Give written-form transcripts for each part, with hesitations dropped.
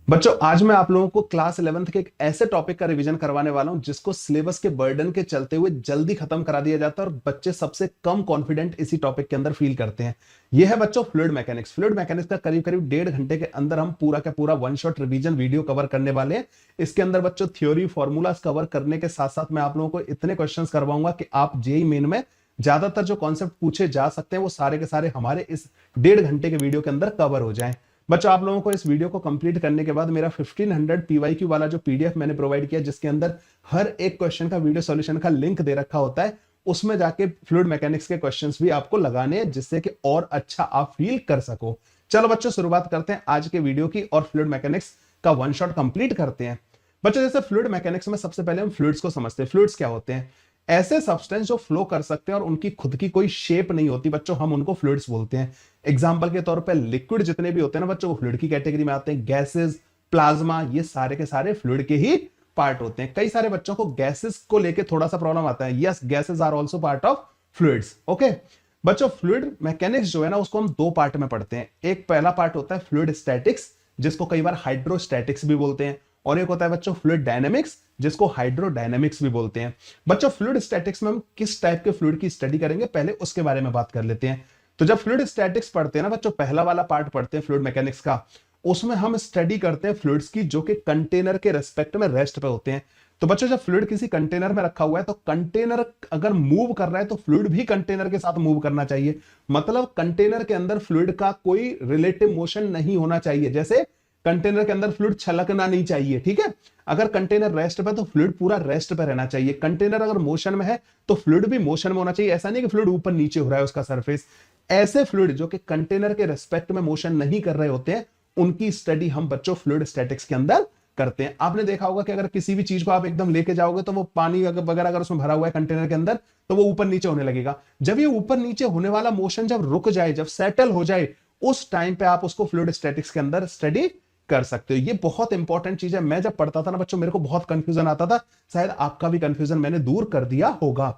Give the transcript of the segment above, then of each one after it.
बच्चों आज मैं आप लोगों को क्लास 11th के एक ऐसे टॉपिक का रिवीजन करवाने वाला हूं जिसको सिलेबस के बर्डन के चलते हुए जल्दी खत्म करा दिया जाता है और बच्चे सबसे कम कॉन्फिडेंट इसी टॉपिक के अंदर फील करते हैं। यह है बच्चों फ्लूइड मैकेनिक्स। फ्लूइड मैकेनिक्स का करीब करीब 1.5 घंटे के अंदर हम पूरा का पूरा one shot revision video cover करने वाले हैं। इसके अंदर बच्चों थ्योरी फॉर्मूलाज कवर करने के साथ साथ मैं आप लोगों को इतने क्वेश्चन करवाऊंगा कि आप जेईई मेन में ज्यादातर जो कॉन्सेप्ट पूछे जा सकते हैं वो सारे के सारे हमारे इस 1.5 घंटे के वीडियो के अंदर कवर हो जाएं। बच्चों आप लोगों को इस वीडियो को कंप्लीट करने के बाद मेरा 1500 पीवाईक्यू वाला जो पीडीएफ मैंने प्रोवाइड किया जिसके अंदर हर एक क्वेश्चन का वीडियो सॉल्यूशन का लिंक दे रखा होता है, उसमें जाके फ्लूइड मैकेनिक्स के क्वेश्चंस भी आपको लगाने हैं जिससे कि और अच्छा आप फील कर सको। चलो बच्चों शुरुआत करते हैं आज के वीडियो की और फ्लूइड मैकेनिक्स का वन शॉट कंप्लीट करते हैं। बच्चों जैसे फ्लूइड मैकेनिक्स में सबसे पहले हम फ्लूइड्स को समझते हैं। फ्लूइड्स क्या होते हैं? ऐसे सब्सटेंस जो फ्लो कर सकते हैं और उनकी खुद की कोई शेप नहीं होती बच्चों, हम उनको फ्लूइड्स बोलते हैं। एग्जांपल के तौर पे लिक्विड जितने भी होते हैं ना बच्चों, वो फ्लूइड की कैटेगरी में आते हैं। गैसेस, प्लाज्मा, ये सारे के सारे फ्लूइड के ही पार्ट होते हैं। कई सारे बच्चों को गैसेस को लेके थोड़ा सा प्रॉब्लम आता है। Yes, gases are also part of fluids. Okay बच्चों, फ्लूइड मैकेनिक्स जो है ना उसको हम दो पार्ट में पढ़ते हैं। एक पहला पार्ट होता है फ्लूइड स्टैटिक्स जिसको कई बार हाइड्रोस्टैटिक्स भी बोलते हैं, और एक होता है बच्चों फ्लूइड डायनेमिक्स जिसको हाइड्रोडायनेमिक्स भी बोलते हैं। बच्चों फ्लूइड स्टैटिक्स में हम किस टाइप के फ्लूइड की स्टडी करेंगे पहले उसके बारे में बात कर लेते हैं। तो जब फ्लूइड स्टैटिक्स पढ़ते हैं ना बच्चों, पहला वाला पार्ट पढ़ते हैं फ्लूइड मैकेनिक्स का, उसमें हम स्टडी करते हैं फ्लूइड्स की जो कि कंटेनर के रेस्पेक्ट में रेस्ट पे होते हैं। तो बच्चों जब फ्लूइड किसी कंटेनर में रखा हुआ है तो कंटेनर अगर मूव कर रहा है तो फ्लूइड भी कंटेनर के साथ मूव करना चाहिए। मतलब कंटेनर के अंदर फ्लूइड का कोई रिलेटिव मोशन नहीं होना चाहिए। जैसे कंटेनर के अंदर फ्लूइड छलकना नहीं चाहिए, ठीक है। अगर कंटेनर रेस्ट पे तो फ्लूइड पूरा रेस्ट पे रहना चाहिए। कंटेनर अगर मोशन में है तो फ्लूइड भी मोशन में होना चाहिए। ऐसा नहीं कि फ्लूइड ऊपर नीचे हो रहा है उसका सरफेस। ऐसे फ्लूइड जो कि कंटेनर के रेस्पेक्ट में मोशन नहीं कर रहे होते हैं उनकी स्टडी हम बच्चों फ्लूइड स्टैटिक्स के अंदर करते हैं। आपने देखा होगा कि अगर किसी भी चीज को आप एकदम लेके जाओगे तो वो पानी वगैरह अगर उसमें भरा हुआ है कंटेनर के अंदर तो वो ऊपर नीचे होने लगेगा। जब ये ऊपर नीचे होने वाला मोशन जब रुक जाए, जब सेटल हो जाए, उस टाइम पे आप उसको फ्लूइड स्टैटिक्स के अंदर स्टडी कर सकते हो। ये बहुत इंपॉर्टेंट चीज है। मैं जब पढ़ता था ना बच्चों मेरे को बहुत कंफ्यूजन आता था, शायद आपका भी कंफ्यूजन मैंने दूर कर दिया होगा।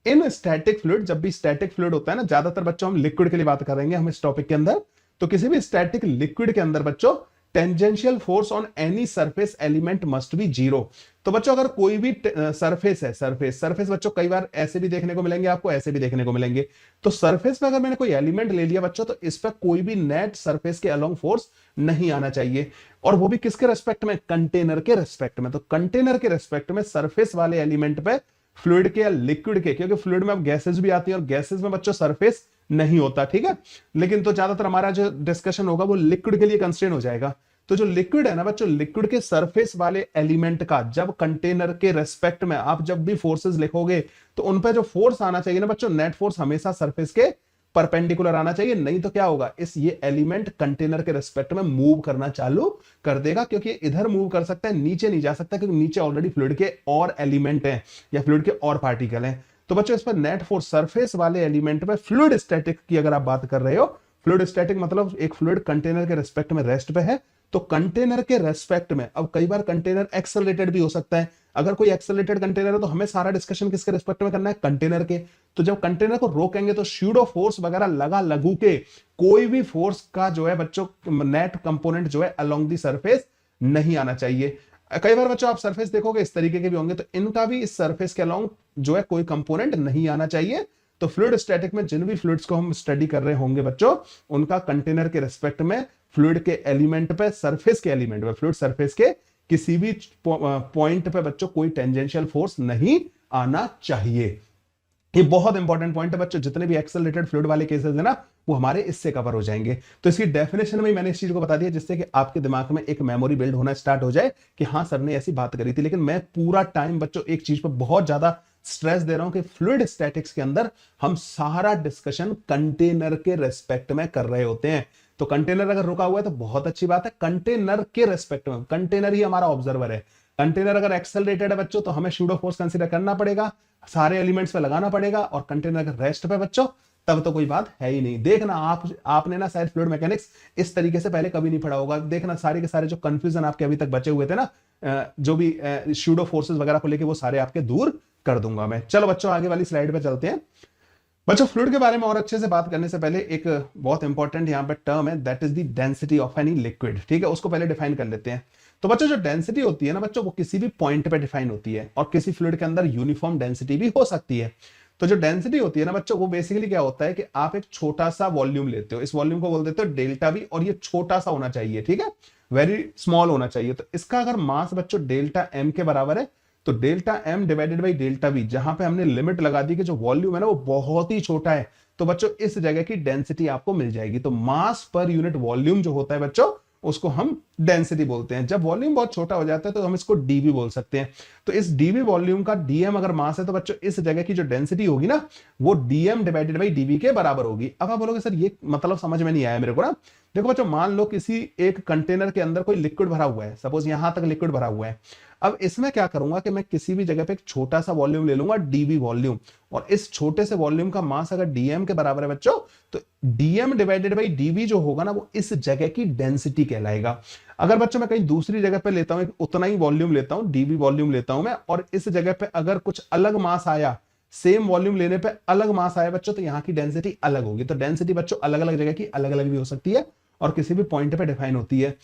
इन स्टैटिक फ्लूइड, जब भी स्टैटिक फ्लूइड होता है ना, ज्यादातर बच्चों हम लिक्विड के लिए बात करेंगे हम इस टॉपिक के अंदर। तो किसी भी स्टैटिक लिक्विड के अंदर बच्चों tangential force on any surface element must be zero. तो बच्चों अगर कोई भी सरफेस है, सरफेस बच्चों कई बार ऐसे भी देखने को मिलेंगे आपको, ऐसे भी देखने को मिलेंगे। तो सरफेस पे अगर मैंने कोई एलिमेंट ले लिया बच्चों तो इस पर कोई भी नेट सरफेस के अलोंग फोर्स नहीं आना चाहिए। और वो भी किसके रेस्पेक्ट में? कंटेनर के रेस्पेक्ट में। तो कंटेनर के रेस्पेक्ट में सरफेस वाले एलिमेंट पे फ्लूइड के या लिक्विड के, क्योंकि फ्लूइड में अब गैसेस भी आती है और गैसेस में बच्चों सरफेस नहीं होता, ठीक है। लेकिन तो ज्यादातर हमारा जो डिस्कशन होगा वो लिक्विड के लिए कंस्ट्रेन हो जाएगा। तो जो लिक्विड है ना बच्चों, लिक्विड के सरफेस वाले एलिमेंट का जब कंटेनर के रेस्पेक्ट में आप जब भी फोर्सेस लिखोगे तो उन पे जो फोर्स आना चाहिए ना बच्चों, नेट फोर्स हमेशा सरफेस के परपेंडिकुलर आना चाहिए। नहीं तो क्या होगा, इस ये एलिमेंट कंटेनर के रेस्पेक्ट में मूव करना चालू कर देगा, क्योंकि इधर मूव कर सकता है, नीचे नहीं जा सकता, क्योंकि नीचे ऑलरेडी फ्लूइड के और एलिमेंट हैं या फ्लूइड के और पार्टिकल हैं। तो बच्चों इस पर नेट फोर्स सरफेस वाले एलिमेंट पे फ्लूइड स्टैटिक की अगर आप बात कर रहे हो, फ्लूइड स्टैटिक मतलब एक फ्लूइड कंटेनर के रेस्पेक्ट में रेस्ट पे है। तो कंटेनर के रेस्पेक्ट में, अब कई बार कंटेनर एक्सेलरेटेड भी हो सकता है। अगर कोई एक्सेलरेटेड कंटेनर है तो हमें सारा डिस्कशन किसके रेस्पेक्ट में करना है? कंटेनर के। तो जब कंटेनर को रोकेंगे तो स्यूडो फोर्स वगैरह लगा लगू के कोई भी फोर्स का जो है बच्चों नेट कंपोनेंट जो है अलोंग दी सरफेस नहीं आना चाहिए। कई बार बच्चों आप सरफेस देखोगे इस तरीके के भी होंगे, तो इनका भी इस सरफेस के अलोंग जो है कोई कंपोनेंट नहीं आना चाहिए। तो फ्लूइड स्टैटिक में जिन भी फ्लूइड्स को हम स्टडी कर रहे होंगे बच्चों, उनका कंटेनर के रेस्पेक्ट में फ्लूइड के एलिमेंट पे, सरफेस के एलिमेंट पे, फ्लूइड सरफेस के किसी भी पॉइंट पे बच्चों कोई टेंजेंशियल फोर्स नहीं आना चाहिए। ये बहुत इंपॉर्टेंट पॉइंट है बच्चों। जितने भी एक्सेलरेटेड फ्लूइड वाले केसेस है ना वो हमारे इससे कवर हो जाएंगे। तो इसकी डेफिनेशन में मैंने इस चीज को बता दिया जिससे कि आपके दिमाग में एक मेमोरी बिल्ड होना स्टार्ट हो जाए कि हाँ सर ने ऐसी बात करी थी। लेकिन मैं पूरा टाइम बच्चों एक चीज पर बहुत ज्यादा स्ट्रेस दे रहा हूं कि फ्लूइड स्टैटिक्स के अंदर हम सारा डिस्कशन कंटेनर के रेस्पेक्ट में कर रहे होते हैं। तो कंटेनर अगर रुका हुआ है तो बहुत अच्छी बात है, कंटेनर के रेस्पेक्ट में, कंटेनर ही हमारा ऑब्जर्वर है। कंटेनर अगर एक्सेलरेटेड है बच्चों तो हमें स्यूडो फोर्स कंसीडर करना पड़ेगा, सारे एलिमेंट्स पे लगाना पड़ेगा। और कंटेनर अगर रेस्ट पे बच्चों तब तो कोई बात है ही नहीं। देखना आपने ना शायद फ्लूइड मैकेनिक्स इस तरीके से पहले कभी नहीं पढ़ा होगा। देखना सारे के सारे जो कंफ्यूजन आपके अभी तक बचे हुए थे ना, जो भी स्यूडो फोर्सेस वगैरह को लेके, वो सारे आपके दूर कर दूंगा मैं। चलो बच्चों आगे वाली स्लाइड पे चलते हैं। बच्चों फ्लूइड के बारे में और अच्छे से बात करने से पहले एक बहुत इंपॉर्टेंट यहाँ पे टर्म है, that is the density of any liquid. ठीक है, उसको पहले डिफाइन कर लेते हैं। तो बच्चों जो डेंसिटी होती है ना बच्चों, वो किसी भी पॉइंट पे डिफाइन होती है, और किसी फ्लूइड के अंदर यूनिफॉर्म डेंसिटी भी हो सकती है। तो जो डेंसिटी होती है ना बच्चों, वो बेसिकली क्या होता है कि आप एक छोटा सा वॉल्यूम लेते हो, इस वॉल्यूम को बोल देते हो डेल्टा वी, और ये छोटा सा होना चाहिए। ठीक है, वेरी स्मॉल होना चाहिए। तो इसका अगर मास बच्चों डेल्टा एम के बराबर है, तो delta M divided by delta V, जहां पे हमने लिमिट लगा दी कि जो वॉल्यूम है ना वो बहुत ही छोटा है, तो बच्चों इस जगह की डेंसिटी आपको मिल जाएगी। तो मास पर यूनिट वॉल्यूम जो होता है बच्चों, उसको हम डेंसिटी बोलते हैं। जब वॉल्यूम बहुत छोटा हो जाता है तो हम इसको डीवी बोल सकते हैं। तो इस डीवी वॉल्यूम का डीएम अगर मास है, तो बच्चों इस जगह की जो डेंसिटी होगी ना, वो डीएम डिवाइडेड बाई डीवी के बराबर होगी। अब आप बोलोगे सर ये मतलब समझ में नहीं आया मेरे को ना। देखो बच्चों, मान लो किसी एक कंटेनर के अंदर कोई लिक्विड भरा हुआ है, सपोज यहां तक लिक्विड भरा हुआ है। अब इसमें क्या करूंगा कि मैं किसी भी जगह पे एक छोटा सा वॉल्यूम ले लूंगा, डीवी वॉल्यूम, और इस छोटे से वॉल्यूम का मास अगर डीएम के बराबर है बच्चों, तो डीएम डिवाइडेड बाई डीवी जो होगा ना, वो इस जगह की डेंसिटी कहलाएगा। अगर बच्चों मैं कहीं दूसरी जगह पे लेता हूं, उतना ही वॉल्यूम लेता हूं, डीवी वॉल्यूम लेता हूं मैं, और इस जगह पे अगर कुछ अलग मास आया, सेम वॉल्यूम लेने पे अलग मास आया बच्चों, तो यहां की डेंसिटी अलग होगी। तो डेंसिटी बच्चों अलग अलग जगह की अलग अलग भी हो सकती है, और किसी भी पॉइंट पे डिफाइन होती है।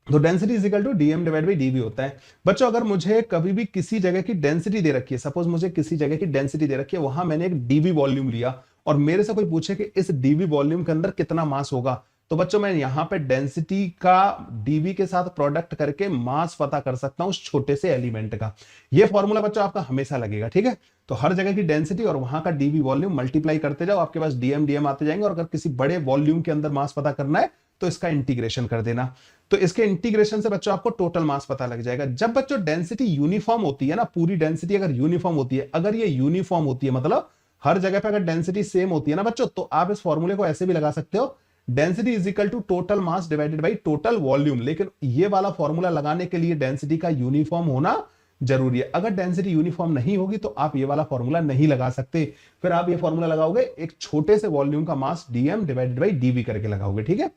तो density is equal to DM divide by DV होता है। बच्चों अगर मुझे कभी भी किसी जगह की डेंसिटी दे रखी है, सपोज मुझे किसी जगह की डेंसिटी दे रखी है, वहां मैंने एक डीवी वॉल्यूम लिया, और मेरे से कोई पूछे कि इस डीवी वॉल्यूम के अंदर कितना मास होगा, तो बच्चों मैं यहां पे डेंसिटी का डीवी के साथ प्रोडक्ट करके मास पता कर सकता हूं उस छोटे से एलिमेंट का। ये फॉर्मूला बच्चों आपका हमेशा लगेगा। ठीक है, तो हर जगह की डेंसिटी और वहां का डीवी वॉल्यूम मल्टीप्लाई करते जाओ, आपके पास डीएम डीएम आते जाएंगे, और अगर किसी बड़े वॉल्यूम के अंदर मास पता करना है तो इसका इंटीग्रेशन कर देना। तो इसके इंटीग्रेशन से बच्चों आपको टोटल मास पता लग जाएगा। जब बच्चों डेंसिटी यूनिफॉर्म होती है ना, पूरी डेंसिटी अगर यूनिफॉर्म होती है, अगर ये यूनिफॉर्म होती है मतलब हर जगह पे अगर डेंसिटी सेम होती है ना बच्चों, तो आप इस फॉर्मूले को ऐसे भी लगा सकते हो, density is equal to total mass divided by total volume. लेकिन ये वाला फॉर्मूला लगाने के लिए डेंसिटी का यूनिफॉर्म होना जरूरी है। अगर डेंसिटी यूनिफॉर्म नहीं होगी तो आप ये वाला फॉर्मूला नहीं लगा सकते। फिर आप ये फॉर्मूला लगाओगे एक छोटे से वॉल्यूम का मास डीएम डिवाइडेड बाई डीवी करके लगाओगे। ठीक है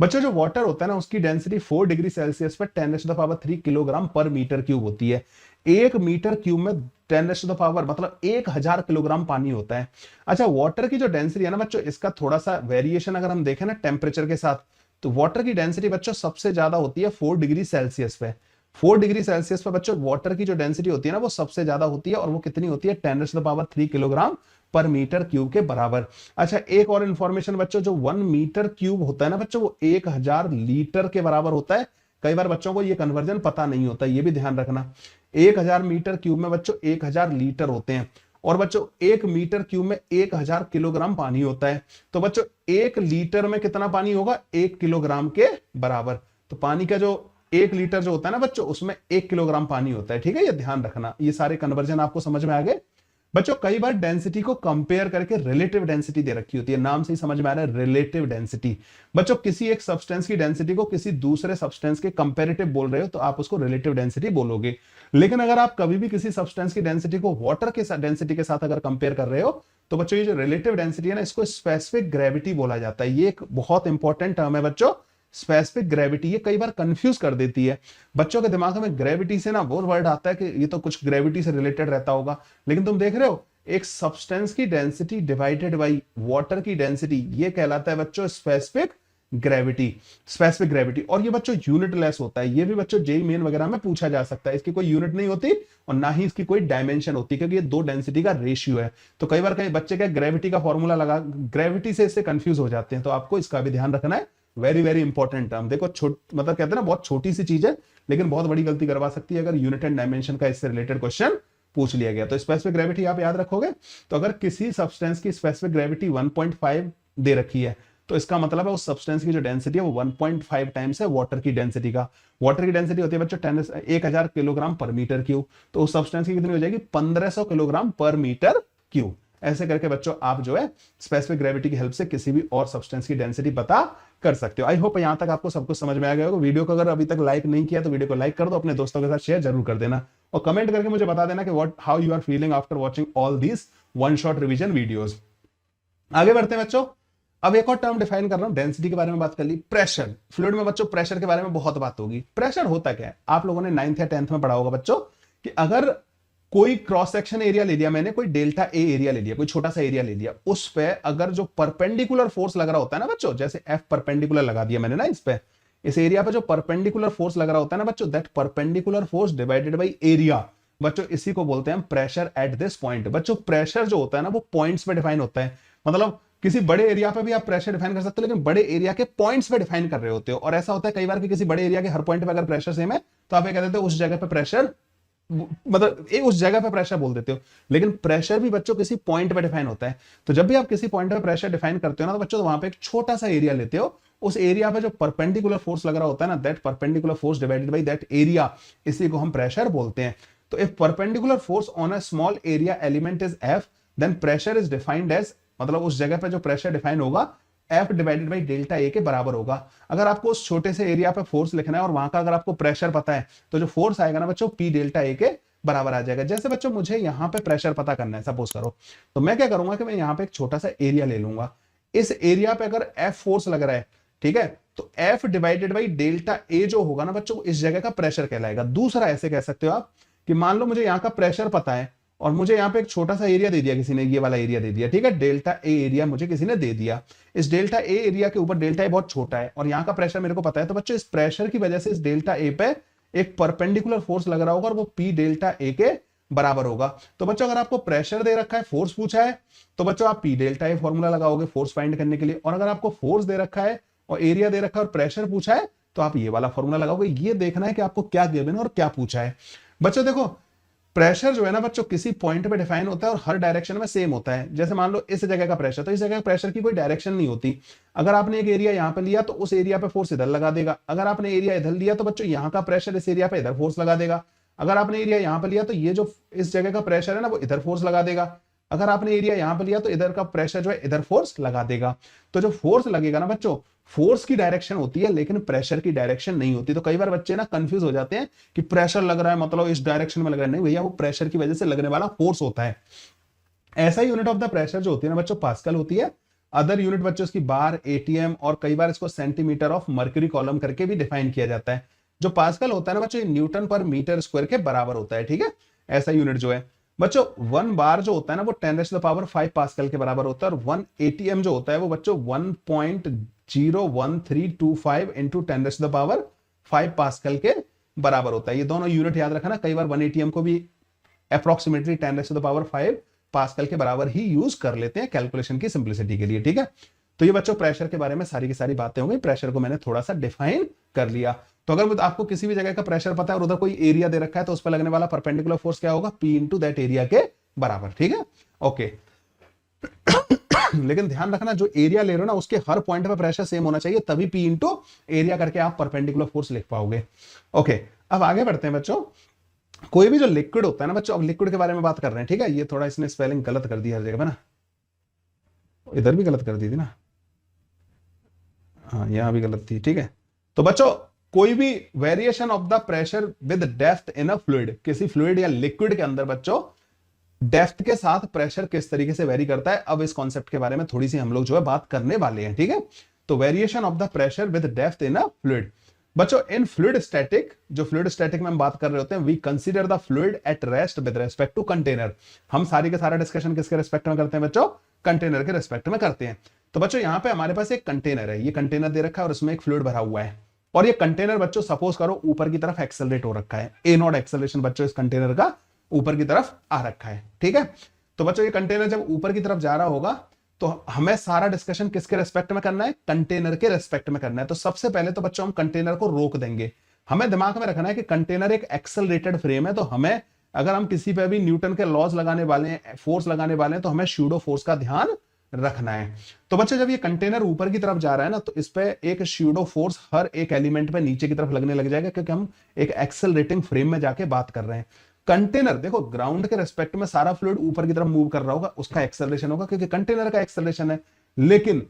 बच्चों, जो वाटर होता है ना, उसकी डेंसिटी 4 डिग्री सेल्सियस पर 10³ किलोग्राम पर मीटर क्यूब होती है। 1 मीटर क्यूब में 10³ मतलब 1000 किलोग्राम पानी होता है। अच्छा, वाटर की जो डेंसिटी है ना बच्चों, इसका थोड़ा सा वेरिएशन अगर हम देखें ना टेम्परेचर के साथ, तो वाटर की डेंसिटी बच्चों सबसे ज्यादा होती है 4 डिग्री सेल्सियस पे। 4 डिग्री सेल्सियस पर बच्चों वाटर की जो डेंसिटी होती है ना, वो सबसे ज्यादा होती है, और वो कितनी होती है 10³ किलोग्राम पर मीटर क्यूब के बराबर। अच्छा, एक और इंफॉर्मेशन बच्चों, जो 1 मीटर क्यूब होता है ना बच्चों, वो 1000 लीटर के बराबर होता है। कई बार बच्चों को ये कन्वर्जन पता नहीं होता, ये भी ध्यान रखना। 1000 मीटर क्यूब में बच्चों 1000 लीटर होते हैं, और बच्चों 1 मीटर क्यूब में 1000 किलोग्राम पानी होता है। तो बच्चों 1 लीटर में कितना पानी होगा, 1 किलोग्राम के बराबर। तो पानी का जो 1 लीटर जो होता है ना बच्चों, उसमें 1 किलोग्राम पानी होता है। ठीक है, ये ध्यान रखना। ये सारे कन्वर्जन आपको समझ में आ गए बच्चों। कई बार डेंसिटी को कंपेयर करके रिलेटिव डेंसिटी दे रखी होती है, नाम से ही समझ में आ रहा है रिलेटिव डेंसिटी। बच्चों किसी एक सब्सटेंस की डेंसिटी को किसी दूसरे सब्सटेंस के कंपैरेटिव बोल रहे हो, तो आप उसको रिलेटिव डेंसिटी बोलोगे। लेकिन अगर आप कभी भी किसी सब्सटेंस की डेंसिटी को वाटर के डेंसिटी के साथ अगर कंपेयर कर रहे हो, तो बच्चों ये जो रिलेटिव डेंसिटी है ना, इसको स्पेसिफिक ग्रेविटी बोला जाता है। ये एक बहुत इंपॉर्टेंट टर्म है बच्चों, स्पेसिफिक ग्रेविटी। ये कई बार कंफ्यूज कर देती है बच्चों के दिमाग में। ग्रेविटी से ना वो वर्ड आता है कि ये तो कुछ ग्रेविटी से रिलेटेड रहता होगा, लेकिन तुम देख रहे हो एक सब्सटेंस की डेंसिटी डिवाइडेड बाय वाटर की डेंसिटी, ये कहलाता है बच्चों स्पेसिफिक ग्रेविटी। स्पेसिफिक ग्रेविटी, और ये बच्चों यूनिट लेस होता है। ये भी बच्चों जेईई मेन वगैरह में पूछा जा सकता है। इसकी कोई यूनिट नहीं होती, और ना ही इसकी कोई डायमेंशन होती, क्योंकि ये दो डेंसिटी का रेशियो है। तो कई बार कई बच्चे क्या ग्रेविटी का फॉर्मूला लगा, ग्रेविटी से इससे कंफ्यूज हो जाते हैं। तो आपको इसका भी ध्यान रखना है। Very very important term. देखो मतलब कहते हैं ना, बहुत छोटी सी चीज है, लेकिन बहुत बड़ी गलती करवा सकती है अगर यूनिट एंड डायमेंशन का इससे रिलेटेड क्वेश्चन पूछ लिया गया। तो स्पेसिफिक ग्रेविटी आप याद रखोगे। तो अगर किसी सब्सटेंस की स्पेसिफिक ग्रेविटी 1.5 दे रखी है, तो इसका मतलब है उस सब्सटेंस की जो डेंसिटी है वो 1.5 टाइम्स है वाटर की डेंसिटी का। वाटर की डेंसिटी होती है बच्चों 1000 किलोग्राम पर मीटर क्यूब। तो उस सब्सटेंस की कितनी हो जाएगी 1500 किलोग्राम पर मीटर क्यूब। ऐसे करके बच्चों आप जो है स्पेसिफिक ग्रेविटी की हेल्प से किसी भी और सब्सटेंस की डेंसिटी पता कर सकते हो। आई होप यहां तक आपको सब कुछ समझ में आ गया होगा। वीडियो को अगर अभी तक लाइक नहीं किया तो वीडियो को लाइक कर दो, अपने दोस्तों के साथ शेयर जरूर कर देना, और कमेंट करके मुझे बता देना कि what how you are feeling after watching all these one shot revision videos. आगे बढ़ते हैं बच्चों। अब एक और टर्म डिफाइन कर रहा हूं, डेंसिटी के बारे में बात कर ली। प्रेशर। फ्लूइड में बच्चों प्रेशर के बारे में बहुत बात होगी। प्रेशर होता क्या है, आप लोगों ने 9th या 10th में पढ़ा होगा बच्चों, कि अगर कोई क्रॉस सेक्शन एरिया ले लिया मैंने, कोई डेल्टा ए एरिया ले लिया, कोई छोटा सा एरिया ले लिया, उस पे अगर जो परपेंडिकुलर फोर्स लग रहा होता है ना बच्चों, जैसे एफ परपेंडिकुलर लगा दिया मैंने ना इस पे, इस एरिया पे जो परपेंडिकुलर फोर्स लग रहा होता है ना बच्चों, that perpendicular force divided by area, बच्चों इसी को बोलते हैं प्रेशर एट दिस पॉइंट। बच्चों प्रेशर जो होता है ना वो पॉइंट्स पे डिफाइन होता है, मतलब किसी बड़े एरिया पे भी आप प्रेशर डिफाइन कर सकते हो, लेकिन बड़े एरिया के पॉइंट्स पे डिफाइन कर रहे होते हो। और ऐसा होता है कई बार कि किसी बड़े एरिया के हर पॉइंट पे अगर प्रेशर सेम है तो आप ये कह देते हो उस जगह पे प्रेशर, मतलब उस जगह पे प्रेशर बोल देते हो, लेकिन प्रेशर भी बच्चों किसी पॉइंट पे डिफाइन होता है। तो जब भी आप किसी पॉइंट पे प्रेशर डिफाइन करते हो ना तो बच्चों, तो वहां पे एक छोटा सा एरिया लेते हो, उस एरिया पे जो परपेंडिकुलर फोर्स लग रहा होता है ना, that perpendicular force divided by that area, इसी को हम प्रेशर बोलते हैं। तो if perpendicular force on a small area element is F, then pressure is defined as, मतलब उस जगह पे जो प्रेशर डिफाइन होगा F divided by delta A के बराबर होगा। अगर आपको उस छोटे से एरिया पे फोर्स लिखना है और वहां का अगर आपको प्रेशर पता है तो जो फोर्स आएगा ना बच्चों, पी डेल्टा ए के बराबर आ जाएगा। जैसे बच्चों मुझे यहाँ पे प्रेशर पता करना है सपोज करो, तो मैं क्या करूंगा कि मैं यहाँ पे एक छोटा सा एरिया ले लूंगा, इस एरिया पे अगर एफ फोर्स लग रहा है, ठीक है, तो एफ डिवाइडेड बाई डेल्टा ए जो होगा ना बच्चों, इस जगह का प्रेशर कहलाएगा। दूसरा ऐसे कह सकते हो आप कि मान लो मुझे यहाँ का प्रेशर पता है और मुझे यहाँ पे एक छोटा सा एरिया दे दिया किसी ने, ये वाला एरिया दे दिया, ठीक है, डेल्टा ए एरिया मुझे किसी ने दे दिया। इस डेल्टा ए एरिया के ऊपर डेल्टा ए बहुत छोटा है और यहाँ का प्रेशर मेरे को पता है, तो बच्चों इस प्रेशर की वजह से इस डेल्टा ए पे एक परपेंडिकुलर फोर्स लग रहा होगा और वो पी डेल्टा ए के बराबर होगा। तो बच्चों अगर आपको प्रेशर दे रखा है, फोर्स पूछा है, तो बच्चों आप पी डेल्टा ए फॉर्मूला लगाओगे फोर्स फाइंड करने के लिए। और अगर आपको फोर्स दे रखा है और एरिया दे रखा है और प्रेशर पूछा है, तो आप ये वाला फॉर्मूला लगाओगे। ये देखना है कि आपको क्या गिवन और क्या पूछा है। बच्चों देखो प्रेशर जो है ना बच्चों किसी पॉइंट पे डिफाइन होता है और हर डायरेक्शन में सेम होता है। जैसे मान लो इस जगह का प्रेशर, तो इस जगह प्रेशर की कोई डायरेक्शन नहीं होती। अगर आपने एक एरिया यहाँ पे लिया तो उस एरिया पे फोर्स इधर लगा देगा, अगर आपने एरिया इधर लिया तो बच्चों यहाँ का प्रेशर इस एरिया पे इधर फोर्स लगा देगा, अगर आपने एरिया यहाँ पे लिया तो ये जो इस जगह का प्रेशर है ना वो इधर फोर्स लगा देगा, अगर आपने एरिया यहाँ पे लिया तो इधर का प्रेशर जो है इधर फोर्स लगा देगा। तो जो फोर्स लगेगा ना बच्चों, फोर्स की डायरेक्शन होती है लेकिन प्रेशर की डायरेक्शन नहीं होती। तो कई बार बच्चे ना कंफ्यूज हो जाते हैं कि प्रेशर लग रहा है मतलब इस डायरेक्शन में लग रहा है, नहीं भैया वो प्रेशर की वजह से लगने वाला फोर्स होता है। ऐसा यूनिट ऑफ द प्रेशर जो होती है ना बच्चों पास्कल होती है। अदर यूनिट बच्चों इसकी बार, एटीएम और कई बार इसको सेंटीमीटर ऑफ मर्क्यूरी कॉलम करके भी डिफाइन किया जाता है। जो पास्कल होता है ना बच्चों, न्यूटन पर मीटर स्क्वायर के बराबर होता है, ठीक है। ऐसा यूनिट जो है बच्चों 1 बार जो होता है ना वो 10⁻⁵ पास्कल के बराबर होता है और 1 एटीएम जो होता है वो बच्चों 1.01325 इंटू 10⁻⁵ पास्कल के बराबर होता है। ये दोनों यूनिट याद रखना, कई बार 1 एटीएम को भी अप्रोक्सीमेटली 10⁻⁵ पास्कल के बराबर ही यूज कर लेते हैं कैलकुलेशन की सिंप्लिसिटी के लिए, ठीक है। तो ये बच्चों प्रेशर के बारे में सारी की सारी बातें हो गई। प्रेशर को मैंने थोड़ा सा डिफाइन कर लिया। तो अगर आपको किसी भी जगह का प्रेशर पता है और उधर कोई एरिया दे रखा है तो उस पर लगने वाला परपेंडिकुलर फोर्स क्या होगा, पी इंटू दैट एरिया के बराबर, ठीक है, ओके। लेकिन ध्यान रखना जो एरिया ले रहे हो ना उसके हर पॉइंट पे प्रेशर सेम होना चाहिए, तभी पी इंटू एरिया करके आप परपेंडिकुलर फोर्स लिख पाओगे। ओके अब आगे बढ़ते हैं बच्चों। कोई भी जो लिक्विड होता है ना बच्चों, अब लिक्विड के बारे में बात कर रहे हैं, ठीक है। ये थोड़ा इसने स्पेलिंग गलत कर दी हर जगह पे ना, इधर भी गलत कर दी थी ना, हाँ यहां भी गलत थी, ठीक है। तो बच्चों कोई भी variation of the pressure with depth in a fluid, किसी फ्लूइड या लिक्विड के अंदर बच्चों डेप्थ के साथ प्रेशर किस तरीके से वेरी करता है, अब इस कॉन्सेप्ट के बारे में थोड़ी सी हम लोग जो है बात करने वाले हैं, ठीक है। तो variation of the pressure with depth in a fluid बच्चों, इन फ्लूइड स्टैटिक, जो फ्लूइड स्टैटिक में हम बात कर रहे होते हैं, we consider the fluid at rest with respect to container. हम सारी के सारा डिस्कशन किसके रेस्पेक्ट में करते हैं बच्चों, कंटेनर के रेस्पेक्ट में करते हैं। तो बच्चों यहां पे हमारे पास एक कंटेनर है, ये कंटेनर दे रखा है और उसमें एक फ्लूइड भरा हुआ है और ये कंटेनर बच्चों सपोज करो ऊपर की तरफ एक्सेलरेट हो रखा है, A0 एक्सेलरेशन बच्चों इस कंटेनर का ऊपर की तरफ आ रखा है, ठीक है। तो बच्चों ये कंटेनर जब ऊपर की तरफ जा रहा होगा तो हमें सारा डिस्कशन किसके रेस्पेक्ट में करना है, कंटेनर के रेस्पेक्ट में करना है। तो सबसे पहले तो बच्चों हम कंटेनर को रोक देंगे। हमें दिमाग में रखना है कि कंटेनर एक एक्सेलरेटेड फ्रेम है, तो हमें अगर हम किसी पे भी न्यूटन के लॉज लगाने वाले हैं, फोर्स लगाने वाले हैं, तो हमें स्यूडो फोर्स का ध्यान रखना है। तो बच्चों जब ये कंटेनर ऊपर की तरफ जा रहा है ना तो इस पे एक स्यूडो फोर्स हर एक एलिमेंट पे नीचे की तरफ लगने लग जाएगा, क्योंकि हम एक एक्सेलरेटिंग फ्रेम में जाके बात कर रहे हैं। कंटेनर देखो ग्राउंड के रेस्पेक्ट में सारा फ्लूइड ऊपर की तरफ मूव कर रहा होगा, उसका एक्सेलरेशन होगा क्योंकि कंटेनर का एक्सेलरेशन है। लेकिन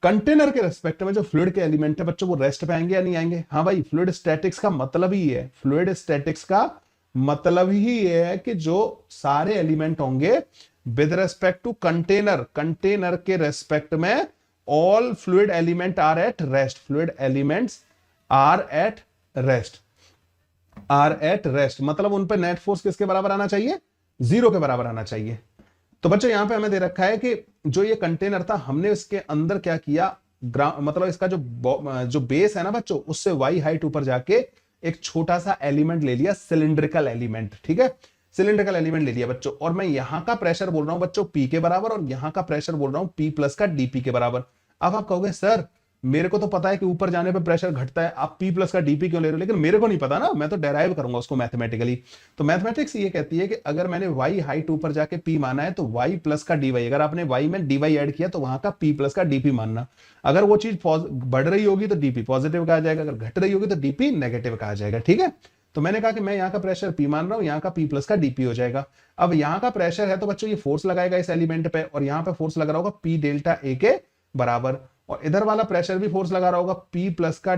कंटेनर के रेस्पेक्ट में जो फ्लूइड के एलिमेंट है बच्चों वो रेस्ट पे आएंगे या नहीं आएंगे, हाँ भाई फ्लूइड स्टैटिक्स का मतलब ही है, फ्लूइड स्टैटिक्स का मतलब ही है कि जो सारे एलिमेंट होंगे with respect to container, container के रेस्पेक्ट में all fluid element are at rest, fluid elements are at rest, are at rest मतलब उन पे नेट फोर्स किसके बराबर आना चाहिए, 0 के बराबर आना चाहिए। तो बच्चों यहां पे हमें दे रखा है कि जो ये कंटेनर था हमने इसके अंदर क्या किया, मतलब इसका जो बेस है ना बच्चों, उससे y हाइट ऊपर जाके एक छोटा सा एलिमेंट ले लिया, सिलिंड्रिकल एलिमेंट, ठीक है, सिलिंड्रिकल एलिमेंट ले लिया बच्चों। और मैं यहां का प्रेशर बोल रहा हूं बच्चों P के बराबर, और यहां का प्रेशर बोल रहा हूं P प्लस का dP के बराबर। अब आप कहोगे सर मेरे को तो पता है कि ऊपर जाने पे प्रेशर घटता है, आप P प्लस का dP क्यों ले रहे हो? लेकिन मेरे को नहीं पता ना, मैं तो डेराइव करूंगा उसको मैथमेटिकली। तो मैथमेटिक्स ये कहती है कि अगर मैंने y हाइट ऊपर जाके P माना है तो y प्लस का dy, अगर आपने y में dy ऐड किया तो वहां का P प्लस का dP मानना। अगर वो चीज बढ़ रही होगी तो dP पॉजिटिव का आ जाएगा, अगर घट रही होगी तो dP नेगेटिव का आ जाएगा, ठीक है। तो मैंने कहा कि मैं यहाँ का प्रेशर P मान रहा हूं, यहाँ का P प्लस का dP हो जाएगा। अब यहाँ का प्रेशर है तो बच्चों ये फोर्स लगाएगा इस एलिमेंट पे, और यहाँ पे फोर्स लग रहा होगा P डेल्टा A के बराबर, और इधर वाला प्रेशर भी फोर्स लगा रहा होगा P प्लस का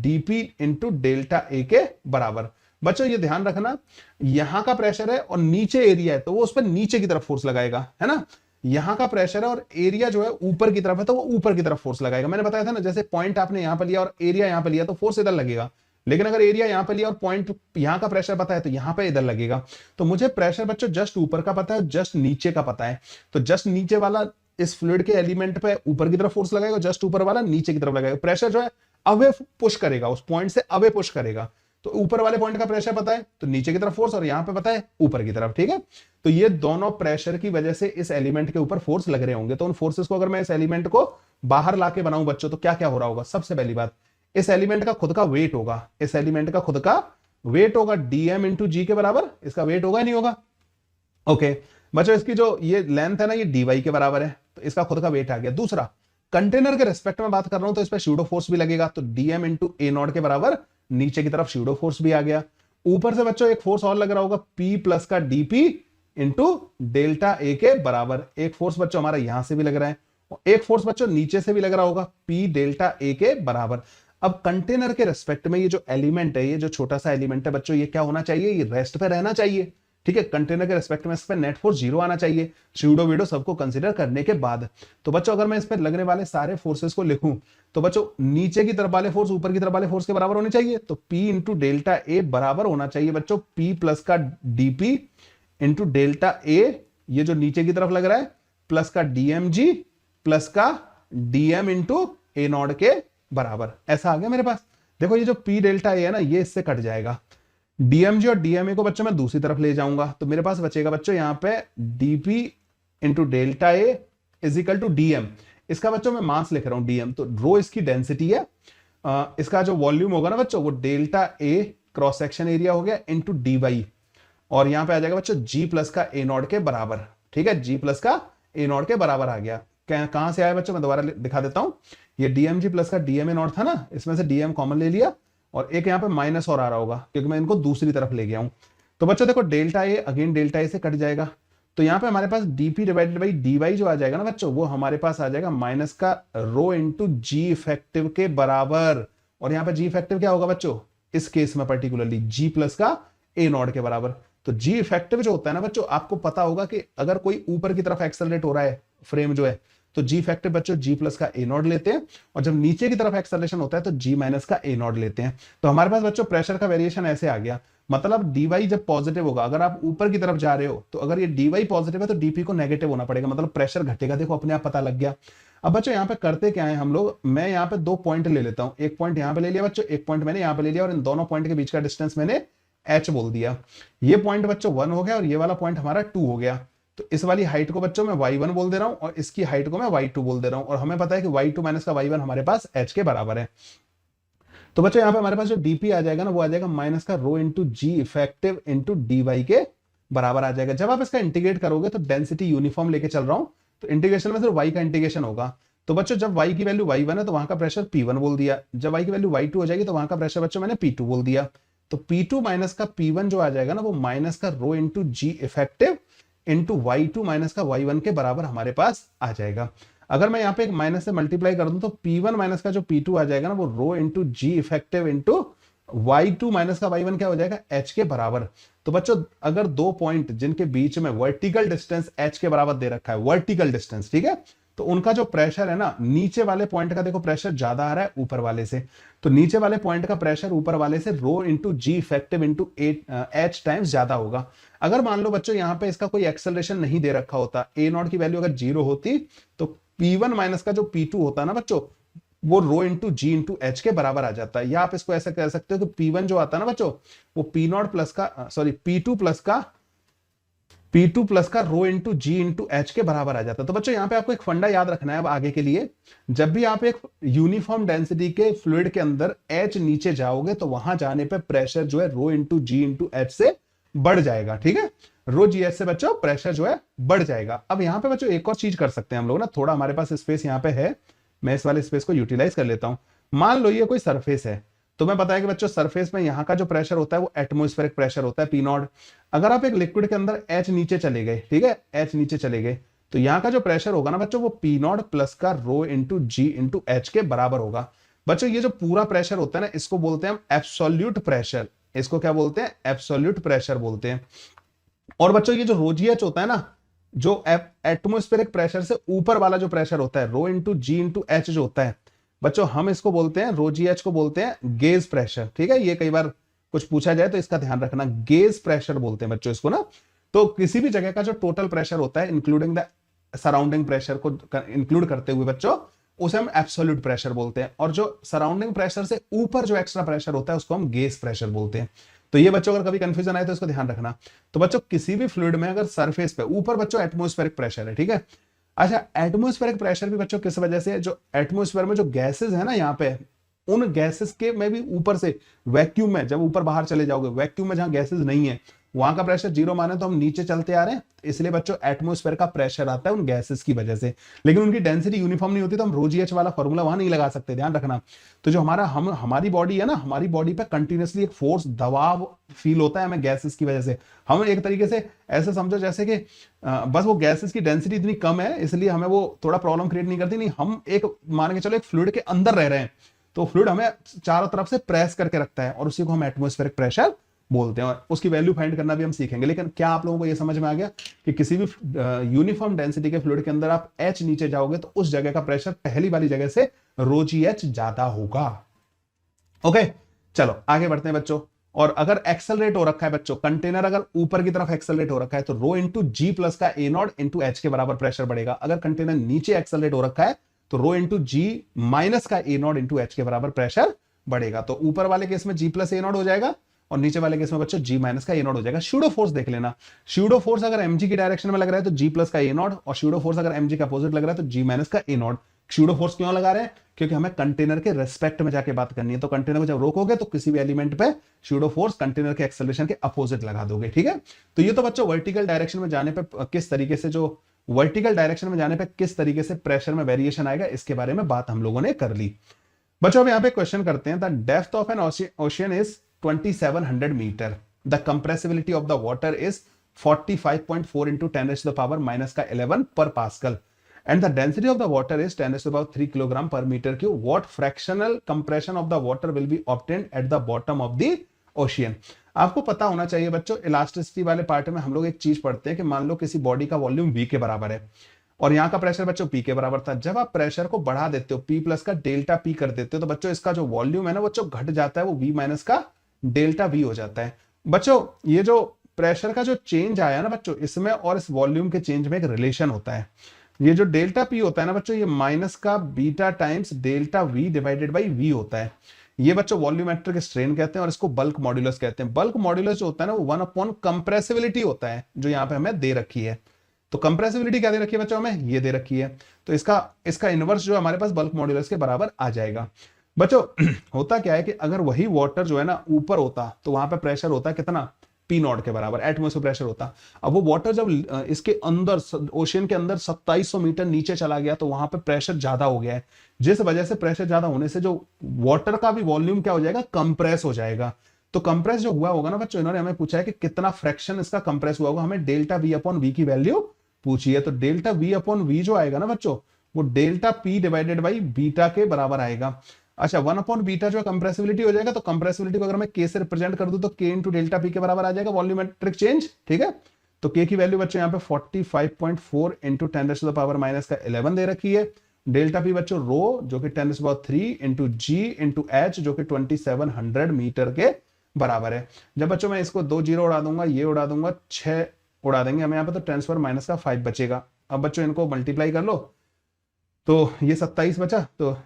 dP इंटू डेल्टा A के बराबर। बच्चों ये ध्यान रखना, यहां का प्रेशर है और नीचे एरिया है तो वो उस पर नीचे की तरफ फोर्स लगाएगा, है ना। यहां का प्रेशर है और एरिया जो है ऊपर की तरफ है तो वो ऊपर की तरफ फोर्स लगाएगा। मैंने बताया था ना, जैसे पॉइंट आपने यहां पर लिया और एरिया यहां पर लिया तो फोर्स इधर लगेगा, लेकिन अगर एरिया यहां पर लिया और पॉइंट यहां का प्रेशर पता है तो यहां पे इधर लगेगा। तो मुझे प्रेशर बच्चों जस्ट ऊपर का पता है, जस्ट नीचे का पता है, तो जस्ट नीचे वाला इस फ्लूइड के एलिमेंट पे ऊपर की तरफ फोर्स लगाएगा, जस्ट ऊपर वाला नीचे की तरफ लगाएगा। प्रेशर जो है अवे पुश करेगा, उस पॉइंट से अवे पुश करेगा। तो ऊपर वाले पॉइंट का प्रेशर पता है तो नीचे की तरफ फोर्स, और यहां पे पता है ऊपर की तरफ, ठीक है। तो ये दोनों प्रेशर की वजह से इस एलिमेंट के ऊपर फोर्स लग रहे होंगे। तो उन फोर्सेस को अगर मैं इस एलिमेंट को बाहर लाके बनाऊं बच्चों तो क्या क्या हो रहा होगा? सबसे पहली बात, इस एलिमेंट का खुद का वेट होगा, इस एलिमेंट का खुद का वेट होगा dm इंटू जी के बराबर। इसका वेट होगा नहीं होगा? ओके बच्चों, इसकी जो ये लेंथ है ना ये dy के बराबर है, तो इसका खुद का वेट आ गया। दूसरा, कंटेनर के रिस्पेक्ट में बात कर रहा हूं तो इस पर स्यूडो फोर्स भी लगेगा, तो dm इंटू ए नॉट के बराबर नीचे की तरफ स्यूडो फोर्स भी आ गया। ऊपर से बच्चों एक फोर्स और लग रहा होगा P प्लस का dP इंटू डेल्टा A के बराबर। एक फोर्स बच्चों हमारा यहां से भी लग रहा है, एक फोर्स बच्चों नीचे से भी लग रहा होगा P डेल्टा A के बराबर। अब कंटेनर के रेस्पेक्ट में ये जो एलिमेंट है, ये जो छोटा सा एलिमेंट है बच्चों, ये क्या होना चाहिए? ये रेस्ट पे रहना चाहिए, ठीक है। कंटेनर के रेस्पेक्ट में इस पर नेट फोर्स 0 आना चाहिए, स्यूडो वीडो सबको कंसीडर करने के बाद। तो बच्चों अगर मैं इस पर लगने वाले सारे फोर्सेस को लिखूं तो बच्चों नीचे की तरफ वाले फोर्स ऊपर की तरफ वाले फोर्स के बराबर होने चाहिए, तो P इंटू डेल्टा ए बराबर होना चाहिए बच्चों P प्लस का dP इंटू डेल्टा ए, ये जो नीचे की तरफ लग रहा है, प्लस का dmg प्लस का dm इंटू ए नॉट के बराबर। ऐसा आ गया मेरे पास। देखो ये जो P डेल्टा ए है ना ये इससे कट जाएगा, डीएमजी और डीएमए को बच्चों मैं दूसरी तरफ ले जाऊंगा, तो मेरे पास बचेगा बच्चों यहां पे DP into delta A is equal to DM. इसका बच्चों मैं मास लिख रहा हूं डीएम, तो रो इसकी डेंसिटी है, इसका जो वॉल्यूम होगा ना बच्चों वो delta A cross section area हो गया इंटू डी वाई, और यहां पे आ जाएगा बच्चों जी प्लस का ए नॉट के बराबर, ठीक है। जी प्लस का ए नॉट के बराबर आ गया। कहां से आया बच्चों? मैं दोबारा दिखा देता हूं। ये डीएमजी प्लस का डीएमए नॉट था ना, इसमें से डीएम कॉमन ले लिया, और एक यहाँ पे माइनस और आ रहा होगा क्योंकि मैं इनको दूसरी तरफ ले गया हूं। तो बच्चों देखो delta A again delta A से कट जाएगा, तो यहाँ पे हमारे पास dp डिवाइडेड बाई dy जो आ जाएगा ना बच्चों, वो हमारे पास आ जाएगा माइनस का रो इंटू जी इफेक्टिव के बराबर। और यहाँ पे जी इफेक्टिव क्या होगा बच्चों? इस केस में पर्टिकुलरली जी प्लस का ए नॉट के बराबर। तो जी इफेक्टिव जो होता है ना बच्चों, आपको पता होगा कि अगर कोई ऊपर की तरफ एक्सेलरेट हो रहा है फ्रेम जो है, तो जी इफेक्टिव बच्चों जी प्लस का ए नॉट लेते हैं, और जब नीचे की तरफ एक्सेलरेशन होता है तो जी माइनस का ए नॉट लेते हैं। तो हमारे पास बच्चों प्रेशर का वेरिएशन ऐसे आ गया, मतलब dy जब पॉजिटिव होगा, अगर आप ऊपर की तरफ जा रहे हो तो अगर ये dy पॉजिटिव है तो dp को नेगेटिव होना पड़ेगा, मतलब प्रेशर घटेगा। देखो अपने आप पता लग गया। अब बच्चों यहाँ पे करते क्या है हम लोग, मैं यहाँ पे 2 पॉइंट ले लेता हूँ, एक पॉइंट यहाँ पे ले लिया बच्चों, एक पॉइंट मैंने यहाँ पे ले लिया, और इन दोनों पॉइंट के बीच का डिस्टेंस मैंने h बोल दिया। ये पॉइंट बच्चों 1 हो गया और ये वाला पॉइंट हमारा 2 हो गया। तो इस वाली हाइट को बच्चों मैं y1 बोल दे रहा हूं और इसकी हाइट को मैं y2 बोल दे रहा हूं, और हमें पता है कि y2 माइनस का y1 हमारे पास h के बराबर है। तो बच्चों यहाँ पे हमारे पास जो dp आ जाएगा ना वो आ जाएगा माइनस का rho into G effective into dy के बराबर आ जाएगा। जब आप इसका इंटीग्रेट करोगे तो डेंसिटी यूनिफॉर्म लेके चल रहा हूं, तो इंटीग्रेशन में सिर्फ y का इंटीग्रेशन होगा। तो बच्चों जब y की वैल्यू y1 है तो वहां का प्रेशर P1 बोल दिया, जब y की वैल्यू y2 हो जाएगी तो वहां का प्रेशर बच्चों मैंने P2 बोल दिया। तो P2 माइनस का P1 जो आ जाएगा ना वो माइनस का rho into G effective into y2 minus का y1 के बराबर हमारे पास आ जाएगा। अगर मैं यहाँ पे एक माइनस से मल्टीप्लाई कर दूं तो P1 माइनस का जो P2 आ जाएगा ना वो रो into G effective into y2 minus का y1 क्या हो जाएगा? h के बराबर। तो बच्चों अगर 2 पॉइंट जिनके बीच में वर्टिकल डिस्टेंस h के बराबर दे रखा है, वर्टिकल डिस्टेंस, ठीक है, तो उनका जो प्रेशर है ना, नीचे वाले पॉइंट का देखो प्रेशर ज्यादा आ रहा है ऊपर वाले से, तो नीचे वाले पॉइंट का प्रेशर ऊपर वाले से रो into G effective into H times ज्यादा होगा। अगर मान लो बच्चों यहाँ पे इसका कोई एक्सेलरेशन नहीं दे रखा होता, ए नॉट की वैल्यू अगर 0 होती, तो P1 माइनस का जो P2 होता है ना बच्चों, वो रो इंटू जी इंटू एच के बराबर आ जाता है। या आप इसको ऐसा कह सकते हो कि P1 जो आता है ना बच्चों, वो पी नॉट प्लस का सॉरी P2 प्लस का रो इंटू जी इंटू एच के बराबर आ जाता है। तो बच्चों यहाँ पे आपको एक फंडा याद रखना है अब आगे के लिए, जब भी आप एक यूनिफॉर्म डेंसिटी के फ्लूइड के अंदर एच नीचे जाओगे तो वहां जाने पे प्रेशर जो है रो इंटू जी इंटू एच से बढ़ जाएगा। ठीक है, रो जी एच से बच्चों प्रेशर जो है बढ़ जाएगा। अब यहाँ पे बच्चों एक और चीज कर सकते हैं हम लोग ना, थोड़ा हमारे पास स्पेस यहाँ पे है, मैं इस वाले स्पेस को यूटिलाइज कर लेता हूं। मान लो ये कोई सरफेस है, तो मैं पता है कि बच्चों सरफेस में यहाँ का जो प्रेशर होता है वो एटमॉस्फेरिक प्रेशर होता है P नॉट। अगर आप एक लिक्विड के अंदर H नीचे चले गए, ठीक है, H नीचे चले गए, तो यहाँ का जो प्रेशर होगा ना बच्चों, वो P नॉट प्लस का रो इंटू जी इंटू एच के बराबर होगा। बच्चों ये जो पूरा प्रेशर होता है ना, इसको बोलते हैं हम एब्सोल्यूट प्रेशर। इसको क्या बोलते हैं? एब्सोल्यूट प्रेशर बोलते हैं। और बच्चों ये जो रो जी एच होता है ना, जो एटमॉस्फेरिक प्रेशर से ऊपर वाला जो प्रेशर होता है, रो इंटू जी इंटू एच जो होता है बच्चों, हम इसको बोलते हैं, रो जी एच को बोलते हैं गेज प्रेशर। ठीक है, ये कई बार कुछ पूछा जाए तो इसका ध्यान रखना, गेज प्रेशर बोलते हैं बच्चों इसको ना। तो किसी भी जगह का जो टोटल प्रेशर होता है इंक्लूडिंग द सराउंडिंग प्रेशर को इंक्लूड करते हुए बच्चों, उसे हम एब्सोल्यूट प्रेशर बोलते हैं। और जो सराउंडिंग प्रेशर से ऊपर जो एक्स्ट्रा प्रेशर होता है उसको हम गेज प्रेशर बोलते हैं। तो ये बच्चों अगर कभी कंफ्यूजन आए तो इसको ध्यान रखना। तो बच्चों किसी भी फ्लूइड में अगर सरफेस पे ऊपर बच्चों एटमॉस्फेरिक प्रेशर है, ठीक है। अच्छा, एटमॉस्फेरिक प्रेशर भी बच्चों किस वजह से, जो एटमॉस्फेयर में जो गैसेस है ना यहाँ पे, उन गैसेस के में भी ऊपर से वैक्यूम में, जब ऊपर बाहर चले जाओगे वैक्यूम में जहां गैसेस नहीं है, वहां का प्रेशर 0 माने तो हम नीचे चलते आ रहे हैं, इसलिए बच्चों एटमॉस्फेयर का प्रेशर आता है उन गैसेस की वजह से। लेकिन उनकी डेंसिटी यूनिफॉर्म नहीं होती, तो हम रो जी एच वाला फॉर्मूला वहां नहीं लगा सकते, ध्यान रखना। तो जो हमारी बॉडी है ना, हमारी बॉडी पे कंटिन्यूसली एक फोर्स, दबाव फील होता है हमें गैसेस की वजह से। हम एक तरीके से ऐसे समझो जैसे कि बस वो गैसेस की डेंसिटी इतनी कम है इसलिए हमें वो थोड़ा प्रॉब्लम क्रिएट नहीं करती। नहीं, हम एक मान के चलो एक फ्लूइड के अंदर रह रहे हैं, तो फ्लूइड हमें चारों तरफ से प्रेस करके रखता है और उसी को हम एटमॉस्फेरिक प्रेशर बोलते हैं। और उसकी वैल्यू फाइंड करना भी हम सीखेंगे। लेकिन क्या आप लोगों को यह समझ में आ गया कि किसी भी यूनिफॉर्म डेंसिटी के फ्लूइड के अंदर आप H नीचे जाओगे तो उस जगह का प्रेशर पहली वाली जगह से रो जी एच ज्यादा होगा। ओके, चलो आगे बढ़ते हैं बच्चों। और अगर एक्सेलरेट हो रखा है बच्चों, कंटेनर अगर ऊपर की तरफ एक्सेलरेट हो रखा है तो रो इंटू जी प्लस का ए नॉट इंटू एच के बराबर प्रेशर बढ़ेगा। अगर कंटेनर नीचे एक्सेलरेट हो रखा है तो रो इंटू जी माइनस का ए नॉट इंटू एच के बराबर प्रेशर बढ़ेगा। तो ऊपर वाले केस में जी प्लस ए नॉट हो जाएगा और नीचे वाले केस में बच्चों जी माइनस का ए नॉट हो जाएगा। स्यूडो फोर्स देख लेना, स्यूडो फोर्स अगर एमजी की डायरेक्शन में लग रहा है तो जी प्लस का ए नॉट, और स्यूडो फोर्स अगर एमजी का अपोजिट लग रहा है तो जी माइनस का ए नॉट। स्यूडो फोर्स क्यों लगा रहे हैं? क्योंकि हमें कंटेनर के रेस्पेक्ट में जाके बात करनी है। तो कंटेनर को जब रोकोगे तो किसी भी एलिमेंट पे स्यूडो फोर्स कंटेनर के एक्सेलरेशन के अपोजिट लगा दोगे। ठीक है, तो ये तो बच्चों वर्टिकल डायरेक्शन में जाने पे किस तरीके से, जो वर्टिकल डायरेक्शन में जाने पे किस तरीके से प्रेशर में वेरिएशन आएगा, इसके बारे में बात हम लोगों ने कर ली। बच्चों अब यहाँ पे क्वेश्चन करते हैं, the depth of an ocean is 2700 meter, the compressibility of the water is 45.4 into 10 to the power minus का 11 पर pascal, and the density of the water is 10 to the power 3 kilogram per meter cube. What fractional compression of the water will be obtained at the bottom of the ocean? आपको पता होना चाहिए बच्चों, elasticity वाले part में हम लोग एक चीज पढ़ते हैं कि मान लो किसी बॉडी का वॉल्यूम V के बराबर है और यहाँ का प्रेशर बच्चों P के बराबर था। जब आप प्रेशर को बढ़ा देते हो, P प्लस का डेल्टा P कर देते हो, तो बच्चों इसका जो वॉल्यूम है ना बच्चों घट जाता है, वो V माइनस का डेल्टा V हो जाता है। बच्चों ये जो प्रेशर का जो चेंज आया ना बच्चों, इसमें और इस वॉल्यूम के चेंज में एक रिलेशन होता है। ये जो डेल्टा P होता है ना बच्चों, ये माइनस का beta times delta V divided by V होता है। ये बच्चों वॉल्यूमेट्रिक स्ट्रेन कहते हैं और इसको बल्क मॉड्यूलस कहते हैं। बल्क मॉड्यूलस जो होता है ना, वो 1 अपॉन कंप्रेसिबिलिटी होता है, जो यहाँ पे हमें दे रखी है। तो कंप्रेसिबिलिटी क्या दे रखी है बच्चों हमें? ये दे रखी है। तो इसका इनवर्स जो हमारे पास बल्क मॉड्यूलस के बराबर आ जाएगा। बच्चों होता क्या है कि अगर वही वाटर जो है ना ऊपर होता तो वहां पे प्रेशर होता कितना? P नॉट के बराबर एटमॉस्फेयर प्रेशर होता। अब वो वाटर जब इसके अंदर, ओशियन के अंदर 2700 मीटर नीचे चला गया तो वहां पे प्रेशर ज्यादा हो गया है, जिस वजह से प्रेशर ज्यादा होने से जो वाटर का भी वॉल्यूम क्या हो जाएगा? कंप्रेस हो जाएगा। तो कंप्रेस जो हुआ होगा ना बच्चों, इन्होंने हमें पूछा है कि कितना फ्रैक्शन इसका कंप्रेस हुआ होगा, हमें डेल्टा V अपॉन V की वैल्यू पूछी है। तो डेल्टा V अपॉन V जो आएगा ना बच्चों, वो delta P divided by beta के बराबर आएगा। अच्छा, 1 अपॉन बीटा जो कंप्रेसिबिलिटी हो जाएगा, तो कंप्रेसिबिलिटी को अगर मैं K से रिप्रेजेंट कर दूं तो K इंटू डेल्टा P के बराबर आ जाएगा, वॉल्यूमेट्रिक चेंज। ठीक है, तो के की वैल्यू बच्चों यहाँ पे 45.4 इंटू 10⁻⁻11 दे रखी है। डेल्टा पी बच्चों रो जो कि 10⁻³ इंटू जी इंटू एच जो कि 2700 मीटर के बराबर है। जब बच्चों मैं इसको 2 जीरो उड़ा दूंगा, ये उड़ा दूंगा, 6 उड़ा देंगे हमें यहाँ पे, तो 10⁻⁻5 बचेगा। अब बच्चों इनको मल्टीप्लाई कर लो, तो ये 27 बचा, तो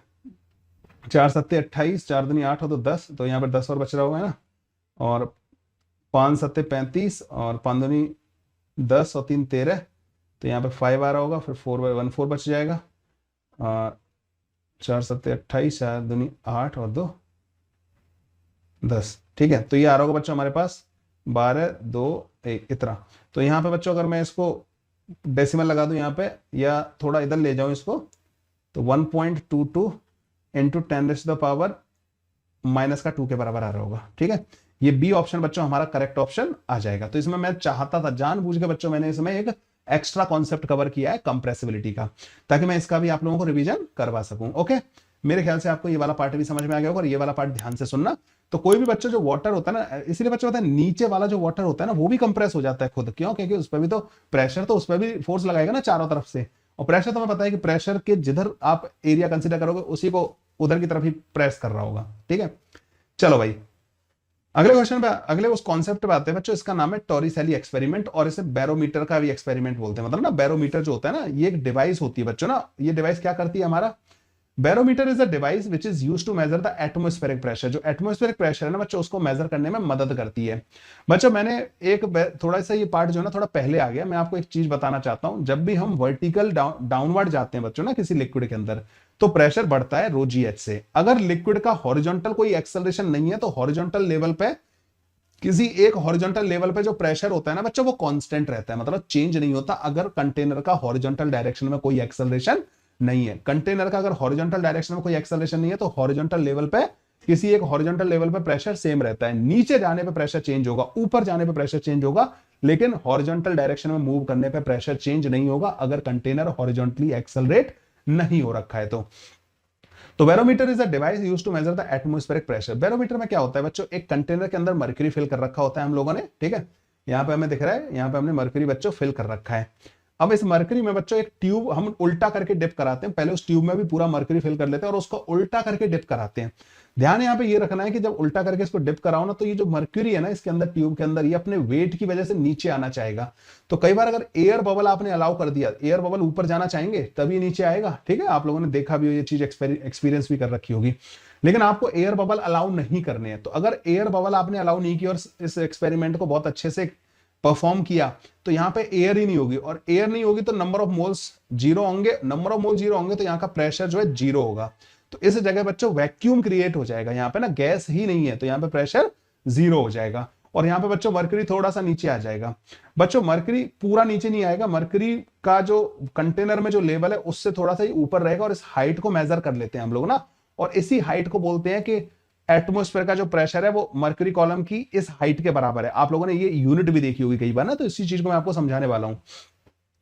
4 सत्ते 28, 4 दूनी 8 हो तो 10, तो यहाँ पर 10 और बच रहा होगा ना, और 5 सत्ते 35 और 5 दूनी 10 और 3 13, तो यहाँ पे 5 आ रहा होगा, फिर 4/14 बच जाएगा, और 4 सत्ते 28, 4 दूनी 8 और 2 10। ठीक है, तो ये आ रहा होगा बच्चों हमारे पास 12 2 1 इतना। तो यहाँ पे बच्चों अगर मैं इसको डेसिमल लगा दूं यहाँ पे, या थोड़ा इधर ले जाऊं इसको, तो 1.22 इंटू 10⁻⁻2 के बराबर आ रहा होगा। ठीक है, ये बी ऑप्शन बच्चों हमारा करेक्ट ऑप्शन आ जाएगा। तो इसमें मैं चाहता था, जानबूझ के बच्चों मैंने इसमें एक एक्स्ट्रा कॉन्सेप्ट कवर किया है कंप्रेसिबिलिटी का, ताकि मैं इसका भी आप लोगों को रिवीजन करवा सकूं। ओके, मेरे ख्याल से आपको ये वाला पार्ट भी समझ में आ गया होगा, और ये वाला पार्ट ध्यान से सुनना। तो कोई भी बच्चा जो वाटर होता है ना, इसीलिए बच्चा होता है नीचे वाला जो वाटर होता है ना, वो भी कंप्रेस हो जाता है खुद। क्यों? क्योंकि उस पर भी तो प्रेशर, तो उस पर भी फोर्स लगाएगा ना चारों तरफ से, और प्रेशर तो हमें पता है कि प्रेशर के जिधर आप एरिया कंसीडर करोगे उसी को उधर की तरफ ही प्रेस कर रहा होगा। ठीक है, चलो भाई अगले क्वेश्चन पे, अगले उस कॉन्सेप्ट पे आते हैं बच्चों। इसका नाम है टॉरिसेली एक्सपेरिमेंट, और इसे बैरोमीटर का भी एक्सपेरिमेंट बोलते हैं। मतलब ना बैरोमीटर जो होता है ना, ये एक डिवाइस होती है बच्चों ना। ये डिवाइस क्या करती है हमारा, barometer is a device which is used to measure the atmospheric pressure. जो एटमॉस्फेरिक प्रेशर है ना बच्चों, उसको मेजर करने में मदद करती है। बच्चों मैंने एक थोड़ा सा ये पार्ट जो है ना थोड़ा पहले आ गया, मैं आपको एक चीज बताना चाहता हूं। जब भी हम वर्टिकल डाउनवर्ड जाते हैं बच्चों ना किसी लिक्विड के अंदर, तो प्रेशर बढ़ता है रो जी एच से। अगर लिक्विड का हॉरिजॉन्टल कोई एक्सेलरेशन नहीं है, तो हॉरिजॉन्टल लेवल पे, किसी एक हॉरिजॉन्टल लेवल पे जो प्रेशर होता है ना बच्चों, वो कांस्टेंट रहता है, मतलब चेंज नहीं होता। अगर कंटेनर का हॉरिजॉन्टल डायरेक्शन में कोई एक्सेलरेशन नहीं है, कंटेनर का अगर हॉरिजॉन्टल डायरेक्शन में कोई एक्सेलरेशन नहीं है, तो हॉरिजॉन्टल लेवल पे, किसी एक हॉरिजॉन्टल लेवल पे प्रेशर सेम रहता है। नीचे जाने पे प्रेशर चेंज होगा, ऊपर जाने पे प्रेशर चेंज होगा, लेकिन हॉरिजॉन्टल डायरेक्शन में मूव करने पे प्रेशर चेंज नहीं होगा, अगर कंटेनर हॉरिजॉन्टली एक्सेलरेट नहीं हो रखा है तो barometer is a device used to measure the atmospheric pressure. Barometer में क्या होता है बच्चों, एक कंटेनर के अंदर मर्क्यूरी फिल कर रखा होता है हम लोगों ने। ठीक है, यहाँ पे हमें दिख रहा है, यहाँ पे हमने मर्क्यूरी बच्चों फिल कर रखा है। अब इस मर्करी में बच्चों एक ट्यूब हम उल्टा करके डिप कराते हैं। पहले उस ट्यूब में भी पूरा मर्करी फिल कर लेते हैं और उसको उल्टा करके डिप कराते हैं। ध्यान यहाँ पे ये रखना है कि जब उल्टा करके इसको डिप कराओ ना, तो ये जो मर्क्यूरी है ना इसके अंदर ट्यूब के अंदर, ये अपने वेट की वजह से नीचे आना चाहेगा। तो कई बार अगर एयर बबल आपने अलाउ कर दिया, एयर बबल ऊपर जाना चाहेंगे तभी नीचे आएगा। ठीक है, आप लोगों ने देखा भी, ये चीज एक्सपीरियंस भी कर रखी होगी। लेकिन आपको एयर बबल अलाउ नहीं करने हैं। तो अगर एयर बबल आपने अलाउ नहीं किया और इस एक्सपेरिमेंट को बहुत अच्छे से परफॉर्म किया, तो यहां पे एयर ही नहीं होगी, और एयर नहीं होगी तो नंबर ऑफ मोल्स जीरो होंगे। नंबर ऑफ मोल जीरो होंगे तो यहाँ का प्रेशर जो है जीरो होगा। तो इस जगह बच्चों वैक्यूम क्रिएट हो जाएगा। यहाँ पे ना गैस ही नहीं है, तो यहाँ पे प्रेशर जीरो हो जाएगा। और यहाँ पे बच्चों मर्करी थोड़ा सा नीचे आ जाएगा। बच्चों मर्करी पूरा नीचे नहीं आएगा, मर्करी का जो कंटेनर में जो लेवल है उससे थोड़ा सा ही ऊपर रहेगा। और इस हाइट को मेजर कर लेते हैं हम लोग ना, और इसी हाइट को बोलते हैं कि एटमॉस्फेयर का जो प्रेशर है वो मर्करी कॉलम की इस हाइट के बराबर है। आप लोगों ने ये यूनिट भी देखी होगी कई बार ना, तो इसी चीज को मैं आपको समझाने वाला हूं।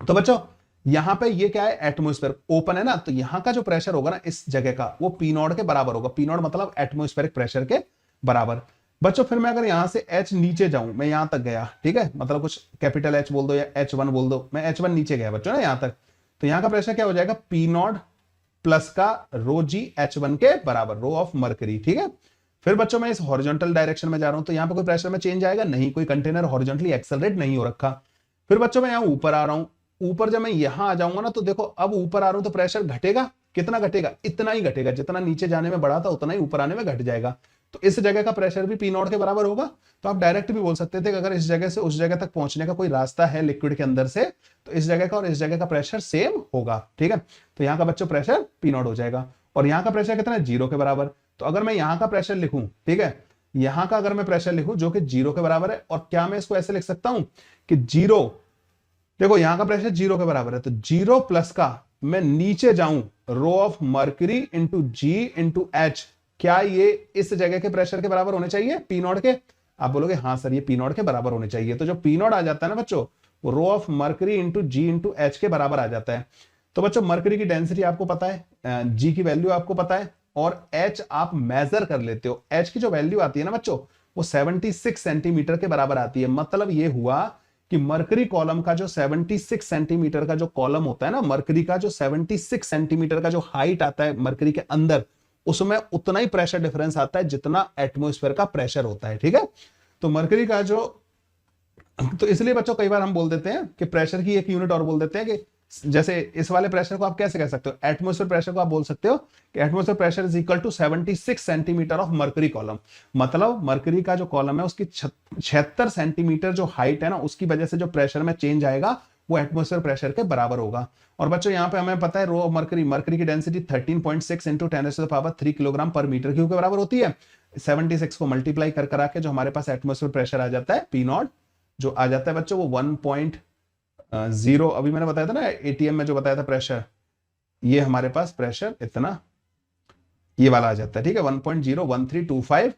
तो बच्चों यहां पे ये क्या है, एटमॉस्फेयर ओपन है ना, तो यहां का जो प्रेशर होगा ना इस जगह का, वो पी नॉट के बराबर होगा। पी नॉट मतलब एटमॉस्फेरिक प्रेशर के बराबर। बच्चों फिर मैं अगर यहां से एच नीचे जाऊं, मैं यहां तक गया, ठीक है, मतलब कुछ कैपिटल एच बोल दो या H1 बोल दो, मैं H1 नीचे गया बच्चों ना यहां तक, तो यहां का प्रेशर क्या हो जाएगा, पी नॉट प्लस का रो जी H1 के बराबर, रो ऑफ मर्करी। ठीक है, फिर बच्चों मैं इस हॉरिजॉन्टल डायरेक्शन में जा रहा हूं, तो यहां पे कोई प्रेशर में चेंज आएगा नहीं, कोई कंटेनर हॉरिजॉन्टली एक्सेलरेट नहीं हो रखा। फिर बच्चों मैं यहां ऊपर आ रहा हूं, ऊपर जब मैं यहां आ जाऊंगा ना, तो देखो अब ऊपर आ रहा हूं तो प्रेशर घटेगा। कितना घटेगा, इतना ही घटेगा, जितना नीचे जाने में बढ़ा था उतना ही ऊपर आने में घट जाएगा। तो इस जगह का प्रेशर भी पी नॉट के बराबर होगा। तो आप डायरेक्ट भी बोल सकते थे कि अगर इस जगह से उस जगह तक पहुंचने का कोई रास्ता है लिक्विड के अंदर से, तो इस जगह का और इस जगह का प्रेशर सेम होगा। ठीक है, तो यहाँ का बच्चों प्रेशर पी नॉट हो जाएगा, और यहाँ का प्रेशर कितना है, जीरो के बराबर। तो अगर मैं यहाँ का प्रेशर लिखूं, ठीक है, यहां का अगर मैं प्रेशर लिखूं जो कि जीरो के बराबर है, और क्या मैं इसको ऐसे लिख सकता हूं कि जीरो, देखो यहां का प्रेशर जीरो के बराबर है, तो जीरो प्लस का मैं नीचे जाऊं rho of mercury into ji into H, क्या ये इस जगह के प्रेशर के बराबर होने चाहिए, पी नॉट के। आप बोलोगे हाँ सर ये पी नॉट के बराबर होने चाहिए। तो जो पी नॉट आ जाता है ना बच्चों, वो rho of mercury into ji into H के बराबर आ जाता है। तो बच्चों मर्करी की डेंसिटी आपको पता है, जी की वैल्यू आपको पता है, और एच आप मेजर कर लेते हो। एच की जो वैल्यू आती है ना बच्चों, वो 76 सेंटीमीटर के बराबर आती है। मतलब ये हुआ कि मरकरी कॉलम का जो 76 सेंटीमीटर का जो कॉलम होता है ना, मरकरी का जो 76 सेंटीमीटर का जो हाइट आता है मरकरी के अंदर, उसमें उतना ही प्रेशर डिफरेंस आता है जितना एटमॉस्फेयर का प्रेशर होता है। ठीक है, तो मरकरी का जो, तो इसलिए बच्चों कई बार हम बोल देते हैं कि प्रेशर की एक यूनिट और बोल देते हैं कि जैसे इस वाले प्रेशर को आप कैसे कह सकते हो, एटमॉस्फेयर प्रेशर को आप बोल सकते हो कि atmosphere pressure is equal to 76 centimeter of mercury column. मतलब मरकरी का जो कॉलम है उसकी 76 सेंटीमीटर जो हाइट है ना, उसकी वजह से जो प्रेशर में चेंज आएगा वो एटमॉस्फेयर प्रेशर के बराबर होगा। और बच्चों यहाँ पे हमें पता है रो ऑफ मरकरी, मरकरी की डेंसिटी 13.6 इंटू 10⁻³ किलोग्राम पर मीटर क्यूब के बराबर होती है। 76 को मल्टीप्लाई कर करा के जो हमारे पास एटमॉस्फेयर प्रेशर आ जाता है पी नॉट, जो आ जाता है बच्चों वो 1.0, अभी मैंने बताया था ना एटीएम में जो बताया था प्रेशर, ये हमारे पास प्रेशर इतना ये वाला आ जाता है। ठीक है, 1.01325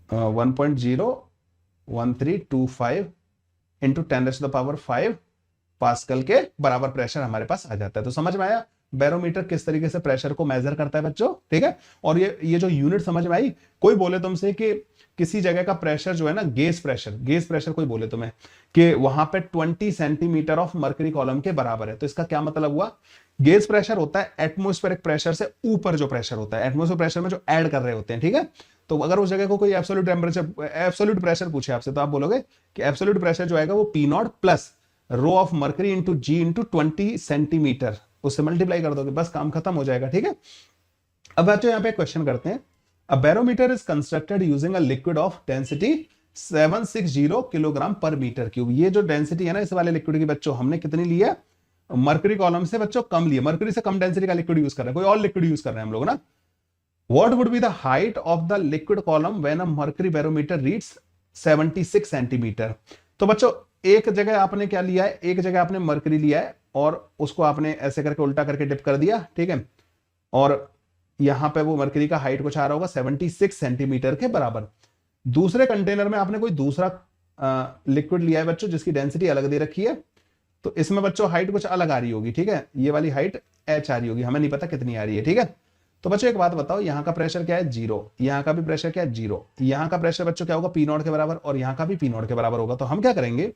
1.01325 इंटू 10⁻⁵ पास्कल के बराबर प्रेशर हमारे पास आ जाता है। तो समझ में आया बैरोमीटर किस तरीके से प्रेशर को मेजर करता है बच्चों। ठीक है, और ये जो यूनिट समझ में आई, कोई बोले तुमसे कि किसी जगह का प्रेशर जो है ना, गेज प्रेशर कोई बोले तुम्हें कि वहां पे 20 सेंटीमीटर ऑफ मरकरी कॉलम के बराबर है, तो इसका क्या मतलब हुआ, गेज प्रेशर होता है एटमॉस्फेरिक प्रेशर से ऊपर जो प्रेशर होता है, एटमॉस्फेयर प्रेशर में जो ऐड कर रहे होते हैं। ठीक है, तो अगर उस जगह को कोई एब्सोल्यूट टेंपरेचर, एब्सोल्यूट प्रेशर पूछे आपसे, तो आप बोलोगे कि एब्सोल्यूट प्रेशर जो आएगा वो P not plus rho of mercury into ji into 20 centimeter, उससे मल्टीप्लाई कर दोगे, बस काम खत्म हो जाएगा। ठीक है, अब बच्चों यहाँ पे क्वेश्चन करते हैं। A barometer is constructed using a liquid of density 760 kilogram पर मीटर क्यूब। ये जो डेंसिटी है ना इस वाले लिक्विड की बच्चों हमने कितनी ली है, मरकरी कॉलम से बच्चों कम ली है, मरकरी से कम डेंसिटी का लिक्विड यूज कर रहे हैं, कोई और लिक्विड यूज कर रहे हैं हम लोग ना। What would be the height of the liquid column when a mercury barometer reads 76 centimetre. तो बच्चों एक जगह आपने क्या लिया है, एक जगह आपने मरकरी लिया है और उसको आपने ऐसे करके उल्टा करके डिप कर दिया। ठीक है, और यहां पे वो मरकरी का हाइट कुछ आ रहा होगा 76 सेंटीमीटर के बराबर। दूसरे कंटेनर में आपने कोई दूसरा लिक्विड लिया है बच्चों जिसकी डेंसिटी अलग दे रखी है, तो इसमें बच्चों हाइट कुछ अलग आ रही होगी। ठीक है, ये वाली हाइट h आ रही होगी, हमें नहीं पता कितनी आ रही है। ठीक है, तो बच्चों एक बात बताओ, यहाँ का प्रेशर क्या है 0, यहाँ का भी प्रेशर क्या है 0, यहाँ का प्रेशर बच्चों क्या होगा पी नॉट के बराबर, और यहाँ का भी पी नॉट के बराबर होगा। तो हम क्या करेंगे,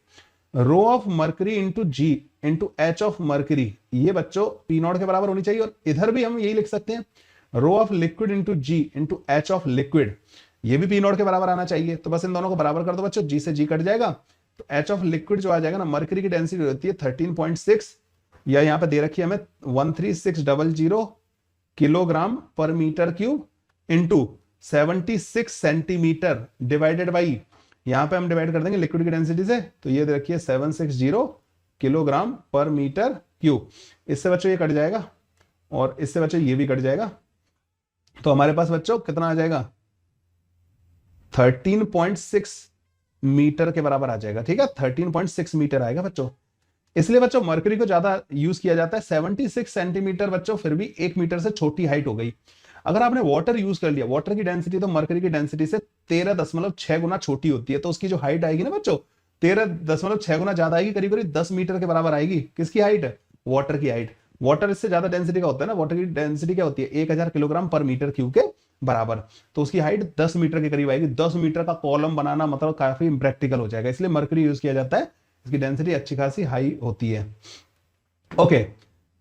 rho of mercury into ji into H of mercury, ये बच्चों पी नॉट के बराबर होनी चाहिए, और इधर भी हम यही लिख सकते हैं rho of liquid into ji into H of liquid, ये भी पी नॉट के बराबर आना चाहिए। तो बस इन दोनों को बराबर कर दो बच्चों, जी से जी कट जाएगा, तो एच ऑफ लिक्विड जो आ जाएगा ना, मरकरी की डेंसिटी होती है 13.6, या यहाँ पे दे रखी है हमें 13600 किलोग्राम पर meter cube into 76 centimeter divided by, यहां पे हम डिवाइड कर देंगे लिक्विड की डेंसिटी से, तो ये दे रखी है 760 किलोग्राम पर मीटर क्यूब। इससे बच्चों ये कट जाएगा और इससे बच्चों ये भी कट जाएगा, तो हमारे पास बच्चों कितना आ जाएगा 13.6 मीटर के बराबर आ जाएगा। ठीक है, 13.6 मीटर आएगा बच्चों। इसलिए बच्चों मरकरी को ज्यादा यूज किया जाता है। 76 सेंटीमीटर बच्चों फिर भी 1 मीटर से छोटी हाइट हो गई। अगर आपने वाटर यूज कर लिया, वाटर की डेंसिटी तो मरकरी की डेंसिटी से 13.6 गुना छोटी होती है, तो उसकी जो हाइट आएगी ना बच्चों 13.6 गुना ज्यादा आएगी, करीब करीब 10 मीटर के बराबर आएगी। किसकी हाइट, वाटर की हाइट। वाटर इससे ज्यादा डेंसिटी का होता है ना, वाटर की डेंसिटी क्या होती है 1000 किलोग्राम पर मीटर क्यूब के बराबर, तो उसकी हाइट 10 मीटर के करीब आएगी। 10 मीटर का कॉलम बनाना मतलब काफी इम्प्रैक्टिकल हो जाएगा, इसलिए मरकरी यूज किया जाता है, इसकी डेंसिटी अच्छी खासी हाई होती है। ओके,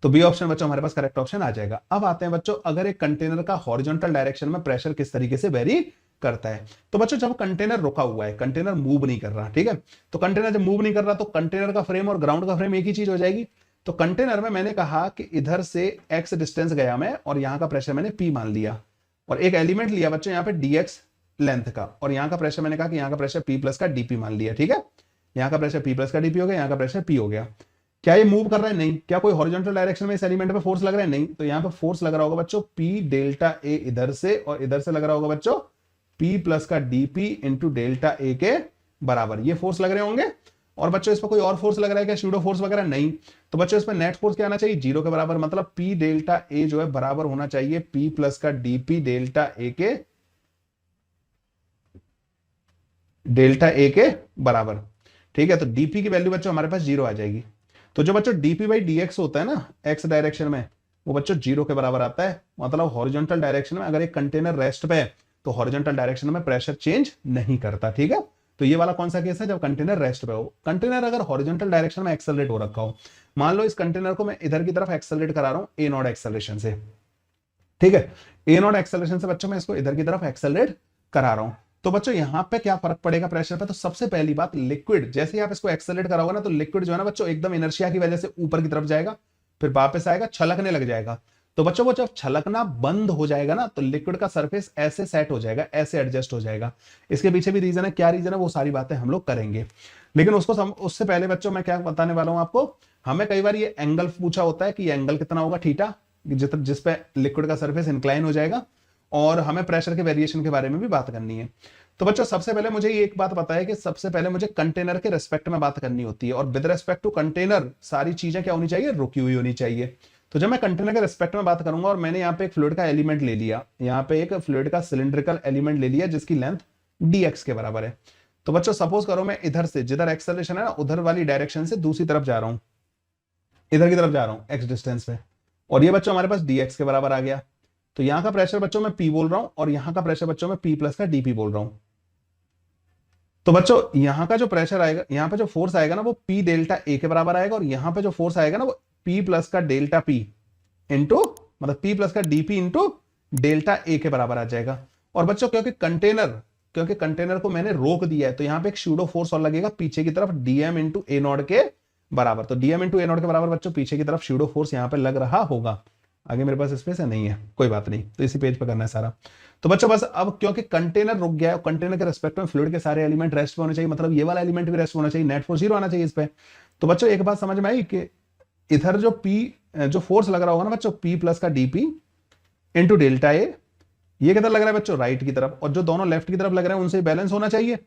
तो बी ऑप्शन बच्चों हमारे पास करेक्ट ऑप्शन आ जाएगा। अब आते हैं बच्चों, अगर एक कंटेनर का हॉरिजॉन्टल डायरेक्शन में प्रेशर किस तरीके से वेरी करता है। तो बच्चों जब कंटेनर रुका हुआ है, कंटेनर मूव नहीं कर रहा, ठीक है, तो कंटेनर जब मूव नहीं कर रहा तो कंटेनर का फ्रेम और ग्राउंड का फ्रेम एक ही चीज हो जाएगी। तो कंटेनर में मैंने कहा कि इधर से x डिस्टेंस गया मैं, और यहां का प्रेशर मैंने p मान लिया, और एक एलिमेंट लिया बच्चों यहाँ पे dx लेंथ का, और यहाँ का प्रेशर मैंने कहा कि यहाँ का प्रेशर p प्लस का dp मान लिया। ठीक है, यहाँ का प्रेशर p प्लस का dp हो गया, यहाँ का प्रेशर p हो गया। क्या ये मूव कर रहा है, नहीं। क्या कोई हॉरिजॉन्टल डायरेक्शन में इस एलिमेंट पे फोर्स लग रहा है, नहीं। तो यहाँ पे फोर्स लग रहा होगा बच्चों p डेल्टा a इधर से, और इधर से लग रहा होगा बच्चों p प्लस का dp इंटू डेल्टा a के बराबर, ये फोर्स लग रहे होंगे। और बच्चों इस पर कोई और फोर्स लग रहा है क्या, सूडो फोर्स वगैरह, नहीं। तो बच्चों इस पर नेट फोर्स क्या आना चाहिए, 0 के बराबर, मतलब p डेल्टा a जो है बराबर होना चाहिए p प्लस का dp डेल्टा a के बराबर। ठीक है, तो dp की वैल्यू बच्चों हमारे पास 0 आ जाएगी। तो जो बच्चों dp बाई dx होता है ना x डायरेक्शन में, वो बच्चों 0 के बराबर आता है। मतलब हॉरिजॉन्टल डायरेक्शन में अगर एक कंटेनर रेस्ट पे है तो हॉरिजॉन्टल डायरेक्शन में प्रेशर चेंज नहीं करता। ठीक है, तो ये वाला कौन सा केस है, जब कंटेनर रेस्ट पे हो। कंटेनर अगर हॉरिजॉन्टल डायरेक्शन में एक्सेलरेट हो रखा हो, मान लो इस कंटेनर को मैं इधर की तरफ एक्सेलरेट करा रहा हूं ए नॉट एक्सेलरेशन से, ठीक है, ए नॉट एक्सेलरेशन से बच्चों मैं इसको इधर की तरफ एक्सेलरेट करा रहा हूं। तो बच्चों यहां पे क्या फर्क पड़ेगा प्रेशर पे, तो सबसे पहली बात लिक्विड, जैसे ही आप इसको एक्सेलरेट कराओगे ना, तो लिक्विड जो है ना बच्चों एकदम इनर्शिया की वजह से ऊपर की तरफ जाएगा, फिर वापस आएगा, छलकने लग जाएगा। तो बच्चों वो जब छलकना बंद हो जाएगा ना, तो लिक्विड का सरफेस ऐसे सेट हो जाएगा, ऐसे एडजस्ट हो जाएगा। इसके पीछे भी रीजन है, क्या रीजन है वो सारी बातें हम लोग करेंगे, लेकिन उससे पहले बच्चों मैं क्या बताने वाला हूं आपको। हमें कई बार ये एंगल पूछा होता है कि ये एंगल कितना होगा, थीटा, जिस पे लिक्विड का सरफेस इंक्लाइन हो जाएगा, और हमें प्रेशर के वेरिएशन के बारे में भी बात करनी है। तो बच्चों सबसे पहले मुझे ये एक बात पता है कि सबसे पहले मुझे कंटेनर के रेस्पेक्ट में बात करनी होती है, और विद रेस्पेक्ट टू कंटेनर सारी चीजें क्या होनी चाहिए, रुकी हुई होनी चाहिए। तो जब मैं कंटेनर के रेस्पेक्ट में बात करूंगा, और मैंने यहाँ पे एक फ्लूइड का एलिमेंट ले लिया, यहाँ पे एक फ्लूइड का सिलिंड्रिकल एलिमेंट ले लिया जिसकी लेंथ dx के बराबर है। तो बच्चों सपोज करो मैं इधर से, जिधर एक्सेलरेशन है ना उधर वाली डायरेक्शन से दूसरी तरफ जा रहा हूं, इधर की तरफ जा रहा हूं x डिस्टेंस पे, और ये बच्चों हमारे पास dx के बराबर आ गया। तो यहां का प्रेशर बच्चों मैं p बोल रहा हूं, और यहां का प्रेशर बच्चों मैं p प्लस का dp बोल रहा हूं। तो बच्चों यहां का जो प्रेशर आएगा, यहां पे जो फोर्स आएगा ना वो p डेल्टा a के बराबर आएगा, और यहां पे जो फोर्स आएगा ना वो p प्लस का डेल्टा p इंटू, मतलब p प्लस का dp इंटू डेल्टा a के बराबर आ जाएगा। और बच्चों क्योंकि कंटेनर को मैंने रोक दिया है, तो यहां पे एक सूडो फोर्स और लगेगा पीछे की तरफ, dm इंटू ए नॉट के बराबर। तो dm इंटू ए नॉट के बराबर बच्चों पीछे की तरफ सूडो फोर्स यहां पे लग रहा होगा। आगे मेरे पास स्पेस है, नहीं है, कोई बात नहीं, तो इसी पेज पे करना है सारा। तो बच्चों बस अब क्योंकि कंटेनर रुक गया है, कंटेनर के रेस्पेक्ट में फ्लूइड के सारे एलिमेंट रेस्ट पे होने चाहिए, मतलब ये वाला एलिमेंट भी रेस्ट होना चाहिए, नेट फोर्स 0 आना चाहिए इस पे। तो बच्चों एक बात समझ में आई कि इधर जो फोर्स लग रहा होगा ना बच्चों, p प्लस का dp इंटू डेल्टा ए, ये किधर लग रहा है बच्चों, राइट की तरफ, और जो दोनों लेफ्ट की तरफ लग रहे हैं उनसे बैलेंस होना चाहिए,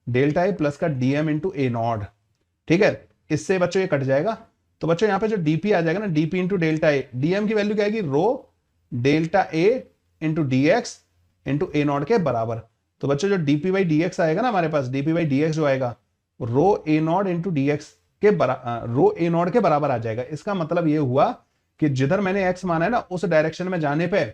डेल्टा ए प्लस का dm इंटू ए नॉट, ठीक है। इससे बच्चों ये कट जाएगा। तो बच्चों यहाँ पे जो dp आ जाएगा ना, dp into delta A, dm की वैल्यू क्या आएगी, rho delta A into dx into A not के बराबर। तो बच्चों जो dp बाई dx आएगा ना हमारे पास, dp बाई dx जो आएगा रो ए नॉट इंटू dx के रो ए नॉट के बराबर आ जाएगा। इसका मतलब ये हुआ कि जिधर मैंने x माना है ना उस डायरेक्शन में जाने पे,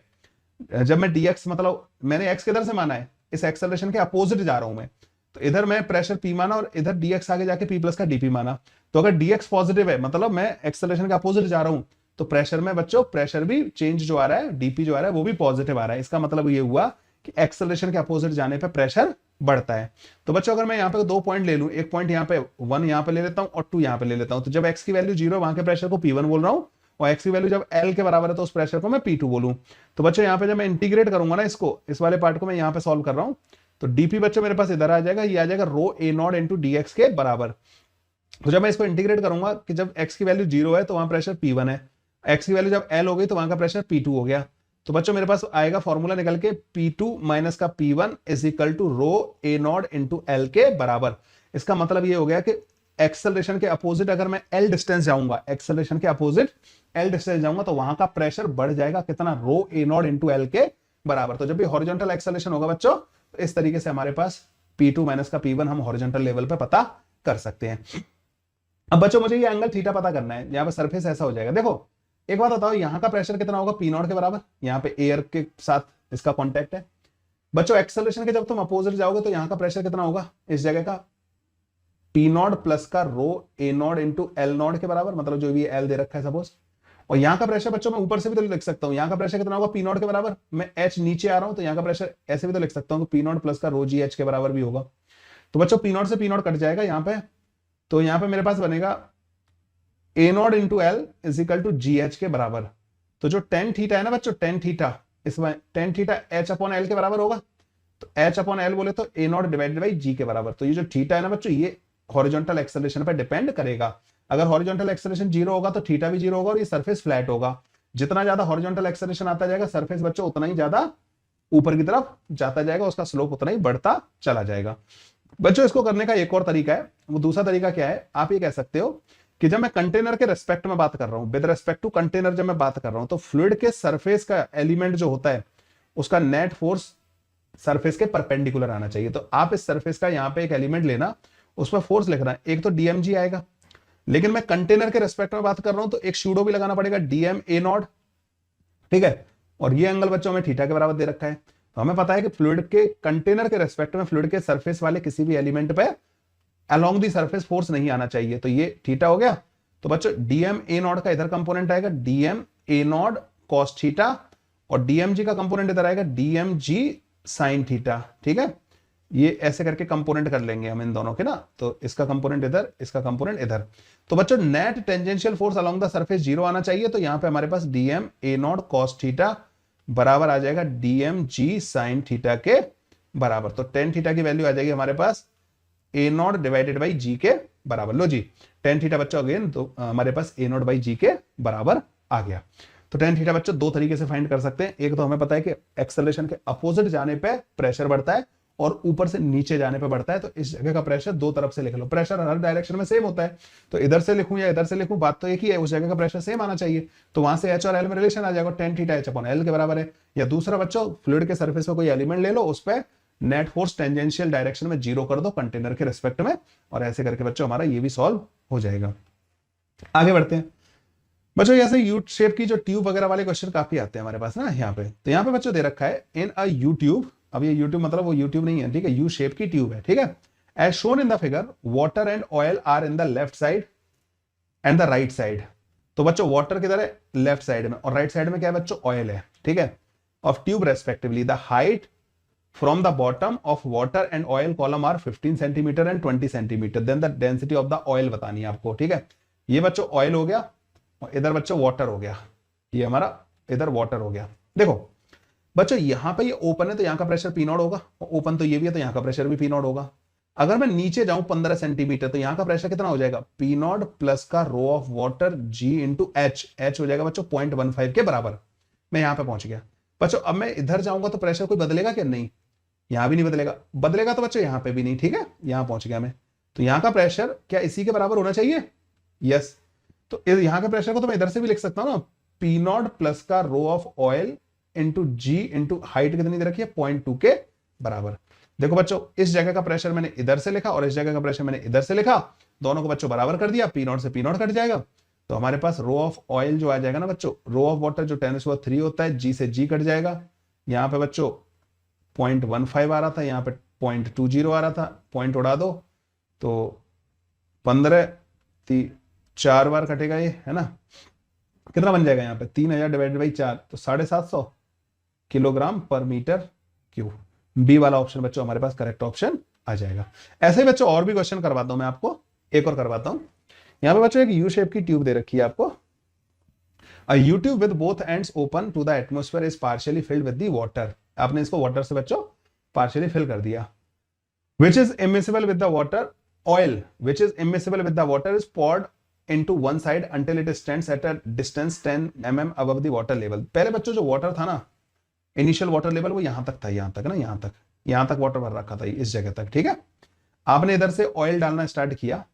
जब मैं dx, मतलब मैंने x किधर से माना है, इस एक्सेलरेशन के अपोजिट जा रहा हूं मैं, तो इधर मैं प्रेशर p माना और इधर dx आगे जाके p प्लस का dp माना। तो अगर dx पॉजिटिव है, मतलब मैं एक्सेलरेशन के अपोजिट जा रहा हूं, तो प्रेशर में बच्चों प्रेशर भी चेंज जो आ रहा है, dp जो आ रहा है वो भी पॉजिटिव आ रहा है। इसका मतलब ये हुआ कि एक्सेलरेशन के अपोजिट जाने पे प्रेशर बढ़ता है। तो बच्चों अगर मैं यहाँ पे 2 पॉइंट ले लूं, एक पॉइंट यहाँ पे 1 यहाँ पे ले लेता हूं और 2 यहाँ पे ले लेता हूं, तो जब x की वैल्यू 0 वहां के प्रेशर को p1 बोल रहा हूं, और x की वैल्यू जब l के बराबर है तो उस प्रेशर को मैं p2 बोलूं। तो बच्चों यहाँ पे जब मैं इंटीग्रेट करूंगा ना इसको, इस वाले पार्ट को मैं यहाँ पे सॉल्व कर रहा हूं, तो dp बच्चों मेरे पास इधर आ जाएगा, ये आ जाएगा रो ए नॉट इंटू dx के बराबर। तो जब मैं इसको इंटीग्रेट करूंगा कि जब x की वैल्यू 0 है तो वहां प्रेशर p1 है, x की वैल्यू जब l हो गई तो वहां का प्रेशर p2 हो गया। तो बच्चों मेरे पास आएगा फॉर्मूला निकल के p2 माइनस का p1 is equal to rho A not into L के बराबर। इसका मतलब ये हो गया कि एक्सेलरेशन के अपोजिट अगर मैं l डिस्टेंस जाऊंगा, एक्सेलरेशन के अपोजिट l डिस्टेंस जाऊंगा, तो वहां का प्रेशर बढ़ जाएगा कितना, रो ए नॉट इंटू एल के बराबर। तो जब भी हॉरिजॉन्टल एक्सेलरेशन होगा बच्चों, तो इस तरीके से हमारे पास p2 माइनस का p1 हम हॉरिजॉन्टल लेवल पे पता कर सकते हैं। अब बच्चों मुझे ये एंगल थीटा पता करना है, यहाँ पे सरफेस ऐसा हो जाएगा। देखो एक बात बताओ, यहाँ का प्रेशर कितना होगा, पी नॉट के बराबर, यहाँ पे एयर के साथ इसका कॉन्टैक्ट है। बच्चों एक्सेलरेशन के जब तुम अपोजिट जाओगे तो यहाँ का प्रेशर कितना होगा, इस जगह का पी नॉट प्लस का रो A not into L not के बराबर, मतलब जो भी एल दे रखा है सपोज। और यहाँ का प्रेशर बच्चों मैं ऊपर से भी तो लिख सकता हूँ, यहाँ का प्रेशर कितना होगा, पी नॉट के बराबर, मैं एच नीचे आ रहा हूँ तो यहाँ का प्रेशर ऐसे भी तो लिख सकता हूँ, पी नॉट प्लस का रो जी एच के बराबर भी होगा। तो बच्चों पी नॉट से पी नॉट कट जाएगा यहाँ पे, तो यहाँ पे मेरे पास बनेगा A not into L is equal to G H के बराबर। तो जो टेन थीटा है ना बच्चों, टेन थीटा, इसमें tan theta H upon L के बराबर होगा, तो एच अपॉन एल बोले तो A not divided by G के बराबर। तो ये जो थीटा है ना बच्चों, ये हॉरिजॉन्टल एक्सेलरेशन पर डिपेंड करेगा। अगर हॉरिजॉन्टल एक्सेलरेशन 0 होगा तो थीटा भी 0 होगा और ये सरफेस फ्लैट होगा। जितना ज्यादा हॉरिजॉन्टल एक्सेलरेशन आता जाएगा, सरफेस बच्चों उतना ही ज्यादा ऊपर की तरफ जाता जाएगा, उसका स्लोप उतना ही बढ़ता चला जाएगा। बच्चों इसको करने का एक और तरीका है, वो दूसरा तरीका क्या है, आप ये कह सकते हो कि जब मैं कंटेनर के रेस्पेक्ट में बात कर रहा हूं, विद रेस्पेक्ट टू कंटेनर जब मैं बात कर रहा हूं, तो फ्लूइड के सरफेस का एलिमेंट जो होता है उसका नेट फोर्स सरफेस के परपेंडिकुलर आना चाहिए। तो आप इस सरफेस का यहां पे एक एलिमेंट लेना, उस पर फोर्स लिखना है, एक तो डीएमजी आएगा, लेकिन मैं कंटेनर के रेस्पेक्ट में बात कर रहा हूं तो एक शूडो भी लगाना पड़ेगा, डीएम ए नॉट, ठीक है। और ये एंगल बच्चों में थीटा के बराबर दे रखा है। तो हमें पता है कि फ्लूइड के कंटेनर के रेस्पेक्ट में फ्लूइड के सरफेस वाले किसी भी एलिमेंट पे अलोंग दी सरफेस फोर्स नहीं आना चाहिए, तो ये थीटा हो गया। तो बच्चों डीएम ए नॉट का इधर कंपोनेंट आएगा DM A not cos theta, और डीएमजी का कंपोनेंट इधर आएगा डीएमजी साइन थीटा। ठीक है, ये ऐसे करके कंपोनेंट कर लेंगे हम इन दोनों के ना, तो इसका कंपोनेंट इधर, इसका कंपोनेंट इधर। तो बच्चों net tangential force along the surface 0 आना चाहिए, तो यहां पे हमारे पास DM A not cos theta बराबर आ जाएगा डीएम जी साइन थीटा के बराबर। तो टेन थीटा की वैल्यू आ जाएगी हमारे पास ए नॉट डिवाइडेड बाई जी के बराबर। लो जी, टेन थीटा बच्चों अगेन तो हमारे पास ए नॉट बाई जी के बराबर आ गया। तो टेन थीटा बच्चों दो तरीके से फाइंड कर सकते हैं। एक तो हमें पता है कि एक्सेलरेशन के अपोजिट जाने पे प्रेशर बढ़ता है और ऊपर से नीचे जाने पे बढ़ता है, तो इस जगह का प्रेशर दो तरफ से लिख लो। प्रेशर हर डायरेक्शन में सेम होता है, तो इधर से लिखूं या इधर से लिखूं बात तो एक ही है, उस जगह का प्रेशर सेम आना चाहिए। तो वहां से एच और एल में रिलेशन आ जाएगा, ten theta H upon L के बराबर है। या दूसरा बच्चों फ्लूइड के सरफेस में कोई एलिमेंट ले लो, उस पर नेट फोर्स टेंजेंशियल डायरेक्शन में 0 कर दो कंटेनर के रिस्पेक्ट में, और ऐसे करके बच्चों हमारा ये भी सॉल्व हो जाएगा। आगे बढ़ते हैं बच्चों। ऐसे यू शेप की जो ट्यूब वगैरह वाले क्वेश्चन काफी आते हैं हमारे पास ना यहाँ पे। तो यहाँ पे बच्चों दे रखा है इन अ यू ट्यूब, अब ये यूट्यूब मतलब वो यूट्यूब नहीं है, ठीक है, यू शेप की ट्यूब है, ठीक है। As shown in the figure water and oil are in the left side and the right side. तो बच्चों वाटर किधर है, लेफ्ट साइड में, और राइट साइड में क्या है बच्चों, ऑयल है, ठीक है, of tube respectively. The height from the bottom of water and oil column are 15 centimeter and 20 centimeter. Then the density of the oil बतानी है आपको, ठीक है। ये बच्चों ऑयल हो गया और इधर बच्चों वाटर हो गया, ये हमारा इधर वाटर हो गया। देखो बच्चों यहां पे ये ओपन है तो यहां का प्रेशर पी नॉट होगा, और ओपन तो ये भी है तो यहां का प्रेशर भी पी नॉट होगा। अगर मैं नीचे जाऊं 15 सेंटीमीटर तो यहां का प्रेशर कितना हो जाएगा, पी नॉट प्लस का rho of water G into H, H हो जाएगा बच्चों 0.15 के बराबर। मैं यहां पे पहुंच गया बच्चों। अब मैं इधर जाऊंगा तो प्रेशर कोई बदलेगा क्या, नहीं, यहां भी नहीं बदलेगा, बदलेगा तो बच्चों यहां पे भी नहीं, ठीक है। यहां पहुंच गया मैं, तो यहां का प्रेशर क्या इसी के बराबर होना चाहिए, यस। तो यहां के प्रेशर को तो मैं इधर से भी लिख सकता हूं ना, पी नॉट प्लस का rho of oil into ji into height कितनी दे रखी है, 0.2 के बराबर। देखो बच्चों इस जगह का प्रेशर मैंने इधर से लिखा और इस जगह का प्रेशर मैंने इधर से लिखा, दोनों को बच्चों बराबर कर दिया, पी नॉट से पी नॉट कट जाएगा। तो हमारे पास रो ऑफ ऑयल जो आ जाएगा ना बच्चों, रो ऑफ वाटर जो 10⁻³ होता है, जी से जी कट जाएगा। यहाँ पे बच्चों 0.15 आ रहा था, यहाँ पे 0.20 आ रहा था, पॉइंट उड़ा दो तो 15 4 बार कटेगा ये, है ना। कितना बन जाएगा यहाँ पे 3000 डिवाइडेड बाई 4, तो 750 किलोग्राम पर मीटर क्यूब। बी वाला ऑप्शन बच्चों हमारे पास करेक्ट ऑप्शन आ जाएगा। ऐसे ही बच्चों और भी क्वेश्चन करवाता हूं मैं आपको, एक और करवाता हूं। यहां पे बच्चों एक यू शेप की ट्यूब दे रखी है आपको। A U tube with both ends open to the atmosphere is partially filled with the water. आपने इसको वाटर से बच्चों पार्शियली फिल कर दिया। Which is immiscible with the water, oil which is immiscible with the water is poured into one side until it stands at a distance 10 mm above the water level। पहले बच्चों जो water था ना, initial water level वो यहां तक था, यहां तक ना, यहां तक वाटर भर रखा था इस जगह तक, ठीक है। आपने इधर से ऑयल डालना स्टार्ट किया,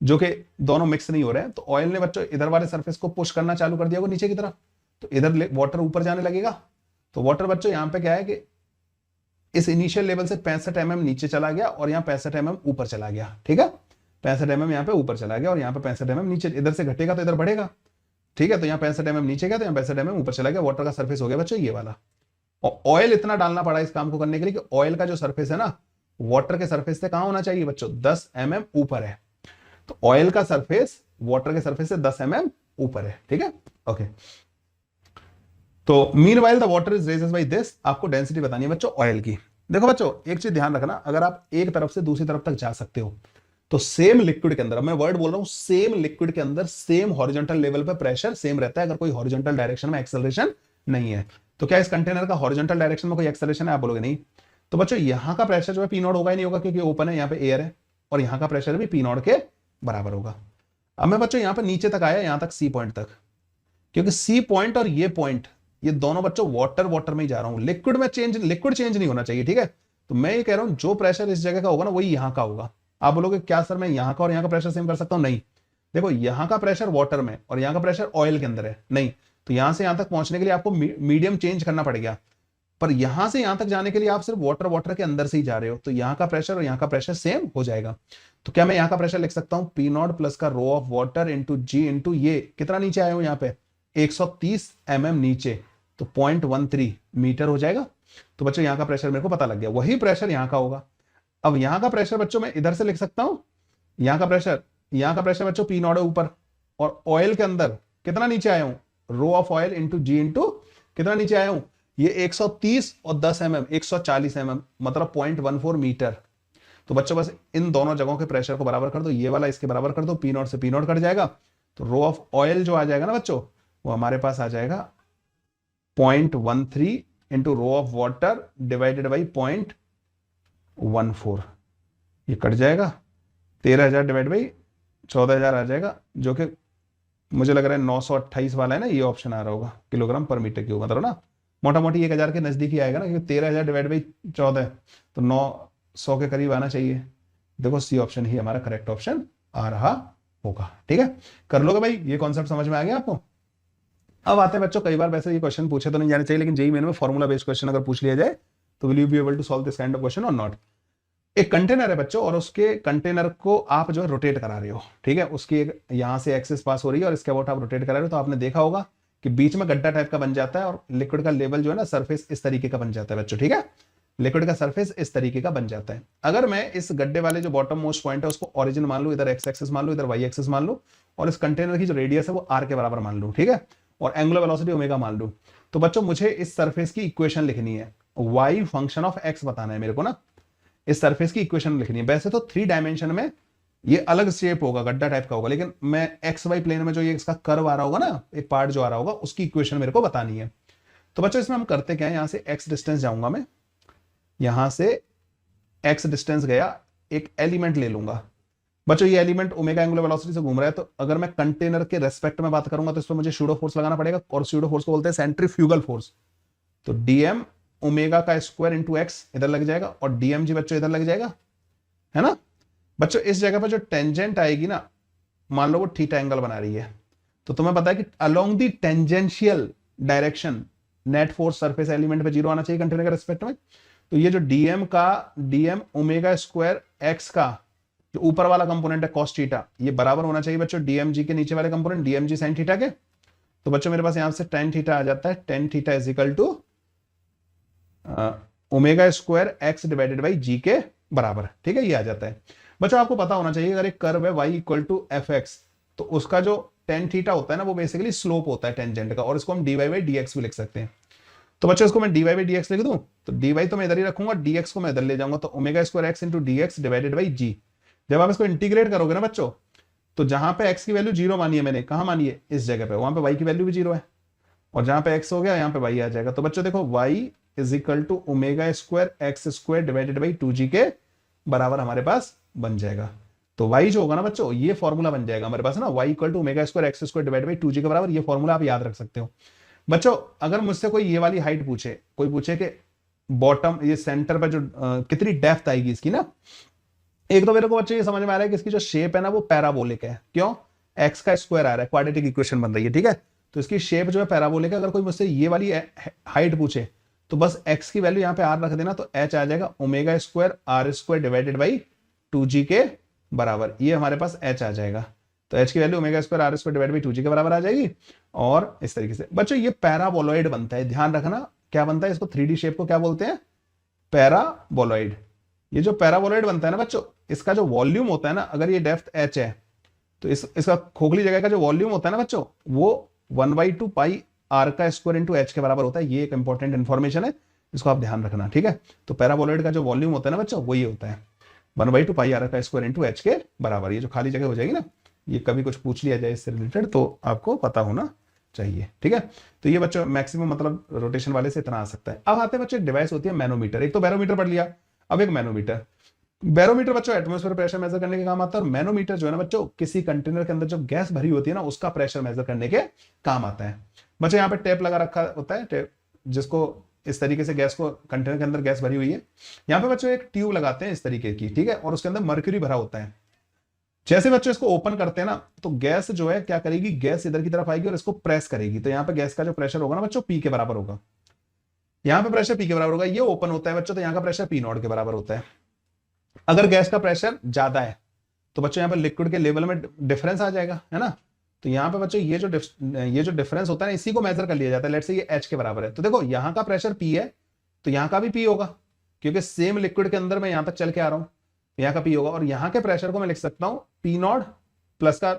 जो कि दोनों मिक्स नहीं हो रहे हैं, तो ऑयल ने बच्चों इधर वाले सरफेस को पुश करना चालू कर दिया वो नीचे की तरफ, तो इधर वाटर ऊपर जाने लगेगा। तो वाटर बच्चों यहां पे क्या है कि इस इनिशियल लेवल से 65 mm नीचे चला गया और यहाँ 65 mm ऊपर चला गया, ठीक है। 65 mm यहाँ पे ऊपर चला गया और यहाँ पे 65 mm नीचे, इधर से घटेगा तो इधर बढ़ेगा, ठीक है। तो यहाँ 65 mm नीचे गया तो यहाँ 65 mm ऊपर चला गया, वाटर का सरफेस हो गया बच्चों ये वाला। और ऑयल इतना डालना पड़ा इस काम को करने के लिए कि ऑयल का जो सरफेस है ना, वाटर के सरफेस से कहां होना चाहिए बच्चों, 10 mm ऊपर है। तो ऑयल का सरफेस वाटर के सरफेस से 10 mm ऊपर है, ठीक है, ओके। तो meanwhile the water is raises by this, आपको डेंसिटी बतानी है बच्चों ऑयल की। देखो बच्चों एक चीज ध्यान रखना, अगर आप एक तरफ से दूसरी तरफ तक जा सकते हो तो सेम लिक्विड के अंदर, मैं वर्ड बोल रहा हूं, सेम लिक्विड के अंदर सेम हॉरिजॉन्टल लेवल पे प्रेशर सेम रहता है, अगर कोई हॉरिजॉन्टल डायरेक्शन में एक्सेलरेशन नहीं है। तो क्या इस कंटेनर का हॉरिजॉन्टल डायरेक्शन में कोई एक्सेलरेशन है, आप बोलोगे नहीं। तो बच्चों यहां का प्रेशर जो है पी नॉट होगा ही नहीं होगा, क्योंकि ओपन है, यहाँ पे एयर है, और यहाँ का प्रेशर भी पी नॉट के बराबर होगा। अब मैं बच्चों यहाँ पे नीचे तक आया, यहां तक सी पॉइंट तक, क्योंकि सी पॉइंट और ये पॉइंट ये दोनों बच्चों वाटर में ही जा रहा हूं, लिक्विड में लिक्विड चेंज नहीं होना चाहिए, ठीक है। तो मैं ये कह रहा हूं जो प्रेशर इस जगह का होगा ना वही यहां का होगा। आप बोलोगे क्या सर मैं यहां का और यहां का प्रेशर सेम कर सकता हूं, नहीं। देखो यहां का प्रेशर वाटर में और यहां का प्रेशर ऑयल के अंदर है, नहीं। तो यहां से यहां तक पहुंचने के लिए आपको मीडियम चेंज करना पड़ेगा, पर यहां से यहां तक जाने के लिए आप सिर्फ वाटर के अंदर से ही जा रहे हो, तो यहां का प्रेशर और यहां का प्रेशर सेम हो जाएगा। तो क्या मैं यहां का प्रेशर लिख सकता हूं, पी नॉट प्लस का rho of water into ji into ये कितना नीचे आया हूं यहाँ पे 130 mm नीचे, तो 0.13 मीटर हो जाएगा। तो बच्चों यहाँ का प्रेशर मेरे को पता लग गया, वही प्रेशर यहाँ का होगा। अब यहाँ का प्रेशर बच्चों मैं इधर से लिख सकता हूं, यहाँ का प्रेशर बच्चों पी नॉट है ऊपर, और ऑयल के अंदर कितना नीचे आया हूं, rho of oil into ji into कितना नीचे आया हूं, ये 130 और 10 mm 140 mm मतलब 0.14 मीटर। तो बच्चों बस इन दोनों जगहों के प्रेशर को बराबर कर दो, ये वाला इसके बराबर कर दो, पी नॉट से पी नॉट कट जाएगा, तो रो ऑफ ऑयल जो आ जाएगा ना बच्चों, वो हमारे पास आ जाएगा 0.13 into rho of water divided by 0.14, ये कट जाएगा, 13,000 डिवाइड बाई 14,000 आ जाएगा, जो कि मुझे लग रहा है 928 वाला है ना, ये ऑप्शन आ रहा होगा किलोग्राम पर मीटर क्यूब, मतलब ना मोटा मोटी 1,000 के नजदीक ही आएगा ना, क्योंकि 13,000 डिवाइड बाई 14 तो 900 के करीब आना चाहिए। देखो सी ऑप्शन ही हमारा करेक्ट ऑप्शन आ रहा होगा। ठीक है, कर लोगे भाई, ये कॉन्सेप्ट समझ में आ गया आपको। अब आते हैं बच्चों, कई बार वैसे ये क्वेश्चन पूछे तो नहीं जाने चाहिए, लेकिन जेईई मेन में फॉर्मूला बेस्ड क्वेश्चन अगर पूछ लिया जाए तो will you be able to solve this kind of question और नॉट। एक कंटेनर है बच्चों, और उसके कंटेनर को आप जो है रोटेट करा रहे हो, ठीक है, उसकी एक यहां से एक्सिस पास हो रही है और इसके अबाउट आप रोटेट करा रहे हो, तो आपने देखा होगा कि बीच में गड्ढा टाइप का बन जाता है और लिक्विड का लेवल जो है ना सरफेस इस तरीके का बन जाता है बच्चों। ठीक है, लिक्विड का सरफेस इस तरीके का बन जाता है। अगर मैं इस गड्ढे वाले जो बॉटम मोस्ट पॉइंट है उसको ओरिजिन मान लूं, इधर एक्स एक्सिस मान लूं, इधर वाई एक्सिस मान लूं, और इस कंटेनर की जो रेडियस है वो आर के बराबर मान लूं, ठीक है, और एंगुलर वेलोसिटी ओमेगा मान लूं, तो बच्चों मुझे इस सरफेस की इक्वेशन लिखनी है, वाई फंक्शन ऑफ एक्स बताना है मेरे को ना, इस सरफेस की इक्वेशन लिखनी है। वैसे तो 3 डायमेंशन में ये अलग शेप होगा, गड्ढा टाइप का होगा, लेकिन मैं एक्स वाई प्लेन में जो ये इसका कर्व आ रहा होगा ना, एक पार्ट जो आ रहा होगा, उसकी इक्वेशन मेरे को बतानी है। तो बच्चों इसमें हम करते क्या है, यहां से एक्स डिस्टेंस जाऊंगा मैं, यहां से एक्स डिस्टेंस गया, एक एलिमेंट ले लूंगा बच्चों, ये एलिमेंट ओमेगा एंगुलर वेलोसिटी से घूम रहा है, तो अगर मैं कंटेनर के रेस्पेक्ट में बात करूंगा तो इस पर मुझे सूडो फोर्स लगाना पड़ेगा, और सूडो फोर्स को बोलते हैं सेंट्रीफ्यूगल फोर्स। तो डीएम ओमेगा का स्क्वायर इंटू एक्स इधर लग जाएगा, और डीएम जी बच्चों इधर लग जाएगा, है ना बच्चों। इस जगह पर जो टेंजेंट आएगी ना, मान लो वो थीटा एंगल बना रही है, तो तुम्हें पता है कि along the tangential direction net force surface element पे 0 आना चाहिए कंटेनर के रेस्पेक्ट में। तो ये जो डीएम ओमेगा स्क्वायर एक्स का जो ऊपर वाला कंपोनेंट है कॉस थीटा, ये बराबर होना चाहिए बच्चों डीएम जी के नीचे वाले component DM G sine theta के। तो बच्चों मेरे पास यहां से टेन थीटा आ जाता है, tan theta is equal to omega square X divided by G के बराबर। ठीक है, ये आ जाता है बच्चों। आपको पता होना चाहिए अगर एक कर्व है y equal to F X, तो उसका जो टेन थीटा होता है ना, वो बेसिकली स्लोप होता है टेंजेंट का, और इसको हम dy बाई dx भी लिख सकते हैं। तो बच्चों इसको मैं dy बाई dx लिख दूं, तो dy तो मैं इधर ही रखूंगा, dx को मैं इधर ले जाऊंगा, तो omega square X into dx divided by G. जब आप इसको इंटीग्रेट करोगे ना बच्चों, तो जहां पे x की वैल्यू 0 मानी है मैंने, कहां मानी है, इस जगह पे, वहां पे y की वैल्यू भी 0 है, और जहां पे x हो गया यहां पे y आ जाएगा। तो बच्चों देखो y is equal to omega square X square divided by 2g के बराबर हमारे पास बन जाएगा। तो y जो होगा ना बच्चों, ये फॉर्मूला बन जाएगा हमारे पास ना, y equal to omega square X square divided by 2g के बराबर। ये फॉर्मूला आप याद रख सकते हो बच्चों। अगर मुझसे कोई ये वाली हाइट पूछे, कोई पूछे कि बॉटम ये सेंटर पर जो कितनी डेप्थ आएगी इसकी ना, एक तो मेरे को बच्चों ये समझ में आ रहा है कि इसकी जो शेप है ना वो पैराबोलिक है। क्यों, एक्स का स्क्वायर आ रहा है, क्वाड्रेटिक इक्वेशन बन रही है, ठीक है, तो इसकी शेप जो है पैराबोलिक है। अगर कोई मुझसे ये वाली हाइट पूछे तो बस x की वैल्यू यहाँ पे r रख देना, तो h आ जाएगा omega square R square divided by 2g के बराबर। ये हमारे पास h आ जाएगा, तो h की value omega square R square divided by 2g के बराबर आ जाएगी। और इस तरीके से बच्चों ये पैराबोलॉइड बनता है, ध्यान रखना क्या बनता है, इसको 3D शेप को क्या बोलते हैं, पैराबोलॉइड। ये जो पैराबोलॉइड बनता है ना बच्चों, इसका जो वॉल्यूम होता है ना, अगर ये डेप्थ h है, तो इसका खोखली जगह का जो वॉल्यूम होता है ना बच्चों, वो 1/2 पाई आर का स्क्वायर इंटू एच के बराबर होता है। ये एक इंपॉर्टेंट इन्फॉर्मेशन है, इसको आप ध्यान रखना, ठीक है। तो पैराबोलॉइड का जो वॉल्यूम होता है ना बच्चों, वो ये होता है 1/2 पाई आर का स्क्वायर इंटू एच के बराबर। ये जो खाली जगह हो जाएगी ना, ये कभी कुछ पूछ लिया जाए इससे रिलेटेड तो आपको पता होना चाहिए, ठीक है। तो ये बच्चों मैक्सिमम मतलब रोटेशन वाले से इतना आ सकता है। अब आते हैं बच्चों एक डिवाइस होती है मैनोमीटर। एक तो बैरोमीटर पढ़ लिया, अब एक मैनोमीटर। बैरोमीटर बच्चों एटमॉस्फेयर प्रेशर मेजर करने के काम आता है, और मैनोमीटर जो है ना बच्चों किसी कंटेनर के अंदर जो गैस भरी होती है ना, उसका प्रेशर मेजर करने के काम आता है। बच्चों यहाँ पे टेप लगा रखा होता है, टेप जिसको इस तरीके से गैस को, कंटेनर के अंदर गैस भरी हुई है, यहाँ पे बच्चों एक ट्यूब लगाते हैं इस तरीके की, ठीक है, और उसके अंदर मर्क्यूरी भरा होता है। जैसे बच्चों इसको ओपन करते हैं ना, तो गैस जो है क्या करेगी, गैस इधर की तरफ आएगी और इसको प्रेस करेगी। तो यहाँ पे गैस का जो प्रेशर होगा ना बच्चों, पी के बराबर होगा। यहाँ पे प्रेशर पी के बराबर होगा, ये ओपन होता है बच्चों, तो यहाँ का प्रेशर पी नॉट के बराबर होता है। अगर गैस का प्रेशर ज्यादा है तो बच्चों यहाँ पे लिक्विड के लेवल में डिफरेंस आ जाएगा, है ना। तो यहाँ पे बच्चों ये जो डिफरेंस होता है ना, इसी को मेजर कर लिया जाता है। लेट्स से ये H के बराबर है, तो देखो यहाँ का प्रेशर P है, तो यहां का भी पी होगा, क्योंकि सेम लिक्विड के अंदर मैं यहां तक चल के आ रहा हूं, यहां का पी होगा। और यहां के प्रेशर को मैं लिख सकता हूं पी नॉट प्लस का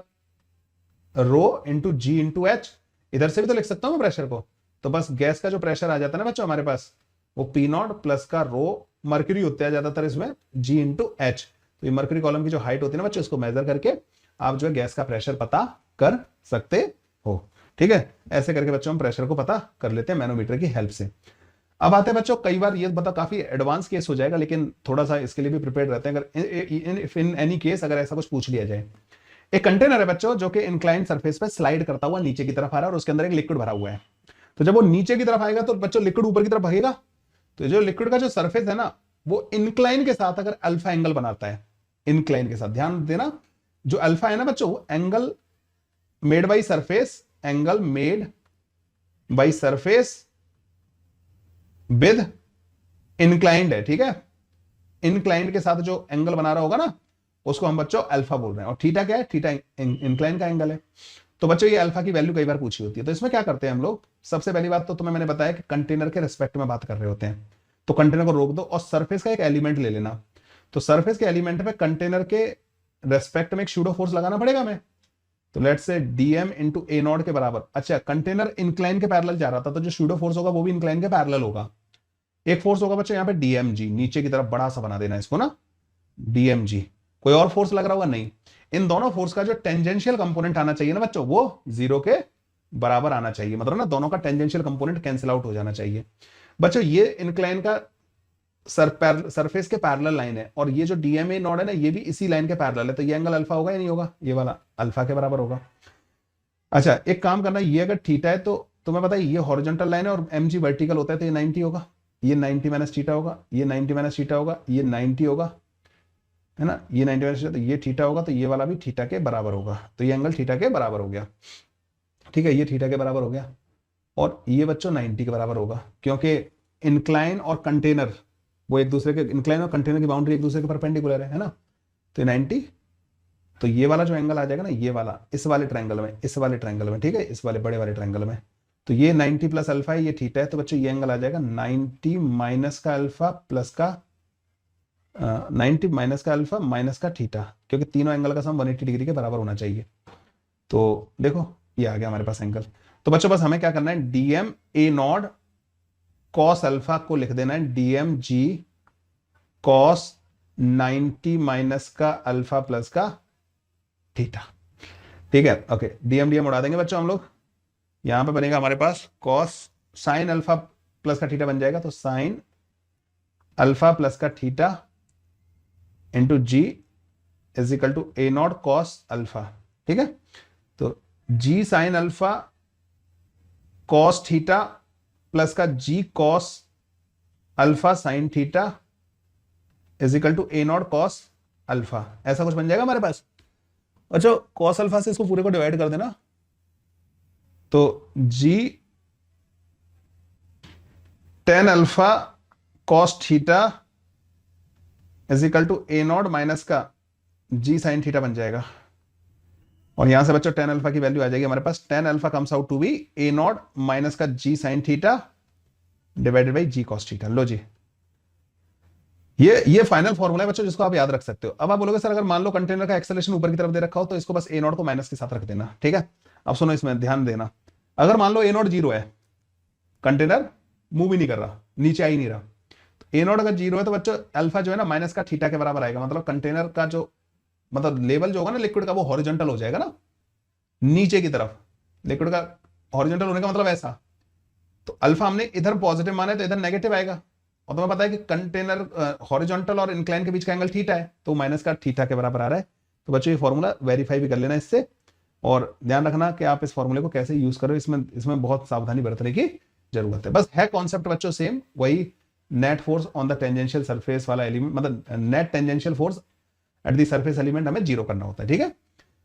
रो इंटू जी इंटू एच। इधर से भी तो लिख सकता हूं मैं प्रेशर को। तो बस गैस का जो प्रेशर आ जाता है ना बच्चों हमारे पास, वो पी नॉट प्लस का रो, मर्क्यूरी होता है ज्यादातर इसमें, जी इंटू एच। तो ये मर्क्यूरी कॉलम की जो हाइट होती है ना बच्चों, इसको मेजर करके आप जो है गैस का प्रेशर पता कर सकते हो। ठीक है, ऐसे करके बच्चों हम प्रेशर को पता कर लेते हैं मैनोमीटर की हेल्प से। अब आते हैं बच्चों, कई बार ये बता काफी एडवांस केस हो जाएगा, लेकिन थोड़ा सा इसके लिए भी प्रिपेयर रहते हैं अगर इन एनी केस अगर ऐसा कुछ पूछ लिया जाए। एक कंटेनर है बच्चों जो कि इंक्लाइंड सरफेस पे स्लाइड करता हुआ नीचे की तरफ आ रहा है और उसके अंदर एक लिक्विड भरा हुआ है। तो जब वो नीचे की तरफ आएगा तो बच्चों लिक्विड ऊपर की तरफ भागेगा। तो जो लिक्विड का जो सरफेस है ना, वो इंक्लाइन के साथ अगर अल्फा एंगल बनाता है, इंक्लाइन के साथ, ध्यान देना, जो अल्फा है ना बच्चों, वो angle made by surface, angle made by surface with inclined है। ठीक है, इंक्लाइंड के साथ जो एंगल बना रहा होगा ना, उसको हम बच्चों अल्फा बोल रहे हैं। और थीटा क्या है? थीटा इंक्लाइन का एंगल है। तो बच्चों ये अल्फा की वैल्यू कई बार पूछी होती है। तो इसमें क्या करते हैं हम लोग, सबसे पहली बात तो तुम्हें मैंने बताया कि कंटेनर के रिस्पेक्ट में बात कर रहे होते हैं, तो कंटेनर को रोक दो और सरफेस का एक एलिमेंट ले लेना। तो सरफेस के एलिमेंट पे कंटेनर के रेस्पेक्ट में एक सूडो फोर्स लगाना पड़ेगा हमें। तो let's say DM into A not के बराबर। अच्छा, कंटेनर इंक्लाइन के पैरेलल जा रहा था, तो जो सूडो फोर्स होगा वो भी इंक्लाइन के पैरेलल होगा। एक फोर्स होगा बच्चों यहाँ पे डीएमजी, नीचे की तरफ बड़ा सा बना देना इसको ना, डीएमजी। कोई और फोर्स लग रहा होगा? नहीं। इन दोनों फोर्स का जो टेंजेंशियल कंपोनेंट आना चाहिए ना बच्चों, वो 0 के बराबर आना चाहिए। मतलब ना दोनों का टेंजेंशियल कंपोनेंट कैंसिल आउट हो जाना चाहिए। बच्चों ये इंक्लाइन का सरफेस के पैरेलल लाइन है, और ये जो डीएमए नॉड है ना, ये भी इसी लाइन के पैरेलल है। तो ये एंगल अल्फा होगा या नहीं होगा? ये वाला अल्फा के बराबर होगा। अच्छा, एक काम करना, ये अगर थीटा है तो तुम्हें पता है ये हॉरिजॉन्टल लाइन है और एमजी वर्टिकल होता है, तो ये 90 होगा, ये 90 माइनस थीटा होगा, ये 90 माइनस थीटा होगा, ये 90 होगा, है ना, ये 90 माइनस थीटा, तो ये थीटा होगा, तो ये वाला भी थीटा के बराबर होगा। तो ये एंगल थीटा के बराबर हो गया। ठीक है, ये थीटा के बराबर हो गया, और ये बच्चों 90 के बराबर होगा, क्योंकि इंक्लाइन और कंटेनर वो एक दूसरे के, इंक्लाइन और कंटेनर की बाउंड्री एक दूसरे के परपेंडिकुलर है ना। तो 90, तो ये वाला जो एंगल आ जाएगा ना, ये वाला इस वाले ट्रायंगल में, इस वाले ट्रायंगल में, ठीक है, इस वाले बड़े वाले ट्रायंगल में, तो ये 90 प्लस अल्फा है, ये थीटा है। तो बच्चों ये एंगल आ जाएगा 90 माइनस का अल्फा प्लस का 90 माइनस का अल्फा माइनस का थीटा, क्योंकि तीनों एंगल का सम 180 डिग्री के बराबर होना चाहिए। तो देखो ये आ गया हमारे पास एंगल। तो बच्चों बस हमें क्या करना है, DM A not cos alpha को लिख देना है डीएम जी कॉस 90 माइनस का अल्फा प्लस का थीटा। ठीक है, ओके, डीएम डीएम उड़ा देंगे बच्चों हम लोग। यहां पे बनेगा हमारे पास कॉस साइन अल्फा प्लस का थीटा बन जाएगा, तो साइन अल्फा प्लस का theta into G is equal to A not cos alpha. ठीक है, तो G sine alpha cos theta plus का G cos alpha sine theta is equal to A not cos alpha, ऐसा कुछ बन जाएगा हमारे पास। अच्छा, कॉस अल्फा से इसको पूरे को डिवाइड कर देना, तो G tan alpha cos theta is equal to A not minus का जी साइन थीटा बन जाएगा। और यहां से बच्चों टेन अल्फा की वैल्यू आ जाएगी हमारे पास, tan alpha comes out to be A not minus का G sine theta divided by G cos theta. लो जी, ये फाइनल फॉर्मूला है बच्चों, जिसको आप याद रख सकते हो। अब आप बोलोगे सर अगर मान लो कंटेनर का एक्सेलरेशन ऊपर की तरफ दे रखा हो, तो इसको बस ए नॉट को माइनस के साथ रख देना। ठीक है, अब सुनो इसमें ध्यान देना, अगर मान लो ए नॉट 0 है, कंटेनर मूव ही नहीं कर रहा, नीचे आ ही नहीं रहा, तो ए नॉट अगर 0 है तो बच्चों अल्फा जो है ना माइनस का थीटा के बराबर आएगा। मतलब कंटेनर का जो मतलब लेवल जो होगा ना लिक्विड का, वो हॉरिजॉन्टल हो जाएगा ना, नीचे की तरफ। लिक्विड का हॉरिजॉन्टल होने का मतलब ऐसा, तो अल्फा हमने इधर पॉजिटिव माना है तो इधर नेगेटिव आएगा। और तुम्हें पता है कि कंटेनर हॉरिजॉन्टल और इंक्लाइन के बीच का एंगल थीटा है, तो माइनस का थीटा के बराबर आ रहा है। तो बच्चों ये फॉर्मूला वेरीफाई भी कर लेना इससे, और ध्यान रखना कि आप इस फॉर्मूले को कैसे यूज करो, इसमें बहुत सावधानी बरतने की जरूरत है। बस है कॉन्सेप्ट बच्चों सेम, वही net force on the tangential surface वाला एलिमेंट, मतलब net tangential force at the surface element हमें 0 करना होता है। ठीक है,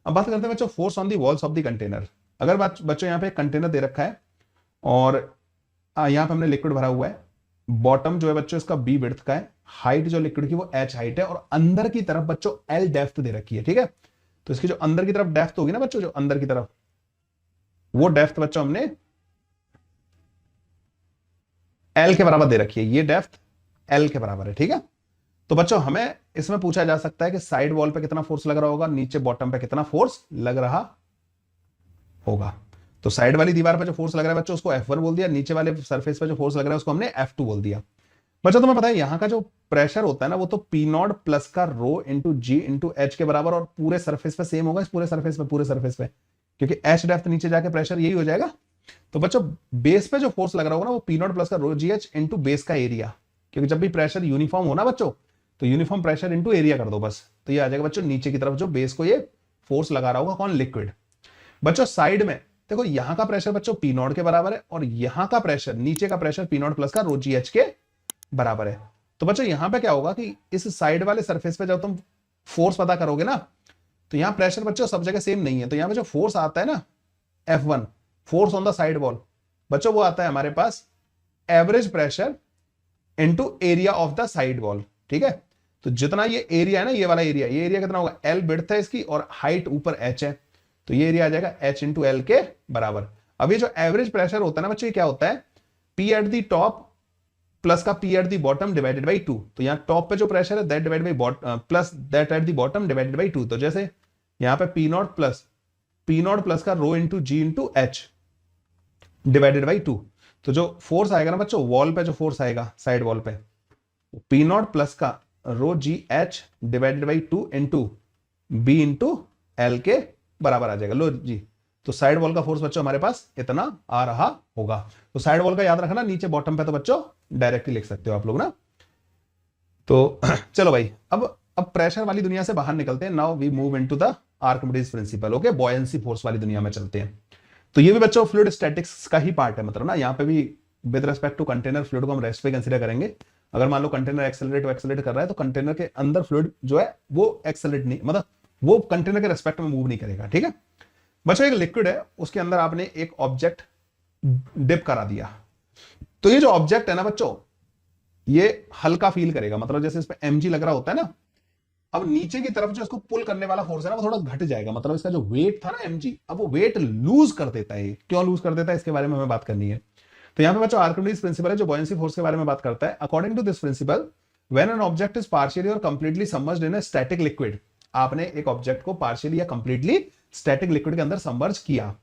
अब बात करते हैं बच्चों force on the walls of the container. अगर बच्चों यहाँ पे कंटेनर दे रखा है और यहाँ पे हमने लिक्विड भरा हुआ है, बॉटम जो है बच्चों इसका बी विड्थ का है, हाइट जो लिक्विड की वो एच हाइट है, और अंदर की तरफ बच्चों एल डेप्थ दे रखी है। ठीक है, तो इसकी जो अंदर की तरफ डेप्थ होगी ना बच्चों, जो अंदर की तरफ, वो डेप्थ बच्चों हमने एल के बराबर दे रखी है, ये डेप्थ एल के बराबर है, ठीक है। तो बच्चों हमें इसमें पूछा जा सकता है कि साइड वॉल पे कितना फोर्स लग रहा होगा, नीचे बॉटम पे कितना फोर्स लग रहा होगा। तो साइड वाली दीवार पर जो फोर्स लग रहा है बच्चों उसको F1 बोल दिया, नीचे वाले सरफेस पर जो फोर्स लग रहा है उसको हमने F2 बोल दिया। बच्चों तुम्हें पता है यहाँ का जो प्रेशर होता है ना वो तो P0 प्लस का रो इंटू जी इंटू एच के बराबर, और पूरे सरफेस पे सेम होगा, इस पूरे सरफेस पे क्योंकि एच डेप्थ नीचे जाके प्रेशर यही हो जाएगा। तो बच्चों बेस पे जो फोर्स लग रहा होगा ना वो P0 प्लस का रो जी एच इंटू बेस का एरिया, क्योंकि जब भी प्रेशर यूनिफॉर्म होना बच्चों तो यूनिफॉर्म प्रेशर इंटू एरिया कर दो बस, तो ये आ जाएगा बच्चों नीचे की तरफ जो बेस को ये फोर्स लगा रहा होगा कौन, लिक्विड। बच्चों साइड में देखो यहां का प्रेशर बच्चों P0 के बराबर है, और यहां का प्रेशर नीचे का प्रेशर P0 प्लस का रो जी एच के बराबर है। तो बच्चों यहां पे क्या होगा कि इस साइड वाले सरफेस पे जब तुम फोर्स पता करोगे ना तो यहां प्रेशर बच्चों सब जगह सेम नहीं है, तो यहां पे जो फोर्स आता है ना F1 force on the side wall बच्चों वो आता है हमारे पास average pressure into area of the side wall, ठीक है। तो जितना ये एरिया है ना, ये वाला एरिया, ये एरिया कितना होगा, एल विड्थ है इसकी और हाइट ऊपर एच है, तो ये एरिया आ जाएगा एच इंटू एल के बराबर। अब ये जो एवरेज प्रेशर होता है ना बच्चों ये क्या होता है, P at the top plus का P at the bottom divided by 2। तो यहाँ टॉप पे जो प्रेशर है that divide by plus that at the bottom divided by 2। तो जैसे यहाँ पे पी नॉट प्लस का rho into ji into H divided by 2। तो जो फोर्स आएगा ना बच्चों वॉल पे, जो फोर्स आएगा साइड वॉल पे, पी नॉट प्लस का rho ji H divided by 2 into B into L के बराबर आ जाएगा। लो जी, तो साइड वॉल का फोर्स बच्चों हमारे पास इतना आ रहा होगा। तो साइड वॉल का याद रखना, नीचे बॉटम पे तो बच्चों डायरेक्टली लिख सकते हो आप लोग ना। तो चलो भाई अब प्रेशर वाली दुनिया से बाहर निकलते हैं। Now we move into the Archimedes principle, okay, buoyancy force वाली दुनिया में चलते हैं। तो ये भी बच्चों फ्लूइड स्टैटिक्स का ही पार्ट है, मतलब ना यहाँ पे भी with respect to container fluid को हम रेस्ट पे कंसीडर करेंगे। अगर मान लो कंटेनर एक्सेलरेट कर रहा है तो कंटेनर के अंदर फ्लूइड जो है वो एक्सेलरेट नहीं, मतलब वो कंटेनर के रेस्पेक्ट में मूव नहीं करेगा, ठीक है। बच्चों एक लिक्विड है उसके अंदर आपने एक ऑब्जेक्ट डिप करा दिया, तो ये जो ऑब्जेक्ट है ना बच्चों ये हल्का फील करेगा, मतलब जैसे इस पे mg लग रहा होता है ना, अब नीचे की तरफ जो इसको पुल करने वाला फोर्स है ना वो थोड़ा घट जाएगा, मतलब इसका जो वेट था ना mg अब वो वेट लूज कर देता है। क्यों लूज कर देता है इसके बारे में हमें बात करनी है। तो यहां पे बच्चों आर्किमिडीज प्रिंसिपल है जो बॉयंसी फोर्स के बारे में बात करता है। According to this principle when an object is partially और completely submerged in a static liquid, आपने एक ऑब्जेक्ट को पार्शियली या कंप्लीटली स्टैटिक लिक्विड के अंदर सबमर्ज किया,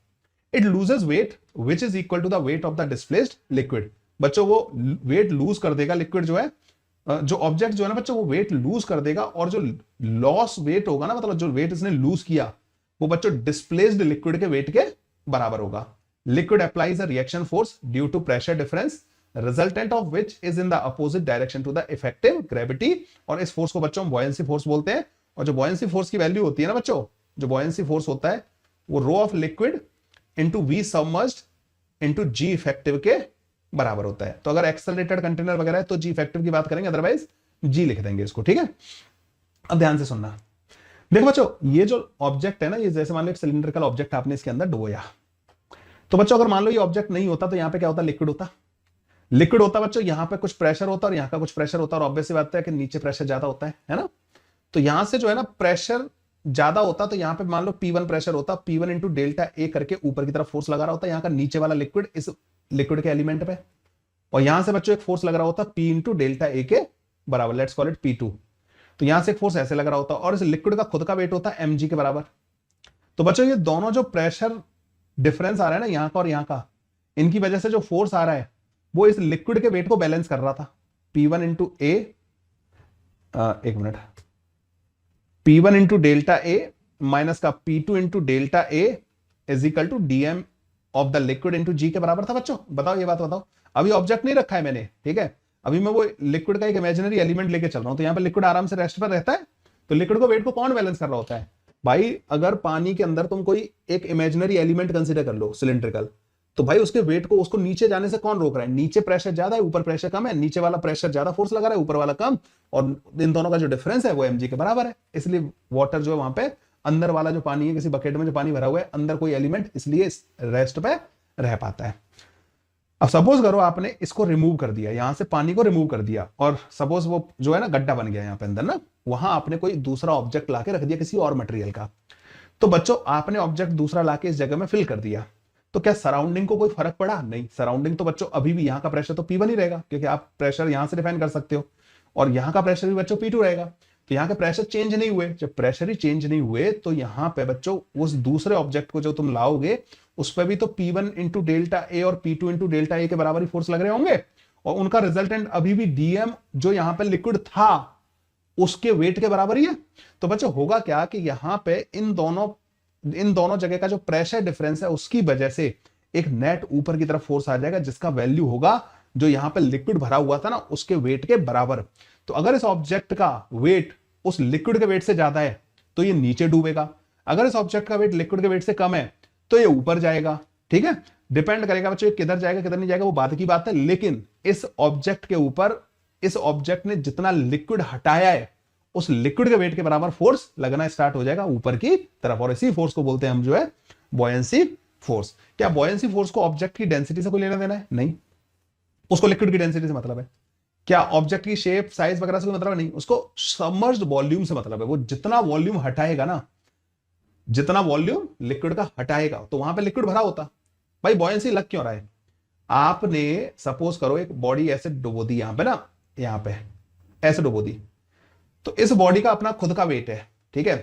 it loses weight which is equal to the weight of the displaced liquid. बच्चों वो वेट लूज कर देगा, लिक्विड जो है जो ऑब्जेक्ट जो है ना बच्चों वो वेट लूज कर देगा, और जो लॉस वेट होगा ना, मतलब जो वेट इसने लूज किया वो बच्चों डिस्प्लेस्ड लिक्विड के वेट के बराबर होगा। Liquid applies a reaction force due to pressure difference resultant of which is in the opposite direction to the effective gravity, और इस फोर्स को बच्चों बॉयंसी फोर्स बोलते हैं। और जो बॉयंसी फोर्स की वैल्यू होती है ना बच्चों, जो बॉयंसी फोर्स होता है वो rho of liquid into V submerged into G effective के बराबर होता है। तो अगर एक्सेलरेटेड कंटेनर वगैरह है तो जी इफेक्टिव की बात करेंगे, अदरवाइज जी लिख देंगे इसको, ठीक है। अब ध्यान से सुनना, देखो बच्चों ये जो ऑब्जेक्ट है ना, ये जैसे मान लो एक सिलिंड्रिकल ऑब्जेक्ट आपने इसके अंदर डुबोया, तो बच्चों अगर मान लो ये ऑब्जेक्ट नहीं होता तो यहां पे क्या होता, लिक्विड होता बच्चों, यहां पे कुछ प्रेशर होता और यहां का कुछ प्रेशर होता, और ऑब्वियस बात है कि नीचे प्रेशर ज्यादा होता है ना। तो यहां से जो है ना प्रेशर ज्यादा होता, तो यहां पे मान लो P1 प्रेशर होता, P1 इंटू डेल्टा ए करके ऊपर की तरफ फोर्स लगा रहा होता है यहां का नीचे वाला लिक्विड इस लिक्विड के एलिमेंट पे, और यहां से बच्चों एक फोर्स लग रहा होता P इंटू डेल्टा ए के बराबर, लेट्स कॉल इट P2। तो यहां से एक फोर्स ऐसे लग रहा होता और इस लिक्विड का खुद का वेट होता है mg के बराबर। तो बच्चों ये दोनों जो प्रेशर डिफरेंस आ रहा है ना यहाँ का और यहाँ का, इनकी वजह से जो फोर्स आ रहा है वो इस लिक्विड के वेट को बैलेंस कर रहा था। P1 इंटू ए, एक minute, P1 into delta A minus का P2 into delta A is equal to DM of the liquid into जी के बराबर था। बच्चों बताओ ये बात बताओ, अभी ऑब्जेक्ट नहीं रखा है मैंने, ठीक है, अभी मैं वो लिक्विड का एक इमेजिनरी एलिमेंट लेके चल रहा हूं, तो यहाँ पे लिक्विड आराम से रेस्ट पर रहता है, तो लिक्विड को वेट को कौन बैलेंस कर रहा होता है भाई। अगर पानी के अंदर तुम कोई एक इमेजिनरी एलिमेंट कंसीडर कर लो सिलिंड्रिकल, तो भाई उसके वेट को उसको नीचे जाने से कौन रोक रहा है, नीचे प्रेशर ज्यादा है ऊपर प्रेशर कम है, नीचे वाला प्रेशर ज्यादा फोर्स लगा रहा है ऊपर वाला कम, और इन दोनों का जो डिफरेंस है वो mg के बराबर है। इसलिए वाटर जो है वहां पे अंदर वाला जो पानी है, किसी बकेट में जो पानी भरा हुआ है अंदर कोई एलिमेंट, इसलिए रेस्ट पे रह पाता है। अब सपोज करो आपने इसको रिमूव कर दिया, यहां से पानी को रिमूव कर दिया, और सपोज वो जो है ना गड्ढा बन गया यहाँ पे अंदर ना, वहां आपने कोई दूसरा ऑब्जेक्ट लाके रख दिया किसी और मटेरियल का, तो बच्चों आपने ऑब्जेक्ट दूसरा लाके इस जगह में फिल कर दिया, तो क्या सराउंडिंग को कोई फर्क पड़ा? नहीं, सराउंडिंग तो बच्चों अभी भी यहाँ का प्रेशर तो P1 ही रहेगा, क्योंकि आप प्रेशर यहां से डिफाइन कर सकते हो, और यहाँ का प्रेशर भी बच्चों P2 रहेगा। तो यहाँ के प्रेशर चेंज नहीं हुए। जब प्रेशर ही चेंज नहीं हुए तो यहाँ पे बच्चों उस दूसरे ऑब्जेक्ट को जो तुम लाओगे उस पर भी तो P1 इंटू डेल्टा ए और P2 इंटू डेल्टा ए के बराबर ही फोर्स लग रहे होंगे, और उनका रिजल्टेंट अभी भी DM जो यहाँ पे लिक्विड था उसके वेट के बराबर ही है। तो बच्चों होगा क्या कि यहाँ पे इन दोनों जगह का जो प्रेशर डिफरेंस है उसकी वजह से एक नेट ऊपर की तरफ फोर्स आ जाएगा, जिसका वैल्यू होगा जो यहां पे लिक्विड भरा हुआ था ना उसके वेट के बराबर। तो अगर इस ऑब्जेक्ट का वेट उस लिक्विड के वेट से ज्यादा है तो ये नीचे डूबेगा, अगर इस ऑब्जेक्ट का वेट लिक्विड के वेट से कम है तो ये ऊपर जाएगा। ठीक है, डिपेंड करेगा बच्चों किधर जाएगा किधर नहीं जाएगा वो बात की बात है, लेकिन इस ऑब्जेक्ट के ऊपर इस ऑब्जेक्ट ने जितना लिक्विड हटाया है उस लिक्विड के वेट के बराबर फोर्स लगना स्टार्ट हो जाएगा ऊपर की तरफ, और इसी फोर्स को बोलते हैं हम जो है बॉयंसी फोर्स। क्या बॉयंसी फोर्स को ऑब्जेक्ट की डेंसिटी से कोई लेना देना है? नहीं, उसको लिक्विड की डेंसिटी से मतलब है। क्या ऑब्जेक्ट की शेप साइज वगैरह से कोई मतलब नहीं, उसको सबमर्ज्ड वॉल्यूम से मतलब है। वो जितना वॉल्यूम हटाएगा ना, जितना वॉल्यूम लिक्विड का हटाएगा तो वहां पे लिक्विड भरा होता। भाई बॉयंसी लग क्यों रहा है? आपने सपोज करो एक बॉडी ऐसे डुबो दी यहां पे ना, यहां पे ऐसे डुबो दी, तो इस बॉडी का अपना खुद का वेट है। ठीक है,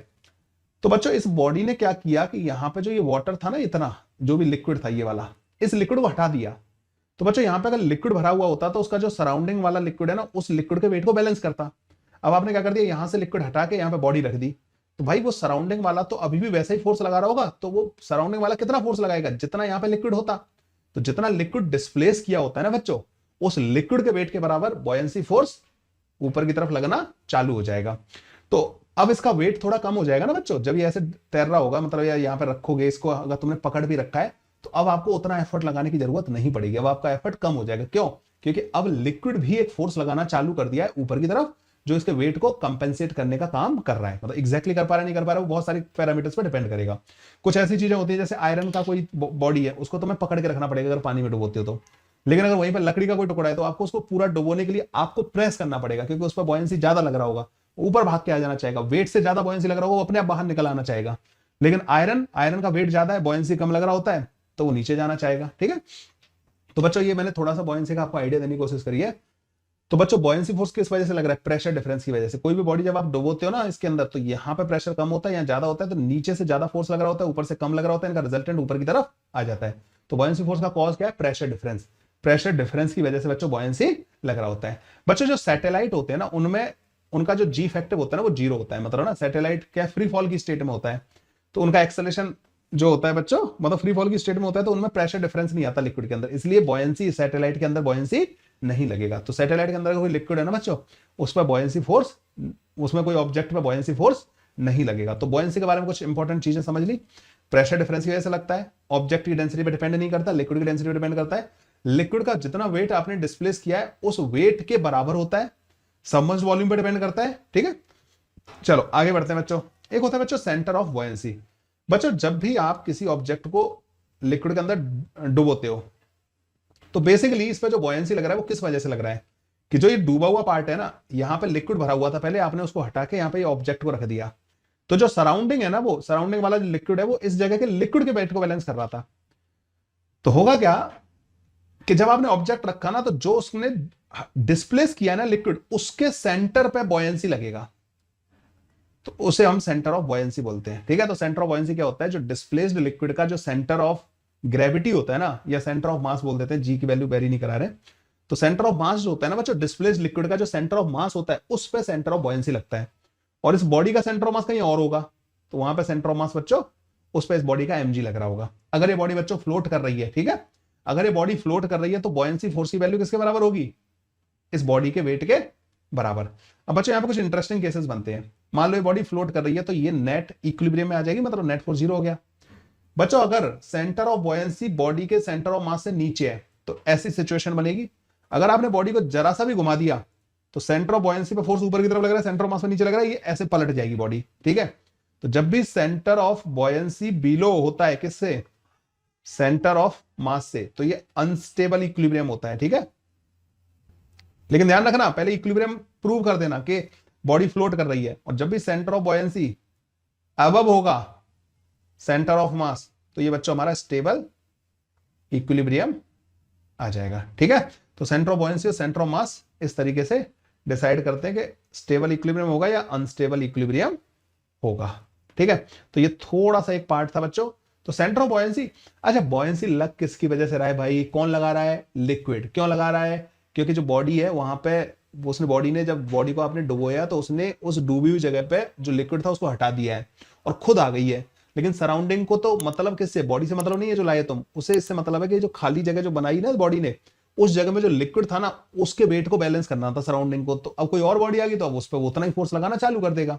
तो बच्चों इस बॉडी ने क्या किया कि यहां पे जो ये वाटर था ना, इतना जो भी लिक्विड था ये वाला, इस लिक्विड को हटा दिया। तो बच्चों यहां पे अगर लिक्विड भरा हुआ होता तो उसका जो सराउंडिंग वाला लिक्विड है ना उस लिक्विड के वेट को बैलेंस करता। अब आपने क्या कर दिया, यहां से लिक्विड हटा के यहां पे बॉडी रख दी, तो भाई वो सराउंडिंग वाला तो अभी भी वैसा ही फोर्स लगा रहा होगा। तो वो सराउंडिंग वाला कितना फोर्स लगाएगा? जितना यहां पे लिक्विड होता। तो जितना लिक्विड डिस्प्लेस किया होता है ना बच्चों, उस लिक्विड के वेट के बराबर बॉयंसी फोर्स ऊपर की तरफ लगना चालू हो जाएगा। तो अब इसका वेट थोड़ा कम हो जाएगा ना बच्चों, जब ये ऐसे तैर रहा होगा, मतलब यार यहाँ पे रखोगे इसको, अगर तुमने पकड़ भी रखा है तो अब आपको उतना एफर्ट लगाने की जरूरत नहीं पड़ेगी, अब आपका एफर्ट कम हो जाएगा। क्यों? क्योंकि अब लिक्विड भी एक फोर्स लगाना चालू कर दिया है ऊपर की तरफ, जो इसके वेट को कंपेंसेट करने का काम कर रहा है। मतलब एग्जैक्टली कर पा रहा है नहीं कर पा रहा है वो बहुत सारी पैरामीटर्स पर डिपेंड करेगा। कुछ ऐसी चीजें होती है जैसे आयरन का कोई बॉडी है, उसको तुम्हें पकड़ के रखना पड़ेगा अगर पानी में डुबोते हो तो, लेकिन अगर वहीं पर लकड़ी का कोई टुकड़ा है तो आपको उसको पूरा डुबोने के लिए आपको प्रेस करना पड़ेगा, क्योंकि उस पर बॉयंसी ज्यादा लग रहा होगा, ऊपर भाग के आ जाना चाहेगा। वेट से ज्यादा बॉयंसी लग रहा होगा वो अपने आप बाहर निकल आना चाहेगा। लेकिन आयरन का वेट ज्यादा है, बॉयंसी कम लग रहा होता है तो वो नीचे जाना चाहेगा। ठीक है, तो बच्चों ये मैंने थोड़ा सा बॉयंसी का आपको आइडिया देने की कोशिश करी है। तो बच्चों बॉयंसी फोर्स किस वजह से लग रहा है? प्रेशर डिफरेंस की वजह से। कोई भी बॉडी जब आप डुबोते हो ना इसके अंदर, तो यहाँ पे प्रेशर कम होता है, यहाँ ज्यादा होता है, तो नीचे से ज्यादा फोर्स लग रहा होता है, ऊपर से कम लग रहा होता है, इनका रिजल्टेंट ऊपर की तरफ आ जाता है। तो बॉयंसी फोर्स का कॉज क्या है? Pressure difference. प्रेशर डिफरेंस की वजह से बच्चों बॉयंसी लग रहा होता है। बच्चों जो सैटेलाइट होते हैं ना उनमें उनका जो जी फैक्टर होता है ना वो जीरो होता है। मतलब ना सैटेलाइट क्या फ्री फॉल की स्टेट में होता है, तो उनका एक्सेलेरेशन जो होता है बच्चों मतलब फ्री फॉल की स्टेट में होता है, तो उनमें प्रेशर डिफरेंस नहीं आता लिक्विड के अंदर, इसलिए बॉयंसी सैटेलाइट के अंदर बॉयंसी नहीं लगेगा। तो सैटेलाइट के अंदर कोई लिक्विड है ना बच्चों, उस पर बॉयंसी फोर्स, उसमें कोई ऑब्जेक्ट पर बॉयंसी फोर्स नहीं लगेगा। तो बॉयंसी के बारे में कुछ इंपॉर्टेंट चीजें समझ ली। प्रेशर डिफरेंस की वजह से लगता है, ऑब्जेक्ट की डेंसिटी पर डिपेंड नहीं करता, लिक्विड की डेंसिटी पर डिपेंड करता है। लिक्विड का जितना वेट आपने डिस्प्लेस किया है उस वेट के बराबर होता है, सबमर्ज्ड वॉल्यूम पे डिपेंड करता है। ठीक है, चलो आगे बढ़ते हैं बच्चों। एक होता है बच्चों सेंटर ऑफ बॉयंसी। बच्चों जब भी आप किसी ऑब्जेक्ट को लिक्विड के अंदर डुबोते हो तो बेसिकली इस पे जो बॉयंसी लग रहा है वो किस वजह से लग रहा है कि जो ये डूबा हुआ पार्ट है ना, यहां पे लिक्विड भरा हुआ था पहले, आपने उसको हटा के यहां पे ये ऑब्जेक्ट को रख दिया, तो जो सराउंडिंग है ना, वो सराउंडिंग वाला जो लिक्विड है वो इस जगह के लिक्विड के वेट को बैलेंस कर रहा था। तो होगा क्या कि जब आपने ऑब्जेक्ट रखा ना, तो जो उसने डिस्प्लेस किया ना लिक्विड, उसके सेंटर पे बॉयंसी लगेगा, तो उसे हम सेंटर ऑफ बॉयंसी बोलते हैं। ठीक है, तो सेंटर ऑफ बॉयंसी क्या होता है? जो डिस्प्लेस्ड लिक्विड का जो सेंटर ऑफ ग्रेविटी होता है ना, या सेंटर ऑफ मास बोल देते हैं, जी की वैल्यू वेरी नहीं करा रहे। तो सेंटर ऑफ मास जो होता है ना बच्चों, डिस्प्लेस्ड लिक्विड का जो सेंटर ऑफ मास होता है उस पे सेंटर ऑफ बॉयंसी लगता है। और इस बॉडी का सेंटर ऑफ मास कहीं और होगा, तो वहां पे सेंटर ऑफ मास बच्चों उस पे इस बॉडी का mg लग रहा होगा। अगर ये बॉडी बच्चों फ्लोट कर रही है, ठीक है, अगर ये बॉडी फ्लोट कर रही है तो बॉयंसी फोर्स की वैल्यू किसके बराबर होगी? इस बॉडी के वेट के बराबर। अब बच्चों यहाँ पे कुछ इंटरेस्टिंग केसेस बनते हैं। मान लो ये बॉडी फ्लोट कर रही है तो ये नेट इक्विलिब्रियम में आ जाएगी, मतलब नेट फोर्स जीरो हो गया। बच्चों अगर सेंटर ऑफ बॉयंसी बॉडी के सेंटर ऑफ मास से नीचे है तो ऐसी सिचुएशन बनेगी, अगर आपने बॉडी को जरा सा भी घुमा दिया तो सेंटर ऑफ बॉयंसी पे फोर्स ऊपर की तरफ लग रहा है, सेंटर ऑफ मास पे नीचे लग रहा है, ये ऐसे पलट जाएगी बॉडी। ठीक है, तो जब भी सेंटर ऑफ बॉयंसी बिलो होता है किससे? सेंटर ऑफ मास से, तो ये अनस्टेबल इक्विलिब्रियम होता है। ठीक है, लेकिन ध्यान रखना पहले इक्विलिब्रियम प्रूव कर देना कि बॉडी फ्लोट कर रही है, और जब भी सेंटर ऑफ बॉयंसी अबव होगा सेंटर ऑफ मास, तो ये बच्चों हमारा स्टेबल इक्विलिब्रियम आ जाएगा। ठीक है, तो सेंटर ऑफ बॉयंसी और सेंटर ऑफ मास इस तरीके से डिसाइड करते हैं कि स्टेबल इक्विलिब्रियम होगा या अनस्टेबल इक्विलिब्रियम होगा। ठीक है, तो ये थोड़ा सा एक पार्ट था बच्चों। तो सेंटर ऑफ बॉयंसी, अच्छा बॉयंसी लग किसकी वजह से रहा है भाई, कौन लगा रहा है, लिक्विड। क्यों लगा रहा है, क्योंकि जो बॉडी है वहां पे उसने बॉडी ने जब बॉडी को आपने डुबोया तो उसने उस डूबी हुई जगह पे जो लिक्विड था उसको हटा दिया है और खुद आ गई है। लेकिन सराउंडिंग को तो मतलब किससे, बॉडी से मतलब नहीं है जो लाए तुम, उसे इससे मतलब है कि जो खाली जगह जो बनाई ना बॉडी ने, उस जगह में जो लिक्विड था ना उसके वेट को बैलेंस करना था सराउंडिंग को। तो अब कोई और बॉडी आ गई तो अब उस पर उतना ही फोर्स लगाना चालू कर देगा,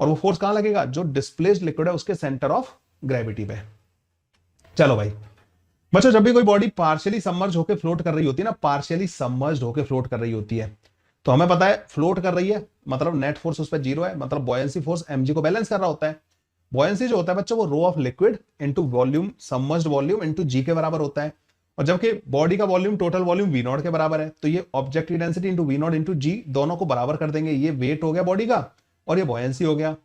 और वो फोर्स कहां लगेगा, जो डिस्प्लेस्ड लिक्विड है उसके सेंटर ऑफ ग्रेविटी पे। चलो भाई बच्चों, जब भी कोई बॉडी पार्शियली सबमर्ज होकर फ्लोट कर रही होती है ना, पार्शियली सबमर्ज होकर फ्लोट कर रही होती है, तो हमें पता है फ्लोट कर रही है मतलब नेट फोर्स उस पर जीरो है, मतलब बॉयंसी फोर्स mg को बैलेंस कर रहा होता है। बॉयंसी जो होता है बच्चों वो rho of liquid into volume, submerged volume into G के बराबर होता है। और जबकि बॉडी का volume total volume V not के बराबर है, तो ये objective density into V not into G दोनों को बराबर कर देंगे। ये वेट हो गया बॉडी का और ये बॉयंसी हो गया।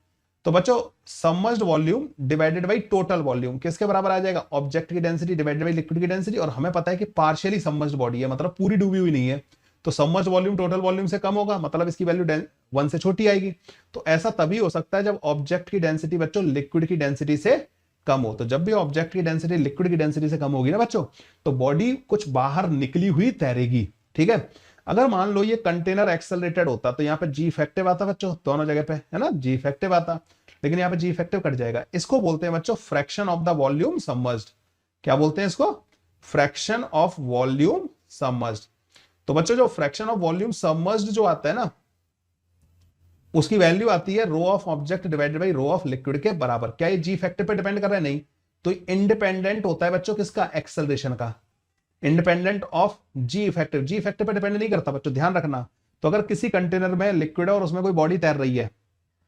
तो बच्चों submerged volume divided by total volume किसके बराबर आ जाएगा, ऑब्जेक्ट की डेंसिटी डिवाइडेड बाई लिक्विड की डेंसिटी। और हमें पता है कि पार्शियली सबमर्ज्ड बॉडी है मतलब पूरी डूबी हुई नहीं है, तो सबमर्ज्ड वॉल्यूम टोटल वॉल्यूम से कम होगा, मतलब इसकी वैल्यू 1 से छोटी आएगी। तो ऐसा तभी हो सकता है जब ऑब्जेक्ट की डेंसिटी बच्चों लिक्विड की डेंसिटी से कम हो। तो जब भी ऑब्जेक्ट की डेंसिटी लिक्विड की डेंसिटी से कम होगी ना बच्चों, तो बॉडी कुछ बाहर निकली हुई तैरेगी। ठीक है, अगर मान लो ये कंटेनर एक्सेलरेटेड होता तो यहाँ पे जी इफेक्टिव आता बच्चों दोनों जगह पे, है ना, जी इफेक्टिव आता, लेकिन यहाँ पे जी इफेक्टिव कट जाएगा। इसको बोलते हैं बच्चों fraction of the volume submerged. क्या बोलते हैं इसको, फ्रैक्शन ऑफ वॉल्यूम सबमर्ज्ड। तो बच्चों जो फ्रैक्शन ऑफ वॉल्यूम सबमर्ज्ड जो आता है ना, उसकी वैल्यू आती है rho of object divided by rho of liquid के बराबर। क्या ये जी फैक्टर पे डिपेंड कर रहा है, नहीं, तो इंडिपेंडेंट होता है बच्चों किसका, एक्सेलरेशन का, independent of G effective. G effective पे डिपेंड नहीं करता बच्चों, ध्यान रखना। तो अगर किसी कंटेनर में लिक्विड है और उसमें कोई बॉडी तैर रही है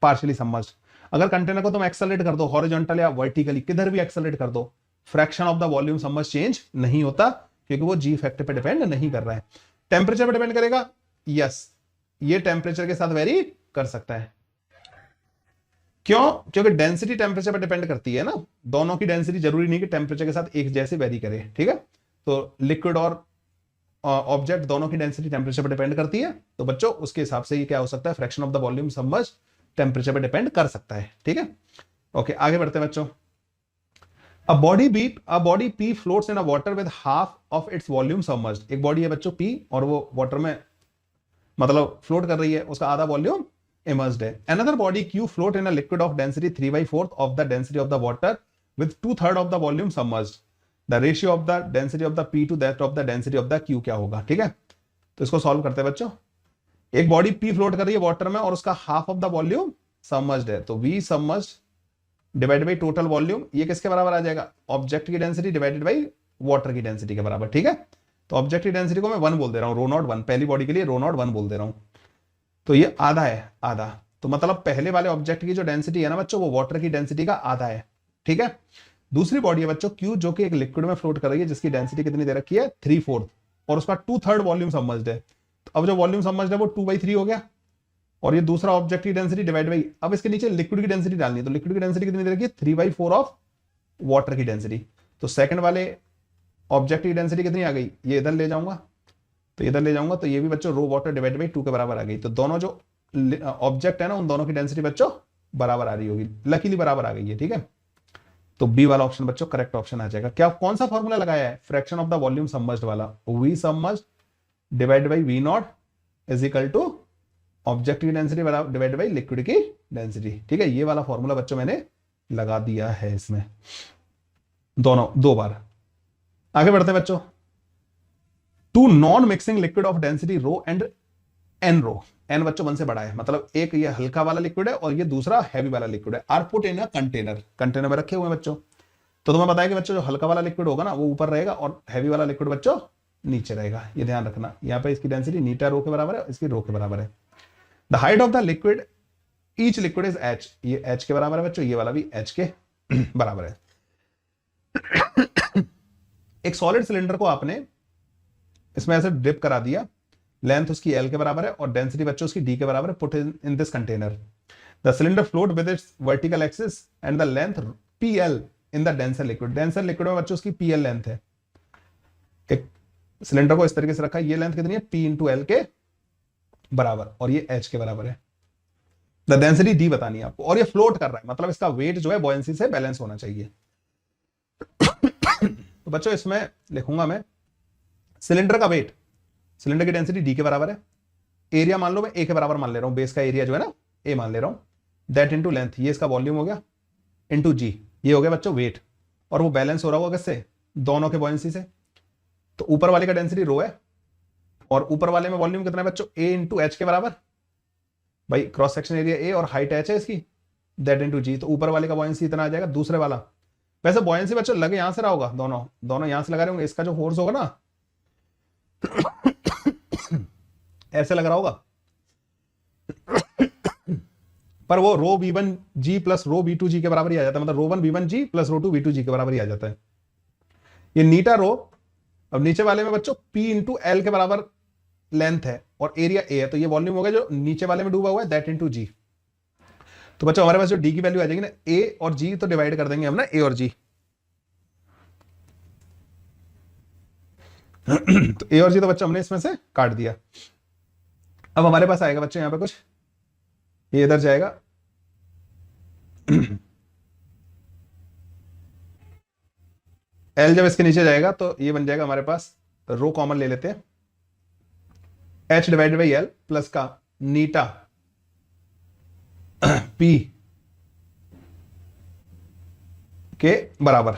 पार्शियली सबमर्ज्ड, अगर कंटेनर को तुम एक्सेलरेट कर दो हॉरिजॉन्टल या वर्टिकली, किधर भी एक्सेलरेट कर दो, fraction of the volume submerged change नहीं होता, क्योंकि वो जी फैक्टर पे डिपेंड नहीं कर रहा है। टेम्परेचर पे डिपेंड करेगा, यस, ये टेम्परेचर के साथ वेरी कर सकता है। क्यों, क्योंकि डेंसिटी टेम्परेचर पर डिपेंड करती है ना, दोनों की डेंसिटी जरूरी नहीं कि टेम्परेचर के साथ एक जैसे वेरी करे। ठीक है, तो लिक्विड और ऑब्जेक्ट दोनों की डेंसिटी टेम्परेचर पर डिपेंड करती है, तो बच्चों उसके हिसाब से ये क्या हो सकता है, fraction of the volume submerged temperature पर डिपेंड कर सकता है। ठीक है, ओके आगे बढ़ते हैं बच्चों। A body P floats in a water with half of its volume submerged। एक बॉडी है बच्चों P और वो वाटर में मतलब फ्लोट कर रही है, उसका आधा वॉल्यूम इमर्ज्ड है। Another body Q float in a liquid of density 3/4 of the density of the water with 2/3 of the volume submerged। The ratio of the density of the P to that of the density of the Q क्या होगा। ठीक है, तो इसको solve करते हैं बच्चों। एक बॉडी P फ्लोट कर रही है वाटर में और उसका half of the volume submerged है, तो V submerged divided by total volume, ये किसके बराबर आ जाएगा, ऑब्जेक्ट की डेंसिटी डिवाइडेड बाई वाटर की डेंसिटी के बराबर। ठीक है, तो ऑब्जेक्ट की डेंसिटी को मैं 1 बोल दे रहा हूं, रो नॉट 1, पहली बॉडी के लिए रो नॉट 1 बोल दे रहा हूं, तो ये आधा है, आधा। तो मतलब पहले वाले ऑब्जेक्ट की जो डेंसिटी है ना बच्चों, वो वाटर की डेंसिटी का आधा है। ठीक है, दूसरी बॉडी है बच्चों Q जो कि एक लिक्विड में फ्लोट कर रही है, जिसकी डेंसिटी कितनी दे रखी है, 3/4, और उसका 2/3 वॉल्यूम सबमर्ज्ड है। तो अब जो वॉल्यूम सबमर्ज्ड है वो 2/3 हो गया, और ये दूसरा ऑब्जेक्ट की डेंसिटी डिवाइड बाई, अब इसके नीचे लिक्विड की डेंसिटी डालनी है, तो लिक्विड की डेंसिटी कितनी दे रखी है, 3/4 ऑफ वाटर की डेंसिटी। तो सेकंड वाले ऑब्जेक्ट की डेंसिटी कितनी आ गई, ये इधर ले जाऊंगा तो इधर ले जाऊंगा, तो ये भी बच्चों रो वाटर डिवाइड बाई 2 के बराबर आ गई। तो दोनों जो ऑब्जेक्ट है ना, उन दोनों की डेंसिटी बच्चों बराबर आ रही होगी, लकीली बराबर आ गई है। ठीक है, तो बी वाला ऑप्शन बच्चों करेक्ट ऑप्शन आ जाएगा। क्या, कौन सा फॉर्मूला लगाया है, fraction of the volume submerged वाला, V submerged divide by V not is equal to object की डेंसिटी डिवाइड बाई लिक्विड की डेंसिटी। ठीक है, ये वाला फॉर्मूला बच्चों मैंने लगा दिया है इसमें दोनों 2 बार। आगे बढ़ते हैं बच्चों। Two non mixing liquid of density rho and N rho, N बच्चों 1 से बड़ा है, मतलब एक ये हल्का वाला लिक्विड है और ये दूसरा हैवी वाला लिक्विड है, are put in a container, container में रखे हुए हैं बच्चों। तो तुम्हें बताया कि बच्चों जो हल्का वाला लिक्विड होगा ना वो ऊपर रहेगा और हैवी वाला लिक्विड बच्चों नीचे रहेगा, ये ध्यान रखना। यहाँ पे इसकी डेंसिटी नीटा रो के बराबर है, इसकी रो के बराबर है। The height of the liquid each liquid is h, ये h के बराबर है बच्चों, ये वाला भी h के बराबर है। एक सॉलिड सिलेंडर को आपने इसमें ऐसे डिप करा दिया, लेंथ उसकी L के बराबर है और डेंसिटी बच्चों उसकी D के बराबर है, put in this container. The cylinder float with its vertical axis and the length PL in the denser liquid, denser liquid में बच्चों उसकी PL लेंथ है। एक सिलेंडर को इस तरीके से रखा है, ये लेंथ कितनी है P इंटू एल के बराबर और ये H के बराबर है। द डेंसिटी D बतानी है आपको, और ये फ्लोट कर रहा है, मतलब इसका वेट जो है बॉयंसी से बैलेंस होना चाहिए। तो बच्चों इसमें लिखूंगा मैं सिलेंडर का वेट, सिलेंडर की डेंसिटी D के बराबर है, एरिया मान लो मैं A के बराबर मान ले रहा हूं, बेस का एरिया जो है ना A मान ले रहा हूं, दैट इंटू लेंथ, ये इसका वॉल्यूम हो गया, इंटू G, ये हो गया बच्चों वेट, और वो बैलेंस हो रहा होगा किससे, दोनों के बॉयंसी से। तो ऊपर वाले का डेंसिटी रो है और ऊपर वाले में वॉल्यूम कितना है बच्चों, A इंटू एच के बराबर, भाई क्रॉस सेक्शन एरिया A और हाइट H है इसकी, दैट इंटू G। तो ऊपर वाले का बॉयंसी इतना आ जाएगा, दूसरे वाला, वैसे बॉयंसी बच्चों लगे यहां से रहा होगा, दोनों दोनों यहां से लगा रहे होंगे, इसका जो फोर्स होगा ना ऐसे लग रहा होगा, पर वो रो V1G प्लस रो V2G के बराबर ही आ जाता है, मतलब रो 1 V1G प्लस रो 2 V2G के बराबर ही आ जाता है। ये नीटा रो, अब नीचे वाले में बच्चों P इंटू एल के बराबर लेंथ है और एरिया A है, तो ये वॉल्यूम होगा जो नीचे वाले में डूबा हुआ है, दैट इंटू G। तो बच्चों हमारे पास जो D की वैल्यू आ जाएगी ना, A और G तो डिवाइड कर देंगे हम ना, A और G। तो A और G तो बच्चों हमने इसमें से काट दिया। अब हमारे पास आएगा बच्चों यहां पे कुछ, ये इधर जाएगा L जब इसके नीचे जाएगा तो ये बन जाएगा हमारे पास, रो कॉमन ले लेते हैं, H divided by L plus का नीटा P के बराबर,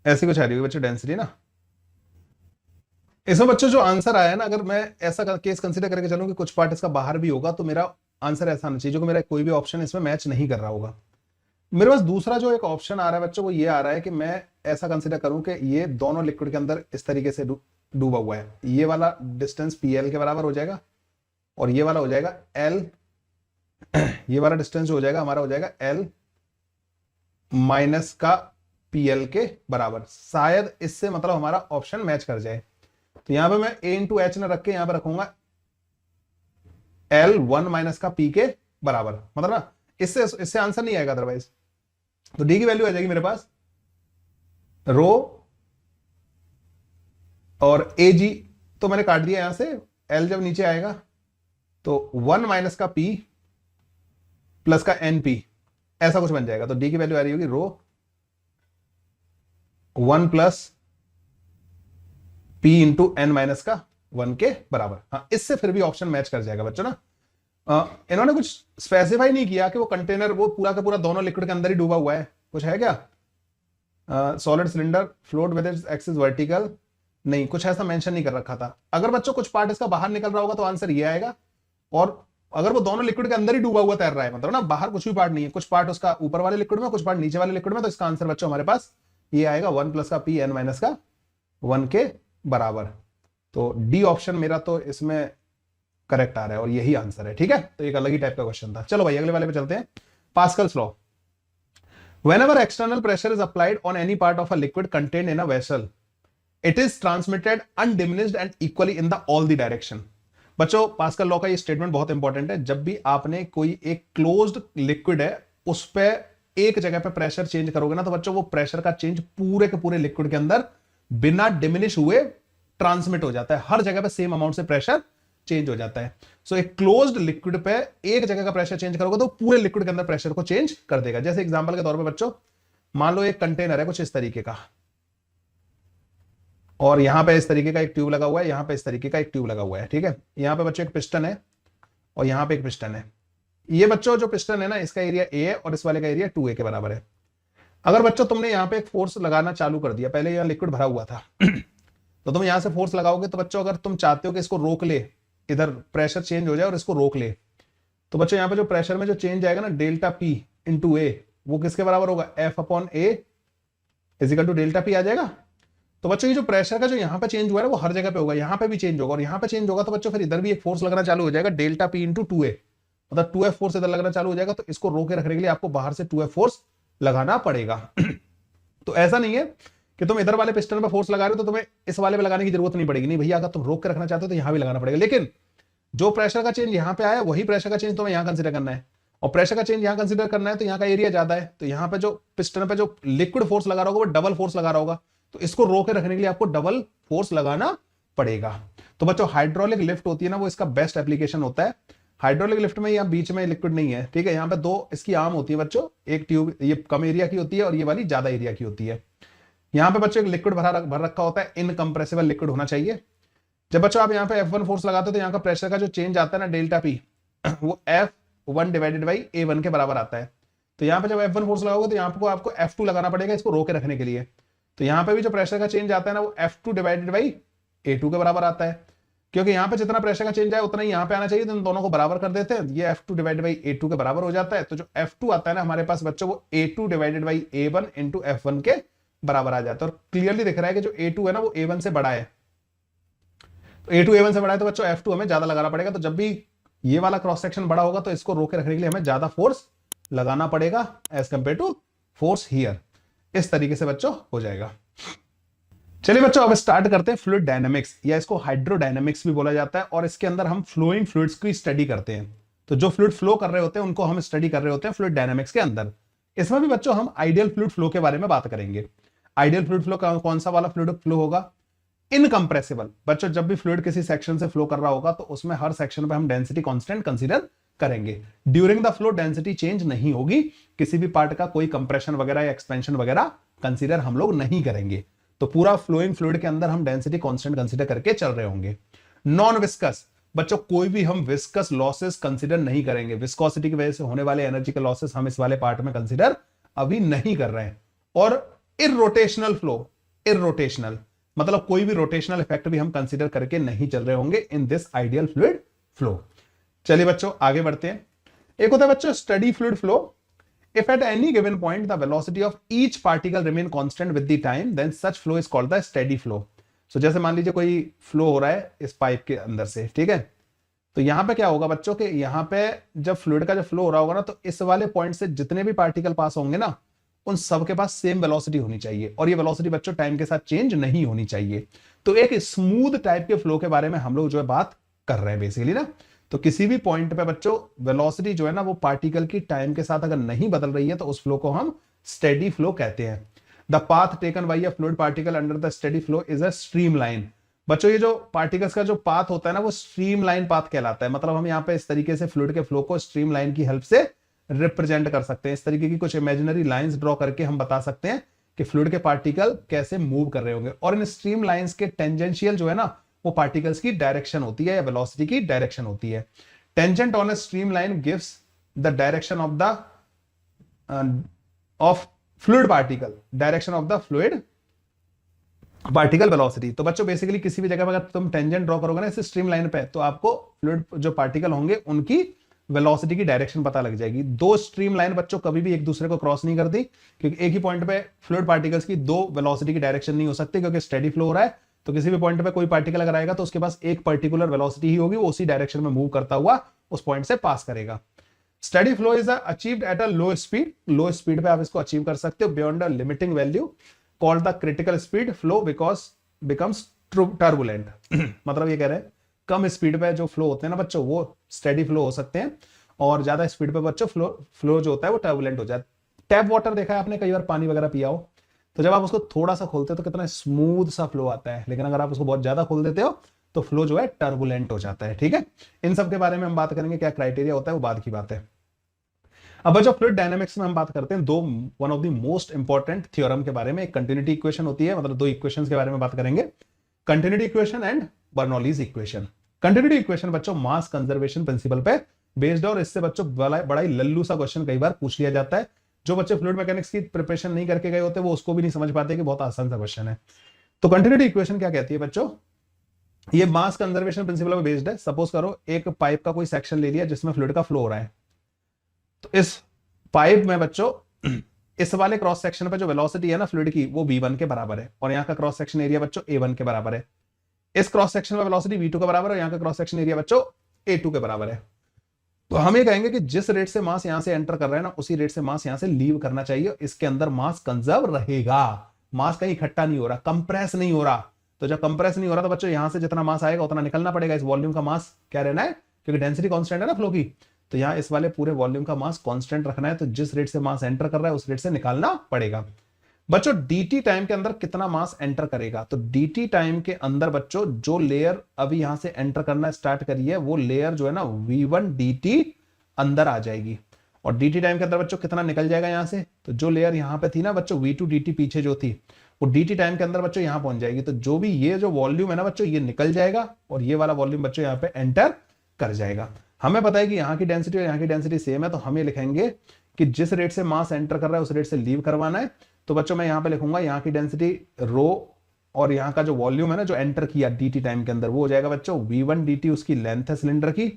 ऐसे कुछ आ रही होगी बच्चों डेंसिटी ना। इसमें बच्चों जो आंसर आया है ना, अगर मैं ऐसा केस कंसीडर करके चलूं कि कुछ पार्ट इसका बाहर भी होगा, तो मेरा आंसर ऐसा आना चाहिए जो कि मेरा कोई भी ऑप्शन इसमें मैच नहीं कर रहा होगा। मेरे पास दूसरा जो एक ऑप्शन आ रहा है बच्चों, वो ये आ रहा है कि मैं ऐसा कंसीडर करूं कि ये दोनों लिक्विड के अंदर इस तरीके से डूबा हुआ है, ये वाला डिस्टेंस PL के बराबर हो जाएगा और ये वाला हो जाएगा L, ये वाला डिस्टेंस जो हो जाएगा हमारा हो जाएगा L माइनस का PL के बराबर, शायद इससे मतलब हमारा ऑप्शन मैच कर जाए। तो यहां पे मैं A इंटू एच ना रख के यहां पे रखूंगा L 1 माइनस का P के बराबर, मतलब ना इससे आंसर नहीं आएगा अदरवाइज। तो D की वैल्यू आ जाएगी मेरे पास रो और AG तो मैंने काट दिया यहां से, L जब नीचे आएगा तो 1 माइनस का P प्लस का NP, ऐसा कुछ बन जाएगा। तो D की वैल्यू आ रही होगी रो 1 plus P into N minus का 1 के बराबर। हाँ, इससे फिर भी ऑप्शन मैच कर जाएगा बच्चों ना। इन्होंने कुछ स्पेसिफाई नहीं किया कि वो कंटेनर वो पूरा का पूरा दोनों लिक्विड के अंदर ही डूबा हुआ है, कुछ है क्या, solid cylinder float with its axis vertical, नहीं कुछ ऐसा मेंशन नहीं कर रखा था। अगर बच्चों कुछ पार्ट इसका बाहर निकल रहा होगा तो आंसर ये आएगा, और अगर वो दोनों लिक्विड के अंदर ही डूबा हुआ तैर रहा है, मतलब ना बाहर कुछ भी पार्ट नहीं है, कुछ पार्ट उसका ऊपर वाले लिक्विड में, कुछ पार्ट नीचे वाले लिक्विड में, तो इसका आंसर बच्चों हमारे पास ये आएगा 1 प्लस का P N माइनस का 1 के बराबर। तो डी ऑप्शन मेरा तो इसमें करेक्ट आ रहा है और यही आंसर है, ठीक है। तो एक अलग ही टाइप का क्वेश्चन था। चलो भाई अगले वाले पे चलते हैं। Pascal's law, whenever external pressure is applied on any part of a liquid contained in a vessel, it is transmitted undiminished and equally in the all the direction। बच्चों पास्कल लॉ का ये स्टेटमेंट बहुत important है। जब भी आपने कोई एक क्लोज्ड लिक्विड है उस पे एक जगह पे प्रेशर चेंज करोगे ना, तो बच्चों वो प्रेशर का चेंज पूरे के पूरे लिक्विड के अंदर बिना डिमिनिश हुए ट्रांसमिट हो जाता है, हर जगह पे सेम अमाउंट से प्रेशर चेंज हो जाता है। सो एक क्लोज्ड लिक्विड पे एक जगह का प्रेशर चेंज करोगे तो पूरे लिक्विड के अंदर प्रेशर को चेंज कर देगा। जैसे एग्जांपल के तौर पे बच्चों मान लो एक कंटेनर है कुछ इस तरीके का, और यहां पे इस तरीके का एक ट्यूब लगा हुआ है, यहां पे इस तरीके का एक ट्यूब लगा हुआ है, ठीक है। यहां पे बच्चों एक पिस्टन है और यहां पे एक पिस्टन है। ये बच्चों जो पिस्टन है ना, इसका एरिया A है और इस वाले का एरिया 2A के बराबर है। अगर बच्चों तुमने यहां पे एक फोर्स लगाना चालू कर दिया, पहले यहां लिक्विड भरा हुआ था तो तुम यहां से फोर्स लगाओगे, तो बच्चों अगर तुम चाहते हो कि इसको रोक ले, इधर प्रेशर चेंज हो जाए और इसको रोक ले, तो बच्चों यहां पे जो प्रेशर में जो चेंज आएगा ना डेल्टा P इंटू A, वो किसके बराबर होगा, F upon A equal to delta P आ जाएगा। तो बच्चों ये जो प्रेशर का जो यहां पे चेंज हुआ है वो हर जगह पे होगा, यहां पे भी चेंज होगा और यहां पे चेंज होगा, तो बच्चों फिर इधर भी एक फोर्स लगना चालू हो जाएगा डेल्टा P इंटू 2A, मतलब 2F फोर्स इधर लगना चालू हो जाएगा। तो इसको रोके रखने के लिए आपको बाहर से 2F फोर्स लगाना पड़ेगा। तो ऐसा नहीं है कि तुम इधर वाले पिस्टन पे फोर्स लगा रहे हो तो तुम्हें इस वाले पे लगाने की जरूरत नहीं पड़ेगी, नहीं भैया, अगर तुम रोक के रखना चाहते हो तो यहां भी लगाना पड़ेगा। लेकिन जो प्रेशर का चेंज यहां पे आया वही प्रेशर का चेंज तुम्हें यहां कंसीडर करना है, और प्रेशर का चेंज यहां कंसीडर करना है तो यहां का एरिया ज्यादा है, तो यहां पे जो पिस्टन पे जो लिक्विड फोर्स लगा रहा होगा वो डबल फोर्स लगा रहा होगा, तो इसको रोके रखने के लिए आपको डबल फोर्स लगाना पड़ेगा। तो बच्चों हाइड्रोलिक लिफ्ट होती है ना, वो इसका बेस्ट एप्लीकेशन होता है। हाइड्रोलिक लिफ्ट में यहाँ बीच में लिक्विड नहीं है, ठीक है, यहाँ पे दो इसकी आर्म होती है बच्चों, एक ट्यूब ये कम एरिया की होती है और ये वाली ज्यादा एरिया की होती है। यहाँ पे बच्चों एक लिक्विड भर रखा होता है, इनकंप्रेसिबल लिक्विड होना चाहिए। जब बच्चों आप यहाँ पे F1 फोर्स लगाते हो तो यहाँ का प्रेशर का जो चेंज आता है ना डेल्टा P, वो F1 डिवाइडेड बाई A1 के बराबर आता है। तो यहाँ पे जब F1 फोर्स लगाओगे तो यहाँ पे आपको F2 लगाना पड़ेगा इसको रोके रखने के लिए। तो यहाँ पे भी जो प्रेशर का चेंज आता है ना वो F2 डिवाइडेड बाई A2 के बराबर आता है, क्योंकि यहाँ पे जितना प्रेशर का चेंज आए उतना ही यहाँ पे आना चाहिए। तो इन दोनों को बराबर कर देते हैं, ये F2 डिवाइडेड बाई A2 के बराबर हो जाता है। तो जो F2 आता है ना हमारे पास बच्चों, वो A2 divided by A1 into F1 के बराबर आ जाता है। और क्लियरली दिख रहा है कि जो A2 है ना वो A1 से बड़ा है, तो A2 A1 से बड़ा है, तो बच्चों F2 हमें ज्यादा लगाना पड़ेगा। तो जब भी ये वाला क्रॉस सेक्शन बड़ा होगा तो इसको रोके रखने के लिए हमें ज्यादा फोर्स लगाना पड़ेगा as compare to force here. इस तरीके से बच्चों हो जाएगा। चलिए बच्चों अब स्टार्ट करते हैं फ्लूइड डायनामिक्स, या इसको हाइड्रोडायनामिक्स भी बोला जाता है। और इसके अंदर हम फ्लोइंग फ्लूइड्स की स्टडी करते हैं। तो जो फ्लूइड फ्लो कर रहे होते हैं उनको हम स्टडी कर रहे होते हैं फ्लूइड डायनामिक्स के अंदर। इसमें भी बच्चों हम आइडियल फ्लूइड फ्लो के बारे में बात करेंगे। आइडियल फ्लूइड फ्लो कौन सा वाला फ्लूइड फ्लो होगा? इनकंप्रेसिबल। बच्चों जब भी फ्लूइड किसी सेक्शन से फ्लो कर रहा होगा तो उसमें हर सेक्शन पे हम डेंसिटी कांस्टेंट कंसीडर करेंगे। During the flow density change नहीं होगी, किसी भी पार्ट का कोई कंप्रेशन वगैरह या एक्सपेंशन वगैरह कंसीडर हम लोग नहीं करेंगे। तो पूरा फ्लोइंग फ्लूइड के अंदर हम डेंसिटी कांस्टेंट कंसीडर करके चल रहे होंगे। नॉन विस्कस, बच्चों कोई भी हम विस्कस लॉसेस कंसीडर नहीं करेंगे। विस्कोसिटी की वजह से होने वाले एनर्जी के लॉसेस हम इस वाले पार्ट में कंसीडर अभी नहीं कर रहे हैं। और इरोटेशनल फ्लो, इरोटेशनल मतलब कोई भी रोटेशनल इफेक्ट भी हम कंसीडर करके नहीं चल रहे होंगे in this ideal fluid flow. चलिए बच्चों आगे बढ़ते हैं। एक होता है बच्चों steady fluid flow. If at any given point the velocity of each particle remain constant with the time, then such flow is called the steady flow. So जैसे मान लीजिए कोई फ्लो हो रहा है इस पाइप के अंदर से, ठीक है, तो यहां पे क्या होगा बच्चों के, यहां पे जब फ्लूइड का जब फ्लो हो रहा होगा ना, तो इस वाले पॉइंट से जितने भी पार्टिकल पास होंगे ना, उन सब के पास सेम वेलोसिटी होनी चाहिए। और ये वेलोसिटी बच्चों टाइम के साथ चेंज नहीं होनी चाहिए। तो एक स्मूथ टाइप के फ्लो के बारे में हम लोग जो है बात कर रहे हैं बेसिकली ना। तो किसी भी पॉइंट पे बच्चों वेलोसिटी जो है ना वो पार्टिकल की टाइम के साथ अगर नहीं बदल रही है तो उस फ्लो को हम स्टेडी फ्लो कहते हैं। The path taken by a fluid particle under the steady flow is a streamline. बच्चों ये जो पार्टिकल्स का जो पाथ होता है ना वो स्ट्रीमलाइन पाथ कहलाता है। मतलब हम यहाँ पे इस तरीके से फ्लूइड के फ्लो को स्ट्रीमलाइन की हेल्प से रिप्रेजेंट कर सकते हैं। इस तरीके की कुछ इमेजिनरी लाइंस ड्रॉ करके हम बता सकते हैं कि फ्लूइड के पार्टिकल कैसे मूव कर रहे होंगे। और इन स्ट्रीम लाइंस के टेंजेंशियल जो है ना वो पार्टिकल्स की डायरेक्शन होती है या वेलोसिटी की डायरेक्शन होती है। Tangent on a stream line gives the direction of the of fluid particle, direction of the fluid particle velocity. तो बच्चों बेसिकली किसी भी जगह पर अगर तुम टेंजेंट ड्रॉ करोगे ना इस स्ट्रीम लाइन पे, तो आपको फ्लूइड जो पार्टिकल होंगे उनकी वेलोसिटी की डायरेक्शन पता लग जाएगी। दो स्ट्रीम लाइन बच्चों कभी भी एक दूसरे को क्रॉस नहीं करती, क्योंकि एक ही पॉइंट पे फ्लूइड पार्टिकल्स की दो वेलोसिटी की डायरेक्शन नहीं हो सकती, क्योंकि स्टेडी फ्लो हो रहा है। तो किसी भी पॉइंट पे कोई पार्टिकल अगर आएगा तो उसके पास एक पर्टिकुलर वेलोसिटी ही होगी, वो उसी डायरेक्शन में मूव करता हुआ उस पॉइंट से पास करेगा। Steady flow is achieved at a low speed. Low speed पे आप इसको अचीव कर सकते हो beyond the limiting value called the critical speed flow because becomes turbulent. मतलब ये कह रहे हैं कम स्पीड पे जो फ्लो होते हैं ना बच्चों वो स्टेडी फ्लो हो सकते हैं, और ज्यादा स्पीड पे बच्चों फ्लो जो होता है वो टर्बुलेंट हो जाता है। टैप वाटर देखा है आपने कई बार, पानी वगैरह पिया हो, तो जब आप उसको थोड़ा सा खोलते हो तो कितना स्मूथ सा फ्लो आता है, लेकिन अगर आप उसको बहुत ज्यादा खोल देते हो तो फ्लो जो है टर्बुलेंट हो जाता है। ठीक है, इन सब के बारे में हम बात करेंगे, क्या क्राइटेरिया होता है वो बाद की बात है। अब जो फ्लूइड डायनामिक्स में हम बात करते हैं दो one of the most important theorem के बारे में। एक कंटिन्यूटी इक्वेशन होती है, मतलब दो इक्वेशंस के बारे में बात करेंगे, continuity equation and Bernoulli's equation. Continuity equation बच्चों मास कंजर्वेशन प्रिंसिपल पे बेस्ड है, और इससे बच्चों बड़ा ही लल्लू सा क्वेश्चन कई बार पूछ लिया जाता है। जो बच्चे फ्लूइड मैकेनिक्स की प्रिपरेशन नहीं करके गए होते वो उसको भी नहीं समझ पाते कि बहुत आसान सा क्वेश्चन है। तो कंटिन्यूटी इक्वेशन क्या कहती है बच्चों, ये मास कंजर्वेशन प्रिंसिपल पे बेस्ड है। सपोज करो एक पाइप का कोई सेक्शन ले लिया जिसमें फ्लूइड का फ्लो हो रहा है, तो इस पाइप में बच्चों इस वाले क्रॉस सेक्शन पे जो वेलोसिटी है ना फ्लूइड की वो v1 के बराबर है, और यहाँ का क्रॉस सेक्शन एरिया बच्चों a1 के बराबर है। इस क्रॉस सेक्शन में वेलोसिटी v2 के बराबर है, और यहाँ का क्रॉस सेक्शन एरिया बच्चों a2 के बराबर है। तो हम ये कहेंगे कि जिस रेट से मास यहां से एंटर कर रहा है ना उसी रेट से मास यहां से लीव करना चाहिए। इसके अंदर मास कंजर्व रहेगा, मास कहीं इकट्ठा नहीं हो रहा, कंप्रेस नहीं हो रहा। तो जब कंप्रेस नहीं हो रहा तो बच्चों यहां से जितना मास आएगा उतना निकलना पड़ेगा। इस वॉल्यूम का मास क्या रहना है, क्योंकि डेंसिटी कांस्टेंट है ना फ्लो की, तो यहाँ इस वाले पूरे वॉल्यूम का मास कांस्टेंट रखना है। तो जिस रेट से मास एंटर कर रहा है उस रेट से निकालना पड़ेगा। बच्चों dt टाइम के अंदर कितना मास एंटर करेगा, तो dt टाइम के अंदर बच्चों जो लेयर अभी यहां से एंटर करना स्टार्ट करी है वो लेयर जो है ना v1 dt अंदर आ जाएगी, और dt टाइम के अंदर बच्चों कितना निकल जाएगा यहां से, तो जो लेयर यहां पे थी ना बच्चों v2 dt पीछे जो थी वो dt टाइम के अंदर बच्चों यहां पहुंच जाएगी, तो जो भी ये जो वॉल्यूम है ना बच्चों ये निकल जाएगा और ये वाला वॉल्यूम बच्चों यहां पे एंटर कर जाएगा। हमें पता है कि यहाँ की डेंसिटी और यहाँ की डेंसिटी सेम है, तो हम ये लिखेंगे कि जिस रेट से मास एंटर कर रहा है उस रेट से लीव करवाना है। तो बच्चों मैं यहाँ पे लिखूंगा यहाँ की डेंसिटी रो और यहाँ का जो वॉल्यूम है ना जो एंटर किया dt टाइम के अंदर वो हो जाएगा बच्चों v1 dt, उसकी लेंथ है सिलेंडर की,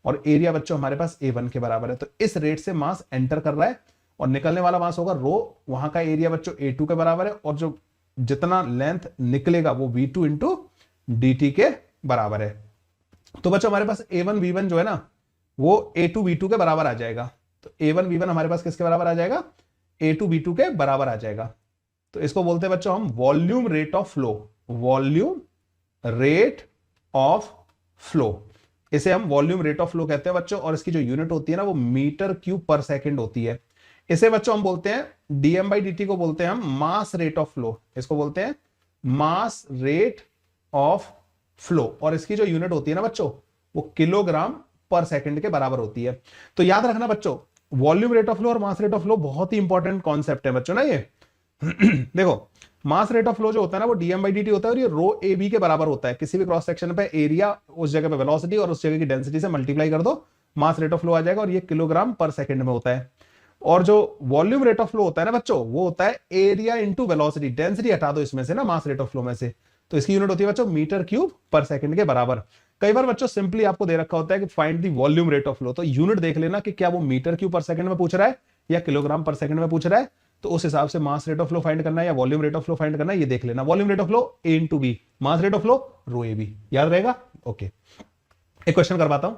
और एरिया बच्चों हमारे पास a1 के बराबर है। तो इस रेट से मास एंटर कर रहा है और निकलने वाला मास होगा रो, वहां का एरिया बच्चों a2 के बराबर है, और जो जितना लेंथ निकलेगा वो v2 इंटू dt के बराबर है। तो बच्चों हमारे पास a1 v1 जो है ना वो a2 v2 के बराबर आ जाएगा। तो a1 v1 हमारे पास किसके बराबर आ जाएगा, a2 v2 के बराबर आ जाएगा। तो इसको बोलते हैं बच्चों हम volume rate of flow, volume rate of flow, इसे हम वॉल्यूम रेट ऑफ फ्लो कहते हैं बच्चों, और इसकी जो यूनिट होती है ना वो मीटर क्यूब पर सेकंड होती है। इसे बच्चों हम बोलते हैं dm बाई dt को बोलते हैं हम मास रेट ऑफ फ्लो, इसको बोलते हैं मास रेट ऑफ फ्लो, और इसकी जो यूनिट होती है ना बच्चों वो किलोग्राम पर सेकंड के बराबर होती है। तो याद रखना बच्चों वॉल्यूम रेट ऑफ फ्लो और मास रेट ऑफ फ्लो बहुत ही इंपॉर्टेंट कॉन्सेप्ट है बच्चों ना ये। देखो मास रेट ऑफ फ्लो जो होता है ना वो डीएम बाई dt होता है, और ये रो ए बी के बराबर होता है। किसी भी क्रॉस सेक्शन पे एरिया उस जगह पे वेलोसिटी और उस जगह की डेंसिटी से मल्टीप्लाई कर दो, मास रेट ऑफ फ्लो आ जाएगा, और ये किलोग्राम पर सेकंड में होता है। और जो वॉल्यूम रेट ऑफ फ्लो होता है ना बच्चों वो होता है एरिया इंटू वेलोसिटी, डेंसिटी हटा दो इसमें से ना मास रेट ऑफ फ्लो में से, तो इसकी यूनिट होती है बच्चों मीटर क्यूब पर सेकंड के बराबर। कई बार बच्चों सिंपली आपको दे रखा होता है कि find the volume rate of flow, तो यूनिट देख लेना कि क्या वो मीटर क्यूब पर सेकंड में पूछ रहा है या किलोग्राम पर सेकंड में पूछ रहा है, तो उस हिसाब से mass rate of flow find करना है या volume rate of flow find करना है ये देख लेना। Volume rate of flow A into B, mass rate of flow rho A B, याद रहेगा। ओके एक क्वेश्चन करवाता हूं।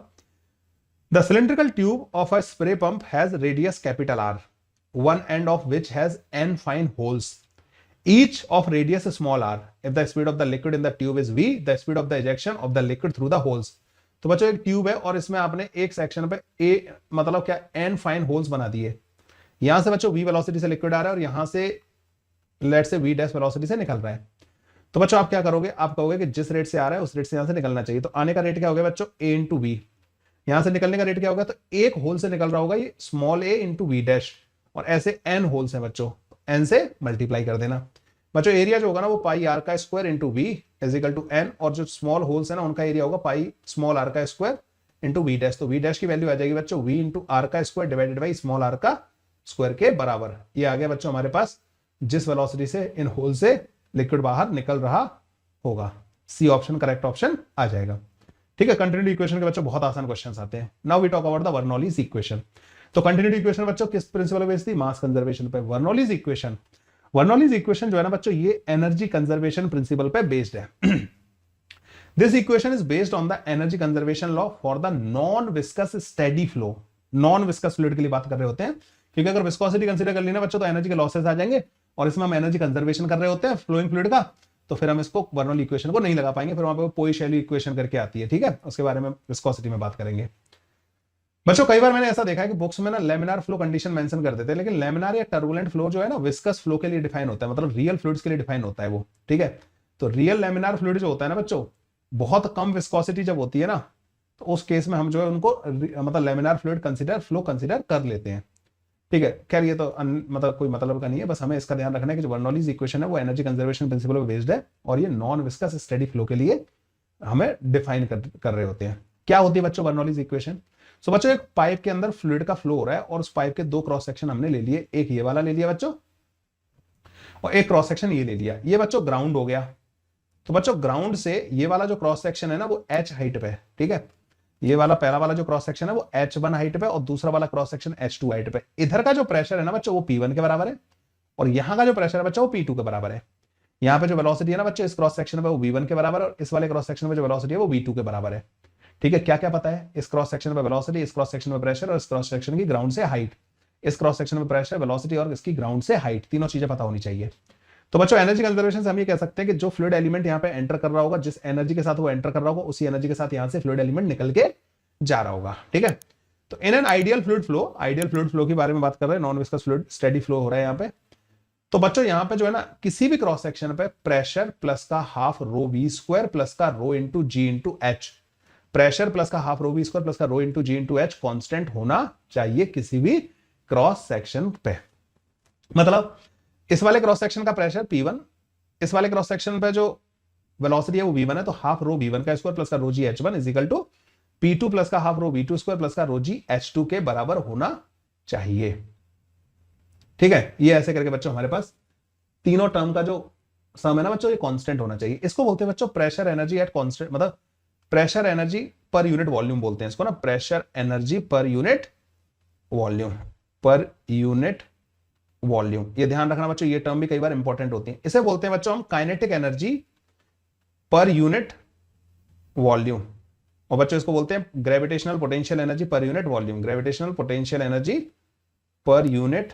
The cylindrical tube of a spray pump has radius capital R, one end of which has n fine holes, each of radius small r. If the speed of the liquid in the tube is v, the speed of the ejection of the liquid through the holes. तो बच्चों एक tube है और इसमें आपने एक section पे a मतलब क्या n फाइन होल्स बना दिए। यहां से बच्चों v वेलोसिटी से लिक्विड आ रहा है और यहां से लेट से v डैश वेलोसिटी से निकल रहा है। तो बच्चों आप क्या करोगे, आप कहोगे कि जिस रेट से आ रहा है उस रेट से यहां से निकलना चाहिए। तो आने का रेट क्या हो गया बच्चों a इंटू वी, यहां से निकलने का रेट क्या होगा, तो एक होल से निकल रहा होगा ये small a into V dash, और ऐसे n होल्स हैं बच्चों, n से मल्टीप्लाई कर देना। बच्चों एरिया जो होगा ना वो पाई आर का square into V is equal to n, और जो स्मॉल होल्स है ना उनका एरिया होगा पाई स्मॉल आर का स्क्वायर इंटू वी डैश। तो वी डैश की वैल्यू आ जाएगी बच्चों v इंटू आर का square divided by small R का स्क्वायर के बराबर। ये आ गया बच्चों हमारे पास जिस वेलोसिटी से इन होल से लिक्विड बाहर निकल रहा होगा। सी ऑप्शन करेक्ट ऑप्शन आ जाएगा। ठीक है, कंटिन्यूटी इक्वेशन के बच्चों बहुत आसान क्वेश्चंस आते हैं। Now we talk about the Bernoulli's equation. तो कंटिन्यूटी इक्वेशन बच्चों किस प्रिंसिपल पे बेस्ड थी, मास कंजर्वेशन पे। बर्नौलीज इक्वेशन, बर्नौलीज इक्वेशन जो है ना बच्चों ये एनर्जी कंजर्वेशन प्रिंसिपल पे बेस्ड है। This equation is based on the energy conservation law for the non viscous steady flow. Non viscous fluid के लिए बात कर रहे होते हैं, क्योंकि अगर विस्कोसिटी कंसीडर कर ली ना बच्चों तो एनर्जी के लॉसेस आ जाएंगे, और इसमें हम एनर्जी कंजर्वेशन कर रहे होते हैं फ्लोइंग फ्लूइड का, तो फिर हम इसको बर्नौली इक्वेशन को नहीं लगा पाएंगे, फिर वहां पे पोइशेली इक्वेशन करके आती है। ठीक है, उसके बारे में विस्कोसिटी में बात करेंगे। बच्चों कई बार मैंने ऐसा देखा है कि बुक्स में ना लेमिनार फ्लो कंडीशन मेंशन कर देते हैं, लेकिन लेमिनार या टर्बुलेंट फ्लो जो है ना विस्कस फ्लो के लिए डिफाइन होता है, मतलब रियल फ्लूइड्स के लिए डिफाइन होता है वो। ठीक है, तो रियल लेमिनार फ्लूइड जो होता है ना बच्चों बहुत कम विस्कोसिटी जब होती है ना, तो उस केस में हम जो है उनको मतलब लेमिनार फ्लूइड फ्लो कंसिडर कर लेते हैं। ठीक है, खैर ये तो मतलब कोई मतलब का नहीं है, बस हमें इसका ध्यान रखना है कि जो बर्नौलीज इक्वेशन है वो एनर्जी कंजर्वेशन प्रिंसिपल पे बेस्ड है, और ये नॉन विस्कस स्टेडी फ्लो के लिए हमें डिफाइन कर रहे होते हैं। क्या होती है बच्चों बर्नौलीज इक्वेशन। सो बच्चों एक पाइप के अंदर फ्लूइड का फ्लो हो रहा है, और उस पाइप के दो क्रॉस सेक्शन हमने ले लिए, एक ये वाला ले लिया बच्चों और एक क्रॉस सेक्शन ये ले लिया। ये बच्चों ग्राउंड हो गया। तो बच्चों ग्राउंड से ये वाला जो क्रॉस सेक्शन है ना वो h हाइट पे है। ठीक है, ये वाला पहला वाला जो क्रॉस सेक्शन है वो h1 हाइट पे, और दूसरा वाला क्रॉस सेक्शन h2 हाइट पे। इधर का जो प्रेशर है ना बच्चों वो P1 के बराबर है, और यहां का जो प्रेशर है बच्चों वो P2 के बराबर है। यहाँ पे जो वेलोसिटी है ना बच्चों इस क्रॉस सेक्शन पे वो V1 के बराबर है, और इस वाले क्रॉस सेक्शन में जो वेलोसिटी है वो V2 के बराबर है। ठीक है, क्या क्या पता है, इस क्रॉस सेक्शन में वेलोसिटी, इस क्रॉस सेक्शन में प्रेशर, और इस क्रॉस सेक्शन की ग्राउंड से हाइट। इस क्रॉस सेक्शन में प्रेशर, वेलोसिटी और इसकी ग्राउंड से हाइट, तीनों चीजें पता होनी चाहिए। तो बच्चों एनर्जी कंजर्वेशन से हम ये कह सकते हैं कि जो फ्लूइड एलिमेंट यहाँ पे एंटर कर रहा होगा, जिस एनर्जी के साथ वो एंटर कर रहा होगा उसी एनर्जी के साथ यहाँ से फ्लूइड एलिमेंट निकल के जा रहा होगा। ठीक है, तो in an ideal fluid flow, ideal fluid flow के बारे में बात कर रहे हैं, non viscous fluid steady flow हो रहा है यहाँ पे। तो बच्चों यहां पे जो है ना, किसी भी क्रॉस सेक्शन पे प्रेशर प्लस का half rho v square plus का रो इंटू जी इंटू एच, प्रेशर प्लस का half rho v square plus का रो इंटू जी इंटू एच कांस्टेंट होना चाहिए किसी भी क्रॉस सेक्शन पे। मतलब इस वाले क्रॉस सेक्शन का प्रेशर P1, इस वाले क्रॉस सेक्शन पे जो वेलोसिटी है वो V1 है, तो हाफ रो V1 का स्क्वायर प्लस का rho G H1 is equal to P2 plus का half rho V2 square plus का रो जी H2 के बराबर होना चाहिए। ठीक है, ये ऐसे करके बच्चों हमारे पास तीनों टर्म का जो सम है ना बच्चों, ये कांस्टेंट होना चाहिए। इसको बोलते हैं बच्चों प्रेशर एनर्जी एट कांस्टेंट, मतलब pressure energy per unit volume बोलते हैं इसको ना, pressure energy per unit volume, पर यूनिट वॉल्यूम। ये ध्यान रखना बच्चों, ये टर्म भी कई बार इंपॉर्टेंट होती है। इसे बोलते हैं बच्चों हम kinetic energy per unit volume, और बच्चों इसको बोलते हैं gravitational potential energy per unit volume, gravitational potential energy per unit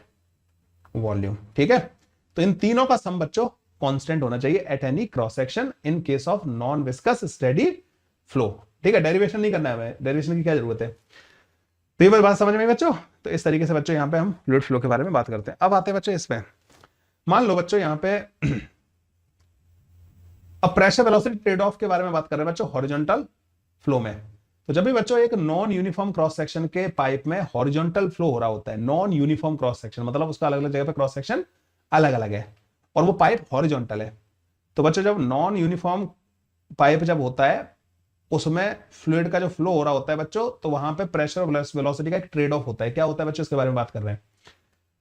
volume. ठीक है, तो इन तीनों का सम बच्चों कांस्टेंट होना चाहिए at any cross section in case of non viscous steady flow. ठीक है, डेरिवेशन नहीं करना है हमें, डेरिवेशन की क्या जरूरत है। तो ये बात समझ में बच्चों। तो इस तरीके से बच्चों यहां पे हम फ्लूइड फ्लो के बारे में बात करते हैं। अब आते हैं बच्चों इसमें, मान लो बच्चों यहां पे अब प्रेशर वेलोसिटी ट्रेड ऑफ के बारे में बात कर रहे हैं बच्चों हॉरिजॉन्टल फ्लो में। तो जब भी बच्चों एक नॉन यूनिफॉर्म क्रॉस सेक्शन के पाइप में हॉरिजॉन्टल फ्लो हो रहा होता है, नॉन यूनिफॉर्म क्रॉस सेक्शन मतलब उसका अलग अलग जगह पे क्रॉस सेक्शन अलग अलग है और वो पाइप हॉरिजॉन्टल है। तो बच्चों जब नॉन यूनिफॉर्म पाइप जब होता है उसमें फ्लूइड का जो फ्लो हो रहा होता है बच्चों, तो वहां पे प्रेशर और वेलोसिटी का एक ट्रेड ऑफ होता है। क्या होता है बच्चों, इसके बारे में बात कर रहे हैं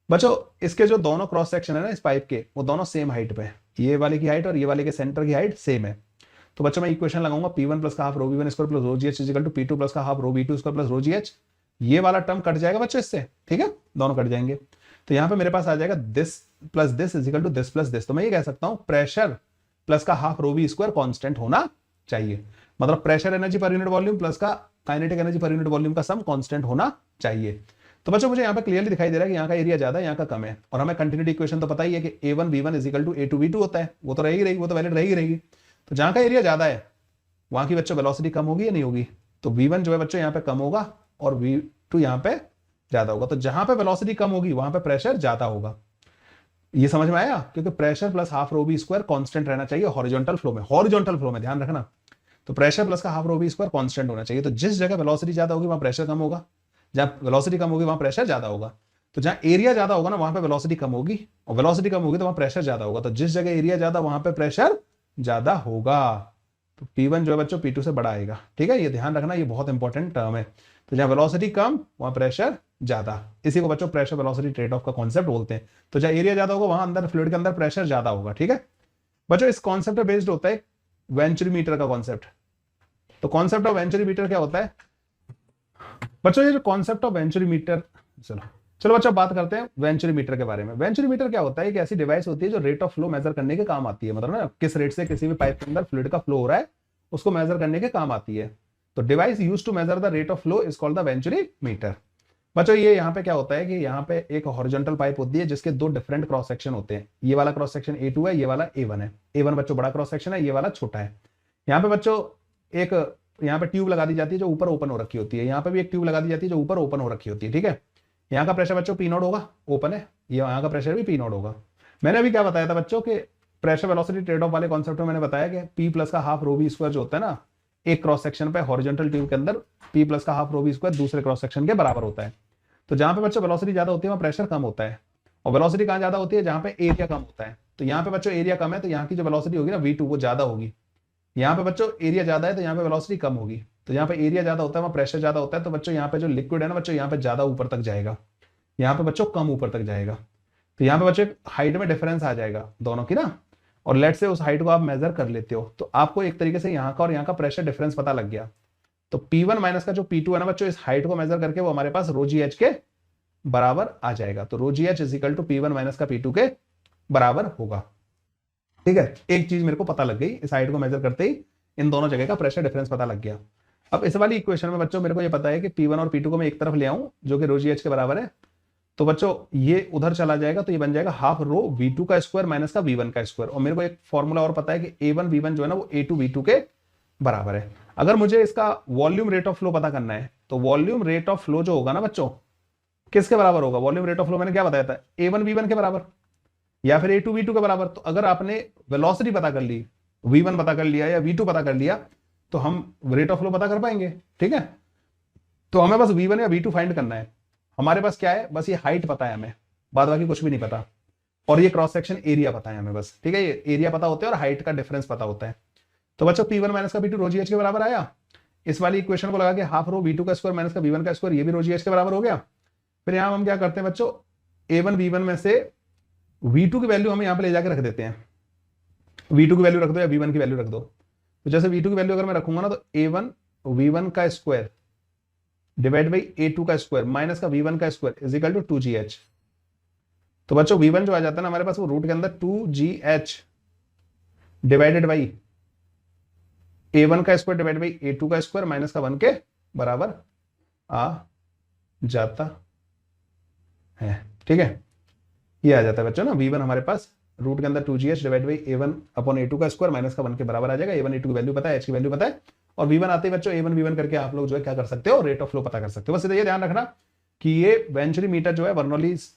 बच्चों। इसके जो दोनों क्रॉस सेक्शन है ना इस पाइप के, वो दोनों सेम हाइट पे है, ये वाले की हाइट और ये वाले के सेंटर की हाइट सेम है। तो बच्चों मैं इक्वेशन लगाऊंगा P1 प्लस का half rho V1 square plus rho ji H equal to P2 plus का half rho V2 square plus rho जी एच। ये वाला टर्म कट जाएगा बच्चों इससे, ठीक है, दोनों कट जाएंगे। तो यहां पे मेरे पास आ जाएगा this plus this is equal to this plus this. तो मैं ये कह सकता हूं प्रेशर प्लस का half rho V square constant होना चाहिए, मतलब pressure energy per unit volume plus का kinetic energy per unit volume का सम कांस्टेंट होना चाहिए। तो बच्चों मुझे यहाँ पे क्लियरली दिखाई दे रहा है कि यहाँ का एरिया ज्यादा है, यहाँ का कम है, और हमें कंटिन्यूटी इक्वेशन तो पता ही है कि A1 V1 is equal to A2 V2 होता है, वो तो रहेगी, वो तो वैलिड रहेगी। तो जहाँ का एरिया ज्यादा है वहां की बच्चों वेलोसिटी कम होगी या नहीं होगी, तो V1 जो है बच्चों यहाँ पे कम होगा और V2 यहाँ पे ज्यादा होगा। तो जहां पे वेलोसिटी कम होगी वहां पे प्रेशर ज्यादा होगा। ये समझ में आया, क्योंकि pressure plus half rho V square constant रहना चाहिए हॉरिजॉन्टल फ्लो में, हॉरिजॉन्टल फ्लो में ध्यान रखना। तो प्रेशर प्लस का half rho V square constant होना चाहिए। तो जिस जगह वेलोसिटी ज्यादा होगी वहां प्रेशर कम होगा, जहां वेलोसिटी कम होगी वहां प्रेशर ज्यादा होगा। तो जहां एरिया ज्यादा होगा ना वहां पे वेलोसिटी कम होगी, और वेलोसिटी कम होगी तो वहां प्रेशर ज्यादा होगा। तो जिस जगह एरिया ज्यादा वहां पे प्रेशर ज्यादा होगा। तो P1 जो है बच्चों P2 से बड़ा आएगा। ठीक है, ये ध्यान रखना, ये बहुत इंपॉर्टेंट टर्म है। तो जहां वेलोसिटी कम वहां प्रेशर ज्यादा, इसी को बच्चों प्रेशर वेलोसिटी ट्रेड ऑफ का कॉन्सेप्ट बोलते हैं। तो जहां एरिया ज्यादा होगा वहां अंदर फ्लूइड के अंदर प्रेशर ज्यादा होगा। ठीक है बच्चों, इस कॉन्सेप्ट पे बेस्ड होता है वेंचुरीमीटर का कॉन्सेप्ट। तो कॉन्सेप्ट ऑफ वेंचुरीमीटर क्या होता है बच्चों, ये जो कॉन्सेप्ट ऑफ वेंचुरीमीटर, चलो बच्चों बात करते हैं वेंचुरीमीटर के बारे में। वेंचुरीमीटर क्या होता है, एक ऐसी डिवाइस होती है जो रेट ऑफ फ्लो मेजर करने के काम आती है, मतलब ना किस रेट से किसी भी पाइप के अंदर फ्लूइड का फ्लो हो रहा है उसको मेजर करने के काम आती है। तो device used to measure the rate of flow is called the venturimeter. बच्चों ये यहाँ पे क्या होता है कि यहाँ पे एक हॉरिजॉन्टल पाइप होती है जिसके दो डिफरेंट क्रॉस सेक्शन होते हैं। ये वाला क्रॉस सेक्शन A2 है, ये वाला A1 है। A1 बच्चों बड़ा क्रॉस सेक्शन है, ये वाला छोटा है। यहाँ पे बच्चों एक यहाँ पे ट्यूब लगा दी जाती है जो ऊपर ओपन हो रखी होती है, यहाँ पे भी एक ट्यूब लगा दी जाती है जो ऊपर ओपन हो रखी होती है। ठीक है, यहाँ का प्रेशर बच्चों P0 होगा, ओपन है, यहाँ का प्रेशर भी P0 होगा। मैंने अभी क्या बताया था बच्चों के प्रेशर वेलोसिटी ट्रेड ऑफ वाले कॉन्सेप्ट में मैंने बताया कि P प्लस का हाफ रो V स्क्वायर जो होता है ना एक क्रॉस सेक्शन पे हॉरिजॉन्टल ट्यूब के अंदर, P प्लस का हाफ रो V स्क्वायर दूसरे क्रॉस सेक्शन के बराबर होता है। तो जहां पे बच्चों वेलोसिटी ज्यादा होती है वहां प्रेशर कम होता है, और वेलोसिटी कहां ज्यादा होती है, जहां पे एरिया कम होता है। तो यहाँ पे बच्चों एरिया कम है तो यहाँ की जो वेलोसिटी होगी ना V2 वो ज्यादा होगी। यहाँ पे बच्चों एरिया ज्यादा है तो यहाँ पे वेलोसिटी कम होगी। तो यहाँ पे एरिया ज्यादा होता है वहां प्रेशर ज्यादा होता है। तो बच्चों यहाँ पे जो लिक्विड है ना बच्चों यहाँ पे ज्यादा ऊपर तक जाएगा, यहाँ पे बच्चों कम ऊपर तक जाएगा। तो यहाँ पे बच्चों हाइट में डिफरेंस आ जाएगा दोनों की ना, और लेट से उस हाइट को आप मेजर कर लेते हो तो आपको एक तरीके से यहाँ का और यहाँ का प्रेशर डिफरेंस पता लग गया। तो P1 माइनस का जो P2 है ना बच्चों इस हाइट को मेजर करके वो हमारे पास रो जी एच के बराबर आ जाएगा। तो rho ji h is equal to P1 minus का P2 के बराबर होगा। ठीक है, एक चीज मेरे को पता लग गई, इस हाइट को मेजर करते ही इन दोनों जगह का प्रेशर डिफरेंस पता लग गया। अब इस वाली इक्वेशन में बच्चों मेरे को ये पता है कि P1 और P2 को मैं एक तरफ ले आऊं जो कि रो जी एच के बराबर है। तो बच्चों ये उधर चला जाएगा तो ये बन जाएगा हाफ रो V2 का स्क्वायर माइनस का V1 का स्क्वायर। और मेरे को एक फॉर्मूला और पता है कि A1 V1 जो है ना वो A2 V2 के बराबर है। अगर मुझे इसका वॉल्यूम रेट ऑफ फ्लो पता करना है तो वॉल्यूम रेट ऑफ फ्लो जो होगा ना बच्चों किसके बराबर होगा, वॉल्यूम रेट ऑफ फ्लो मैंने क्या बताया था A1 V1 के बराबर। या फिर A2 V2 के बराबर। तो अगर आपने वेलोसिटी पता कर ली, V1 पता कर लिया या V2 पता कर लिया, तो हम रेट ऑफ फ्लो पता कर पाएंगे। ठीक है, तो हमें बस V1 या V2 फाइंड करना है। हमारे पास क्या है, बस ये हाइट पता है हमें, बाद बाकी कुछ भी नहीं पता, और ये क्रॉस सेक्शन एरिया पता है हमें बस। ठीक है, ये एरिया पता होता है और हाइट का डिफरेंस पता होता है। तो बच्चों P1 माइनस का P2 रो जी एच के बराबर आया। इस वाली इक्वेशन को लगा के हाफ रो V2 का स्क्वायर माइनस का V1 का स्क्वायर, ये भी रो जी एच के बराबर हो गया। फिर यहां हम क्या करते हैं बच्चों, A1 V1 में से V2 की वैल्यू हम यहां पे ले जाके रख देते हैं। V2 की वैल्यू रख दो या V1 की वैल्यू रख दो। तो जैसे V2 की वैल्यू अगर मैं रखूंगा ना, तो A1 V1 का स्क्वायर डिवाइड बाई A2 का स्क्वायर माइनस का V1 का square is equal to 2GH। तो बच्चों V1 जो आ जाता है ना हमारे पास, वो रूट के अंदर 2GH डिवाइडेड बाई A1 का स्क्वायर डिवाइड बाई A2 का स्क्वायर माइनस का 1 के बराबर आ जाता है। ठीक है, ये आ जाता है बच्चों ना, V1 हमारे पास रूट के अंदर 2GH divide by A1 upon A2 का स्क्वायर माइनस का 1 के बराबर आ जाएगा। A1 A2 की वैल्यू पता है, H की वैल्यू पता है, और V1 आते ही बच्चों A1 V1 करके आप लोग जो है क्या कर सकते हो, रेट ऑफ फ्लो पता कर सकते हो। बस ये ध्यान रखना कि ये वेंचुरी मीटर जो है बर्नौलीज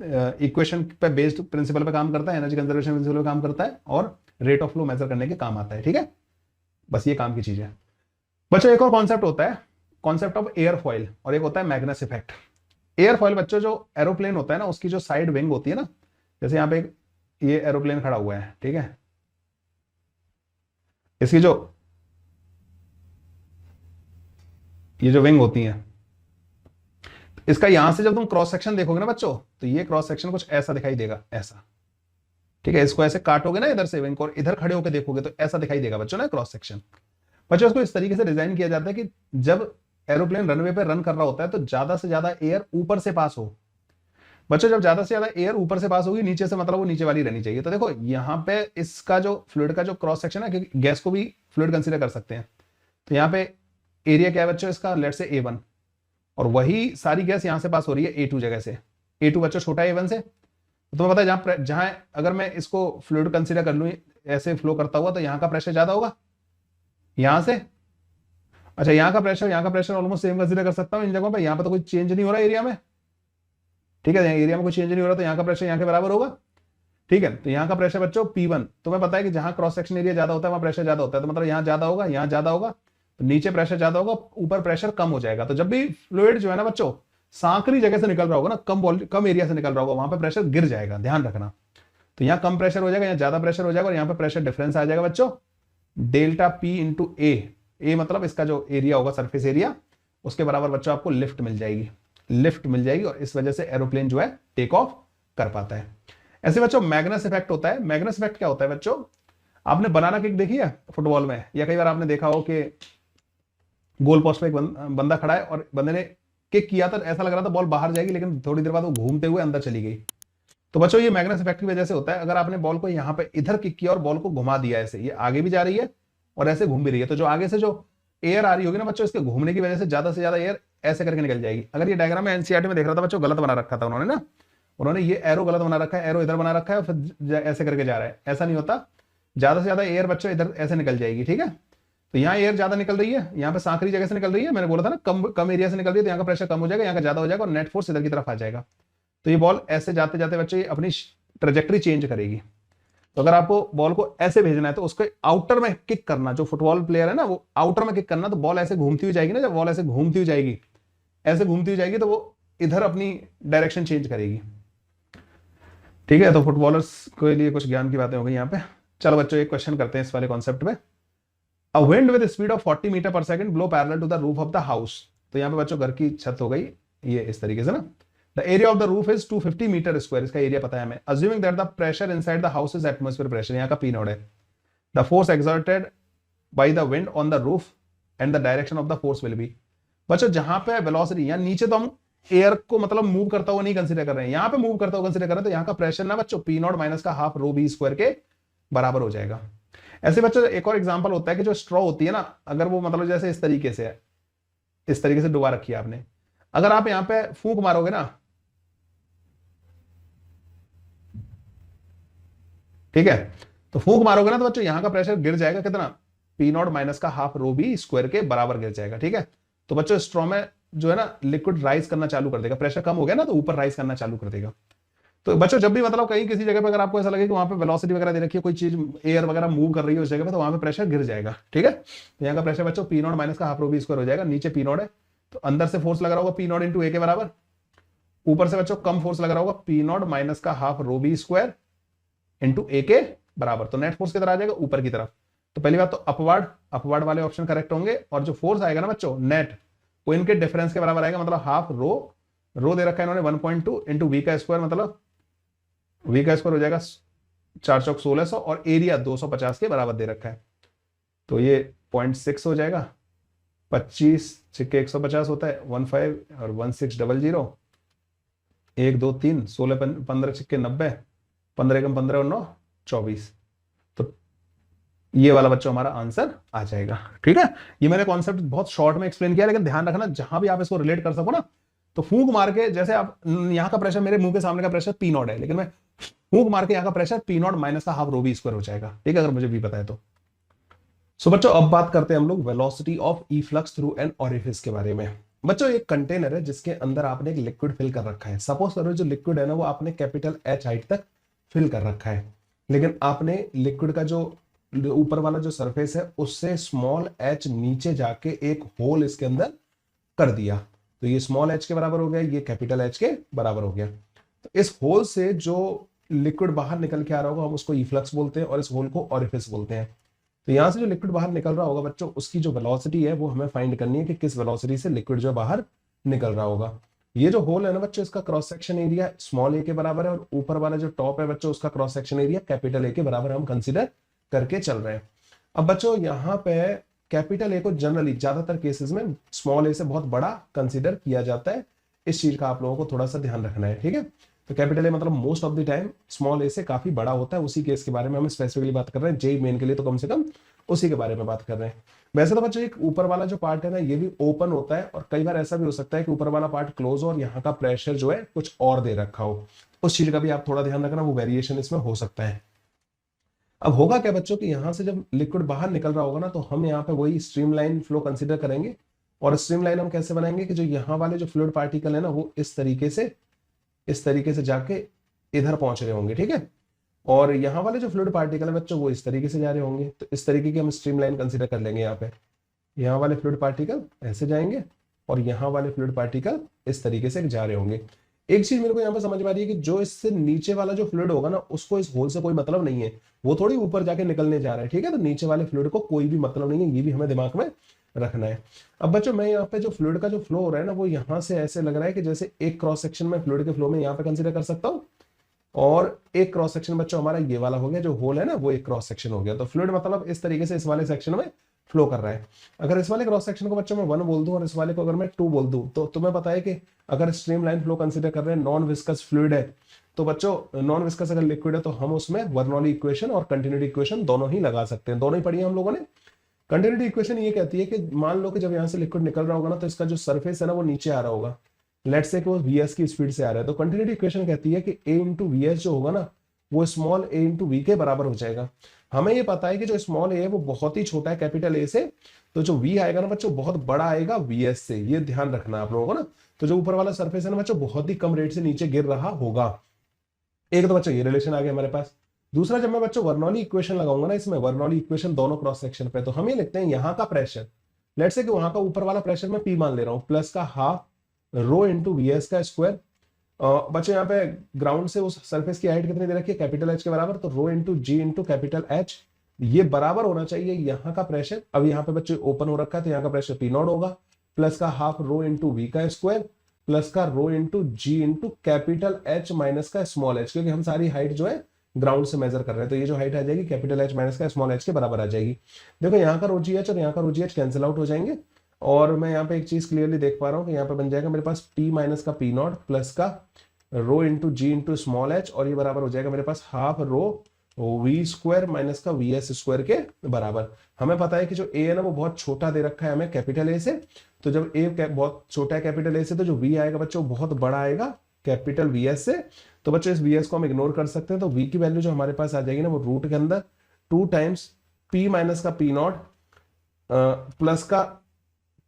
इक्वेशन पे बेस्ड प्रिंसिपल पे काम करता है, एनर्जी कंजर्वेशन प्रिंसिपल पे काम करता है, और रेट ऑफ फ्लो मेजर करने के काम आता है। ठीक है, बस ये काम की चीज है बच्चों। एक और कॉन्सेप्ट होता है, कॉन्सेप्ट ऑफ एयर फॉइल, और एक होता है मैग्नस इफेक्ट। एयर फॉइल बच्चों, जो एरोप्लेन होता है ना, उसकी जो साइड विंग होती है ना, जैसे यहाँ पे ये एरोप्लेन खड़ा हुआ है, ठीक है, इसकी जो ये जो विंग होती है, इसका यहां से जब तुम क्रॉस सेक्शन देखोगे ना बच्चों, तो ये क्रॉस सेक्शन कुछ ऐसा दिखाई देगा, ऐसा। ठीक है, इसको ऐसे काटोगे ना इधर से विंग को, और इधर खड़े होकर देखोगे तो ऐसा दिखाई देगा बच्चों ना क्रॉस सेक्शन। बच्चों इसको इस तरीके से डिजाइन किया जाता है कि जब एरोप्लेन रनवे पे रन कर रहा होता है तो ज्यादा से ज्यादा एयर ऊपर से पास हो। बच्चों जब ज्यादा से ज्यादा एयर ऊपर से पास होगी, नीचे से मतलब वो नीचे वाली रहनी चाहिए। तो देखो यहाँ पे इसका जो फ्लूइड का जो क्रॉस सेक्शन है, क्योंकि गैस को भी फ्लूइड कंसीडर कर सकते हैं, तो यहाँ पे एरिया क्या है बच्चों इसका, लेट से A1, और वही सारी गैस यहां से पास हो रही है A2 जगह से। A2 बच्चों छोटा है A1 से, तो तुम्हें पता है जहां अगर मैं इसको फ्लूइड कंसीडर कर लूं ऐसे फ्लो करता हुआ, तो यहाँ का प्रेशर ज्यादा होगा यहां से। अच्छा, यहाँ का प्रेशर ऑलमोस्ट सेम कंसीडर कर सकता हूँ इन जगहों पे। यहाँ पे तो कोई चेंज नहीं हो रहा एरिया में, ठीक है, एरिया में कोई चेंज नहीं हो रहा, तो यहाँ का प्रेशर यहाँ के बराबर होगा। ठीक है, तो यहाँ का प्रेशर बच्चों P1, तुम्हें पता है कि जहां क्रॉस सेक्शन एरिया ज्यादा होता है वहां प्रेशर ज्यादा होता है, तो मतलब यहाँ ज्यादा होगा, यहाँ ज्यादा होगा, तो नीचे प्रेशर ज्यादा होगा, ऊपर प्रेशर कम हो जाएगा। तो जब भी फ्लूइड जो है ना बच्चों सांकरी जगह से निकल रहा होगा ना, कम एरिया से निकल रहा होगा, वहां पे प्रेशर गिर जाएगा, ध्यान रखना। तो यहाँ कम प्रेशर हो जाएगा, यहाँ ज्यादा प्रेशर हो जाएगा, और यहाँ पे प्रेशर डिफरेंस आ जाएगा बच्चों डेल्टा P इंटू ए मतलब इसका जो एरिया होगा, सरफेस एरिया, उसके बराबर बच्चों आपको लिफ्ट मिल जाएगी, और इस वजह से एरोप्लेन जो है टेक ऑफ कर पाता है। ऐसे बच्चों मैग्नस इफेक्ट होता है। मैग्नस इफेक्ट क्या होता है बच्चों, आपने बनाना किक देखी है फुटबॉल में, या कई बार आपने देखा हो कि गोल पोस्ट पे एक बंदा खड़ा है और बंदे ने किक किया था, ऐसा लग रहा था बॉल बाहर जाएगी, लेकिन थोड़ी देर बाद वो घूमते हुए अंदर चली गई। तो बच्चों ये मैग्नस इफेक्ट की वजह से होता है। अगर आपने बॉल को यहाँ पे इधर किक किया और बॉल को घुमा दिया ऐसे, ये आगे भी जा रही है और ऐसे घूम भी रही है, तो जो आगे से जो एयर आ रही होगी ना बच्चों, इसके घूमने की वजह से ज्यादा से ज्यादा एयर ऐसे करके निकल जाएगी। अगर ये डायग्राम में एनसीईआरटी में देख रहा था बच्चों, गलत बना रखा था उन्होंने ना, उन्होंने ये एरो गलत बना रखा है, एरो इधर बना रखा है और फिर ऐसे करके जा रहा है, ऐसा नहीं होता। ज्यादा से ज्यादा एयर बच्चों इधर ऐसे निकल जाएगी। ठीक है, तो यहाँ एयर ज्यादा निकल रही है, यहाँ पे सांकरी जगह से निकल रही है, मैंने बोला था ना कम एरिया से निकल रही है, तो यहाँ का प्रेशर कम हो जाएगा, यहाँ का ज्यादा हो जाएगा, और नेट फोर्स इधर की तरफ आ जाएगा। तो ये बॉल ऐसे जाते जाते बच्चे अपनी ट्रेजेक्टरी चेंज करेगी। तो अगर आपको बॉल को ऐसे भेजना है तो उसको आउटर में किक करना, जो फुटबॉल प्लेयर है ना वो आउटर में किक करना, तो बॉल ऐसे घूमती हुई जाएगी ना, जब बॉल ऐसे घूमती हुई जाएगी तो वो इधर अपनी डायरेक्शन चेंज करेगी। ठीक है, तो फुटबॉलर्स के लिए कुछ ज्ञान की बातें हो गई यहाँ पे। चलो बच्चों एक क्वेश्चन करते हैं इस वाले कॉन्सेप्ट में। A wind with speed of 40 metre per second blow parallel to the roof of the house. तो यहाँ पे बच्चों घर की छत हो गई ये इस तरीके से ना। The area of the roof is 250 metre square, इसका एरिया पता है हमें। Assuming that the pressure inside the house is atmosphere pressure, यहाँ का P नोड है। The force exerted by the wind on the roof and the direction of the force will be. बच्चों जहां पे वेलोसिटी, या नीचे तो हम एयर को मतलब मूव करता हुआ नहीं कंसीडर कर रहे हैं, यहाँ पे मूव करता हुआ कंसीडर कर रहे हैं, तो यहाँ का प्रेशर ना बच्चों P नॉट माइनस का हाफ रो बी स्क्वायर के बराबर हो जाएगा। ऐसे बच्चों एक और एग्जांपल होता है कि जो स्ट्रॉ होती है ना, अगर वो मतलब जैसे इस तरीके से है, इस तरीके से डुबा रखी है आपने, अगर आप यहाँ पे फूंक मारोगे ना, ठीक है, तो फूंक मारोगे ना तो बच्चों यहाँ का प्रेशर गिर जाएगा कितना, P नॉट माइनस का हाफ रो बी स्क्वायर के बराबर गिर जाएगा। ठीक है, तो बच्चों स्ट्रॉ में जो है ना लिक्विड राइज करना चालू कर देगा, प्रेशर कम हो गया ना तो ऊपर राइज करना चालू कर देगा। तो बच्चों जब भी मतलब कहीं किसी जगह पे अगर आपको ऐसा लगे कि वहां पे वेलोसिटी वगैरह दे रखी है, कोई चीज एयर वगैरह मूव कर रही है उस जगह पे, तो वहां पे प्रेशर गिर जाएगा। ठीक है, तो यहाँ का प्रेशर बच्चों पी नॉट माइनस का हाफ रो बी स्क्वायर हो जाएगा। नीचे पी नॉट है तो अंदर से फोर्स लग रहा होगा पी नॉट इंटू ए के बराबर, ऊपर से बच्चों कम फोर्स लग रहा होगा पी नॉट माइनस का half rho v square into a के बराबर। तो नेट फोर्स की तरह आ जाएगा ऊपर की तरफ। तो पहली बात तो अपवर्ड, अपवर्ड वाले ऑप्शन करेक्ट होंगे, और जो फोर्स आएगा ना बच्चों नेट, वो इनके डिफरेंस के बराबर आएगा, मतलब हाफ रो दे रखा है इन्होंने 1.2 इंटू वी का स्क्वायर, मतलब वी का स्क्वायर हो जाएगा 4 चौक 1600, और एरिया 250 के बराबर दे रखा है। तो ये 0.6 हो जाएगा, 25 छिक्के 150 होता है, 15 और 1600, 1 2 3 16 15 छिक्के 90, 15 एकम 15 और 9 24। तो ये वाला बच्चों हमारा आंसर आ जाएगा। ठीक है, ये मैंने कॉन्सेप्ट बहुत शॉर्ट में एक्सप्लेन किया, लेकिन ध्यान रखना जहां भी आप इसको रिलेट कर सको ना, तो फूंक मार के, जैसे आप यहाँ का प्रेशर, मेरे मुंह के सामने का प्रेशर पी नॉट है, लेकिन मैं फूंक मार के यहाँ का प्रेशर पी नॉट माइनस का हाफ रो बी स्क्वायर हो जाएगा। ठीक है, अगर मुझे भी पता है तो। सो बच्चों अब बात करते हैं हम लोग velocity of E flux through an orifice के बारे में। बच्चों एक कंटेनर है जिसके अंदर आपने एक लिक्विड फिल कर रखा है। सपोज करो जो लिक्विड है ना वो आपने कैपिटल एच हाइट तक फिल कर रखा है, लेकिन आपने लिक्विड का जो ऊपर वाला जो सरफेस है उससे स्मॉल एच नीचे जाके एक होल इसके अंदर कर दिया। तो ये स्मॉल एच के बराबर हो गया, ये कैपिटल एच के बराबर हो गया। तो इस होल से जो लिक्विड बाहर निकल के आ रहा होगा हम उसको ई फ्लक्स बोलते हैं, और इस होल को ओरिफिस बोलते हैं। तो यहां से जो लिक्विड बाहर निकल रहा होगा बच्चों, उसकी जो वेलोसिटी है वो हमें फाइंड करनी है कि किस वेलोसिटी से लिक्विड जो बाहर निकल रहा होगा। ये जो होल है ना बच्चों, इसका क्रॉस सेक्शन एरिया स्मॉल ए के बराबर है, और ऊपर वाला जो टॉप है बच्चों उसका cross section area capital A के बराबर हम कंसिडर करके चल रहे हैं। अब बच्चों यहाँ पे कैपिटल ए को जनरली ज्यादातर केसेस में स्मॉल ए से बहुत बड़ा कंसिडर किया जाता है। इस चीज का आप लोगों को थोड़ा सा ध्यान रखना है। ठीक है, तो कैपिटल ए मतलब most of the time small a से काफी बड़ा होता है। उसी केस के बारे में हम स्पेसिफिकली बात कर रहे हैं, जेई मेन के लिए तो कम से कम उसी के बारे में बात कर रहे हैं। वैसे तो बच्चों एक ऊपर वाला जो पार्ट है ना ये भी ओपन होता है, और कई बार ऐसा भी हो सकता है कि ऊपर वाला पार्ट क्लोज हो और यहाँ का प्रेशर जो है कुछ और दे रखा हो। उस चीज का भी आप थोड़ा ध्यान रखना, वो वेरिएशन इसमें हो सकता है। अब होगा क्या बच्चों कि यहां से जब लिक्विड बाहर निकल रहा होगा ना, तो हम यहाँ पे वही स्ट्रीमलाइन फ्लो कंसीडर करेंगे। और स्ट्रीमलाइन हम कैसे बनाएंगे कि जो यहाँ वाले जो फ्लूइड पार्टिकल है ना वो इस तरीके से जाके इधर पहुंच रहे होंगे। ठीक है, और यहाँ वाले जो फ्लूइड पार्टिकल है बच्चों वो इस तरीके से जा रहे होंगे। तो इस तरीके की हम स्ट्रीमलाइन कंसीडर कर लेंगे। यहाँ पे यहाँ वाले फ्लूइड पार्टिकल ऐसे जाएंगे, और यहाँ वाले फ्लूइड पार्टिकल इस तरीके से जा रहे होंगे। एक चीज मेरे को यहाँ पे समझ में आ रही है कि जो इससे नीचे वाला जो फ्लूइड होगा ना उसको इस होल से कोई मतलब नहीं है, वो थोड़ी ऊपर जाके निकलने जा रहा है। ठीक है, तो नीचे वाले फ्लूइड को कोई भी मतलब नहीं है, ये भी हमें दिमाग में रखना है। अब बच्चों मैं यहाँ पे जो फ्लूइड का जो फ्लो हो रहा है ना वो यहाँ से ऐसे लग रहा है कि जैसे एक क्रॉस सेक्शन में फ्लूइड के फ्लो में यहाँ पे कंसीडर कर सकता हूँ, और एक क्रॉस सेक्शन बच्चों हमारा ये वाला हो गया, जो होल है ना वो एक क्रॉस सेक्शन हो गया। तो फ्लूइड मतलब इस तरीके से इस वाले सेक्शन में फ्लो कर रहा है। अगर इस वाले क्रॉस सेक्शन को बच्चों मैं 1 बोल दूं और इस वाले को अगर मैं 2 बोल दूं, तो तुम्हें पता है कि अगर स्ट्रीमलाइन फ्लो कंसीडर कर रहे हैं, नॉन विस्कस फ्लूइड है, तो बच्चों नॉन विस्कस अगर लिक्विड है तो हम उसमें बर्नौली इक्वेशन और कंटिन्यूटी इक्वेशन दोनों ही लगा सकते हैं। दोनों ही पढ़ी है हम लोगों ने। कंटिन्यूटी इक्वेशन ये कहती है कि मान लो कि जब यहाँ से लिक्विड निकल रहा होगा ना तो इसका जो सरफेस है ना वो नीचे आ रहा होगा। लेट्स से कि वो वीएस की स्पीड से आ रहा है, तो कंटिन्यूटी इक्वेशन कहती है कि ए इंटू वीएस जो होगा ना वो स्मॉल ए इंटू वी के बराबर हो जाएगा। हमें ये पता है कि जो स्मॉल ए है वो बहुत ही छोटा है कैपिटल ए से, तो जो वी आएगा ना बच्चों बहुत बड़ा आएगा वीएस से। ये ध्यान रखना आप लोगों को ना। तो जो ऊपर वाला सरफेस है ना बच्चों बहुत ही कम रेट से नीचे गिर रहा होगा। एक तो बच्चों ये रिलेशन आ गया हमारे पास। दूसरा, जब मैं बच्चों बर्नौली इक्वेशन लगाऊंगा ना इसमें, बर्नौली इक्वेशन दोनों क्रॉस सेक्शन पे, तो हम ये लिखते हैं यहाँ का प्रेशर, लेट्स से कि वहां का ऊपर वाला प्रेशर मैं पी मान ले रहा हूँ, प्लस का हाफ रो इंटू वीएस का स्क्वायर। बच्चों यहाँ पे ग्राउंड से उस सरफेस की हाइट कितनी दे रखी है, कैपिटल एच के बराबर, तो रो इंटू जी इंटू कैपिटल एच, ये बराबर होना चाहिए यहाँ का प्रेशर। अब यहाँ पे बच्चों ओपन हो रखा है तो यहाँ का प्रेशर पी नॉट होगा, प्लस का हाफ रो इंटू वी का स्क्वायर, प्लस का रो इंटू जी इंटू कैपिटल एच माइनस का स्मॉल एच, क्योंकि हम सारी हाइट जो है ग्राउंड से मेजर कर रहे हैं। तो ये जो हाइट आ जाएगी कैपिटल एच माइनस का स्मॉल एच के बराबर आ जाएगी। देखो यहाँ का रो जी एच और यहाँ का रो जी एच कैंसिल आउट हो जाएंगे, और मैं यहाँ पे एक चीज क्लियरली देख पा रहा हूँ कि यहाँ पे बन जाएगा मेरे पास P माइनस का पी नॉट प्लस का रो इंटू जी इंटू स्मॉल एच, और ये बराबर हो जाएगा मेरे पास half rho v square minus का वी एस स्क्वायर के बराबर। हमें पता है कि जो ए है ना वो बहुत छोटा दे रखा है हमें कैपिटल ए से, तो जब ए बहुत छोटा है कैपिटल ए से तो जो वी आएगा बच्चों बहुत बड़ा आएगा कैपिटल वी एस से। तो बच्चों इस वी एस को हम इग्नोर कर सकते हैं, तो वी की वैल्यू जो हमारे पास आ जाएगी ना वो रूट के अंदर 2 टाइम्स P माइनस का पी नॉट प्लस का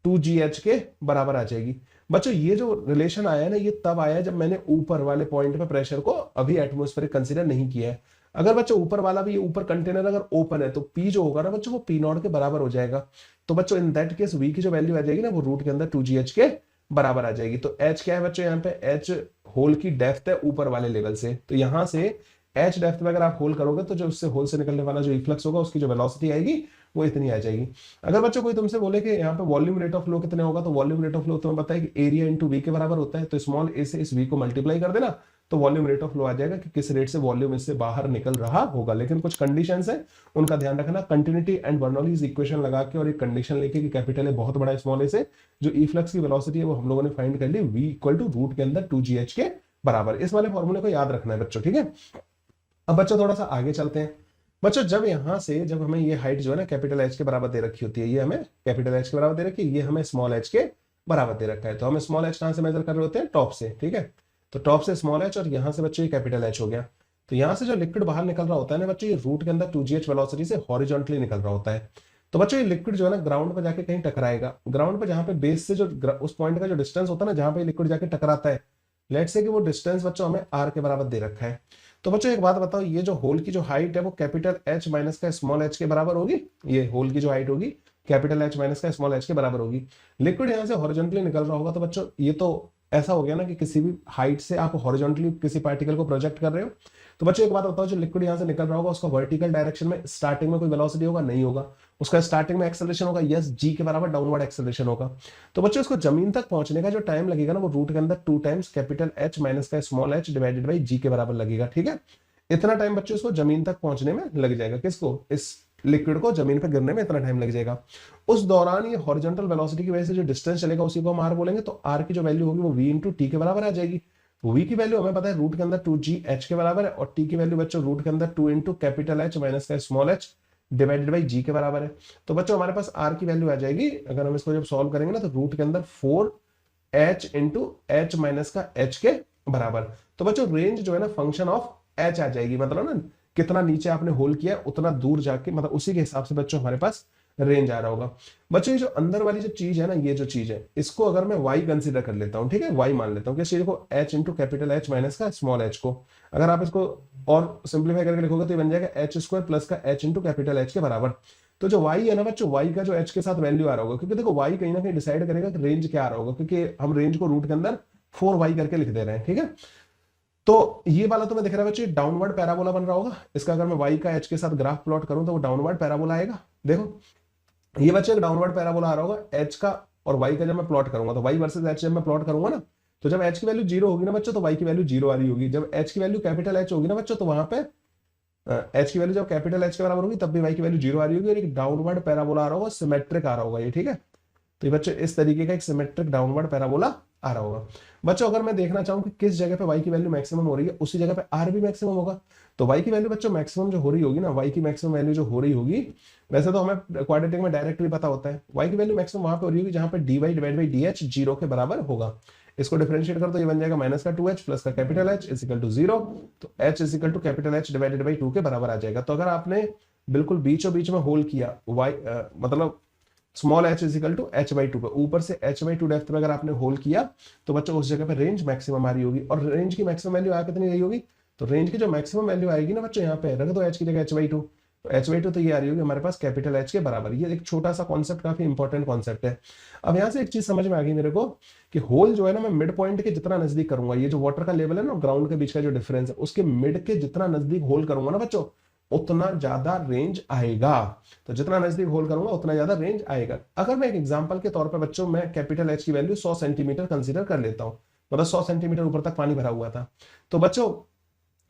2GH के बराबर आ जाएगी। बच्चों ये जो रिलेशन आया है ना, ये तब आया जब मैंने ऊपर वाले पॉइंट पे प्रेशर को अभी एटमॉस्फेरिक कंसीडर नहीं किया है। अगर बच्चों ऊपर वाला भी, ऊपर कंटेनर अगर ओपन है, तो पी जो होगा ना बच्चों, वो पी नॉट के बराबर हो जाएगा। तो बच्चों इन दैट केस वी की जो वैल्यू आ जाएगी ना, वो रूट के अंदर 2gh के बराबर आ जाएगी। तो एच क्या है बच्चों, यहाँ पे एच होल की डेप्थ है ऊपर वाले लेवल से, तो यहां से एच डेप्थ में अगर आप होल करोगे तो जो उससे होल से निकलने वाला जो इफ्लक्स होगा, उसकी जो वेलोसिटी आएगी वो इतनी आ जाएगी। अगर बच्चों कोई तुमसे बोले कि यहाँ पे वॉल्यूम रेट ऑफ फ्लो कितने होगा, तो वॉल्यूम रेट ऑफ फ्लो तुम्हें पता है कि एरिया इंटू वी के बराबर होता है। तो स्मॉल ए से इस वी को मल्टीप्लाई कर देना, तो वॉल्यूम रेट ऑफ फ्लो आ जाएगा कि किस रेट से वॉल्यूम इससे बाहर निकल रहा होगा। लेकिन कुछ कंडीशंस है, उनका ध्यान रखना। कंटिन्यूटी एंड बर्नौलीज इक्वेशन लगा के और एक कंडीशन लेके कि कैपिटल ए बहुत बड़ा स्मॉल ए से जो ई फ्लक्स की वेलोसिटी है वो हम लोगों ने फाइंड कर ली, वी इक्वल टू रूट के अंदर 2gh के बराबर। इस वाले फॉर्मूले को याद रखना है बच्चों, ठीक है। अब बच्चों थोड़ा सा आगे चलते हैं। बच्चों जब यहां से, जब हमें ये हाइट जो है ना कैपिटल एच के बराबर दे रखी होती है, ये हमें कैपिटल एच के बराबर दे रखी है, ये हमें स्मॉल एच के बराबर दे रखा है। तो हमें स्मॉल एच कहां से मेजर कर रहे होते हैं, टॉप से, ठीक है। तो टॉप से स्मॉल एच, और यहां से बच्चों ये कैपिटल एच हो गया। तो यहां से जो लिक्विड बाहर निकल रहा होता है ना बच्चों, ये रूट के अंदर 2gh वेलोसिटी से हॉरिजॉन्टली निकल रहा होता है। तो बच्चों ये लिक्विड जो है ना ग्राउंड पर जाके कहीं टकराएगा। ग्राउंड पर जहां पे बेस से जो उस पॉइंट का जो डिस्टेंस होता है ना, जहां पे लिक्विड जाके टकराता है, लेट्स से कि वो डिस्टेंस बच्चों हमें आर के बराबर दे रखा है। तो बच्चों एक बात बताओ, ये जो होल की जो हाइट है वो कैपिटल एच माइनस का स्मॉल एच के बराबर होगी। ये होल की जो हाइट होगी कैपिटल एच माइनस का स्मॉल एच के बराबर होगी। लिक्विड यहां से हॉरिजॉन्टली निकल रहा होगा, तो बच्चों ये तो ऐसा हो गया ना कि किसी भी हाइट से आप हॉरिजॉन्टली किसी पार्टिकल को प्रोजेक्ट कर रहे हो। तो बच्चों एक बात बताओ, जो लिक्विड यहां से निकल रहा होगा उसका वर्टिकल डायरेक्शन में स्टार्टिंग में कोई वेलोसिटी होगा, नहीं होगा। उसका स्टार्टिंग में एक्सेलरेशन होगा, यस, जी के बराबर डाउनवर्ड एक्सेलरेशन होगा। तो बच्चों इसको जमीन तक पहुंचने का जो टाइम लगेगा ना, वो रूट के अंदर 2 टाइम्स कैपिटल एच माइनस का small H divided by G के बराबर लगेगा, ठीक है। इतना टाइम बच्चों इसको जमीन तक पहुंचने में लग जाएगा। किसको, इस लिक्विड को जमीन पर गिरने में इतना टाइम लग जाएगा। उस दौरान ये हॉरिजॉन्टल वेलोसिटी की वजह से जो डिस्टेंस चलेगा उसी को हम आर बोलेंगे। तो आर की जो वैल्यू होगी वो वी इंटू टी के बराबर आ जाएगी। वी की वैल्यू हमें पता है रूट के अंदर 2gh के बराबर है, और टी की वैल्यू बच्चों रूट के अंदर 2 इंटू कैपिटल एच माइनस का small H divided by G के बराबर है। तो बच्चों हमारे पास आर की वैल्यू आ जाएगी, अगर हम इसको जब सॉल्व करेंगे ना, तो रूट के अंदर 4h इंटू एच माइनस का एच के बराबर। तो बच्चों रेंज जो है ना फंक्शन ऑफ एच आ जाएगी, मतलब ना कितना नीचे आपने होल किया उतना दूर जाके, मतलब उसी के हिसाब से बच्चों हमारे पास रेंज आ रहा होगा। बच्चों ये जो अंदर वाली जो चीज है ना, ये जो चीज है, इसको अगर मैं y कंसीडर कर लेता हूं, ठीक है, y मान लेता हूं, किस चीज को, h into capital H minus का स्मॉल एच को। अगर आप इसको और सिंप्लीफाई करके लिखोगे तो ये बन जाएगा एच स्क्वायर प्लस का h इंटू कैपिटल एच के बराबर। तो जो y है ना बच्चों, y का जो h के साथ वैल्यू आ रहा होगा, क्योंकि देखो y कहीं ना कहीं डिसाइड करेगा कि रेंज क्या आ रहा होगा, क्योंकि हम रेंज को रूट के अंदर 4y करके लिख दे रहे हैं, ठीक है। तो ये वाला तुम्हें दिख रहा है बच्चों, डाउनवर्ड पैराबोला बन रहा होगा। इसका अगर मैं y का h के साथ ग्राफ प्लॉट करूं तो वो डाउनवर्ड पैराबोला आएगा। देखो ये बच्चे एक डाउनवर्ड पैराबोला आ रहा होगा h का, और y का जब मैं प्लॉट करूंगा तो y वर्सेस h जब मैं प्लॉट करूंगा ना, तो जब h की वैल्यू 0 होगी ना बच्चों, तो y की वैल्यू 0 आ रही होगी। जब h की वैल्यू कैपिटल H होगी ना बच्चों, तो वहां पे h की वैल्यू जब कैपिटल H के बराबर होगी तब भी y की वैल्यू 0 आ रही होगी, और एक डाउनवर्ड पैराबोला आ रहा होगा, सिमेट्रिक आ रहा होगा ये, ठीक है। तो ये बच्चों इस तरीके का एक सिमेट्रिक डाउनवर्ड पैराबोला आ रहा होगा। बच्चों अगर मैं देखना चाहूं कि किस जगह पे y की वैल्यू मैक्सिमम हो रही है, उसी जगह पे r भी मैक्सिमम होगा। तो y की वैल्यू बच्चों मैक्सिमम जो हो रही होगी ना, y की मैक्सिमम वैल्यू जो हो रही होगी, वैसे तो हमें क्वाड्रेटिक में डायरेक्ट भी पता होता है, y की वैल्यू मैक्सिमम वहां पे हो रही होगी जहां पे dy डिवाइड बाई dh 0 के बराबर होगा। इसको डिफरेंशिएट कर तो ये बन जाएगा माइनस का 2h प्लस का capital H is equal to 0। तो h is equal to capital H divided by 2 के बराबर आ जाएगा। तो अगर आपने बिल्कुल बीचों बीच में होल किया y, मतलब small h is equal to h by 2 पे, ऊपर से h बाई 2 डेप्थ में अगर आपने होल किया, तो बच्चों उस जगह पे रेंज मैक्सिमम आ रही होगी। और रेंज की मैक्सिमम वैल्यू आ कितनी रही होगी, तो रेंज की जो मैक्सिमम वैल्यू आएगी ना बच्चों, यहाँ पे रख दो h की जगह h बाई 2, तो h बाई 2 तो ये आ रही होगी हमारे पास कैपिटल H के बराबर। ये एक छोटा सा कॉन्सेप्ट, काफी इंपॉर्टेंट कॉन्सेप्ट है। अब यहाँ से एक चीज समझ में आ गई मेरे को कि होल जो है ना, मैं मिड पॉइंट के जितना नजदीक करूंगा, ये जो वाटर का लेवल है ना ग्राउंड के बीच का जो डिफरेंस है, उसके मिड के जितना नजदीक होल करूंगा ना बच्चों, उतना ज्यादा रेंज आएगा। तो जितना नजदीक होल करूंगा उतना ज्यादा रेंज आएगा। अगर मैं एक एग्जांपल के तौर पे बच्चों, मैं कैपिटल H की वैल्यू 100 सेंटीमीटर कंसीडर कर लेता हूं, मतलब 100 सेंटीमीटर ऊपर तक पानी भरा हुआ था। तो बच्चों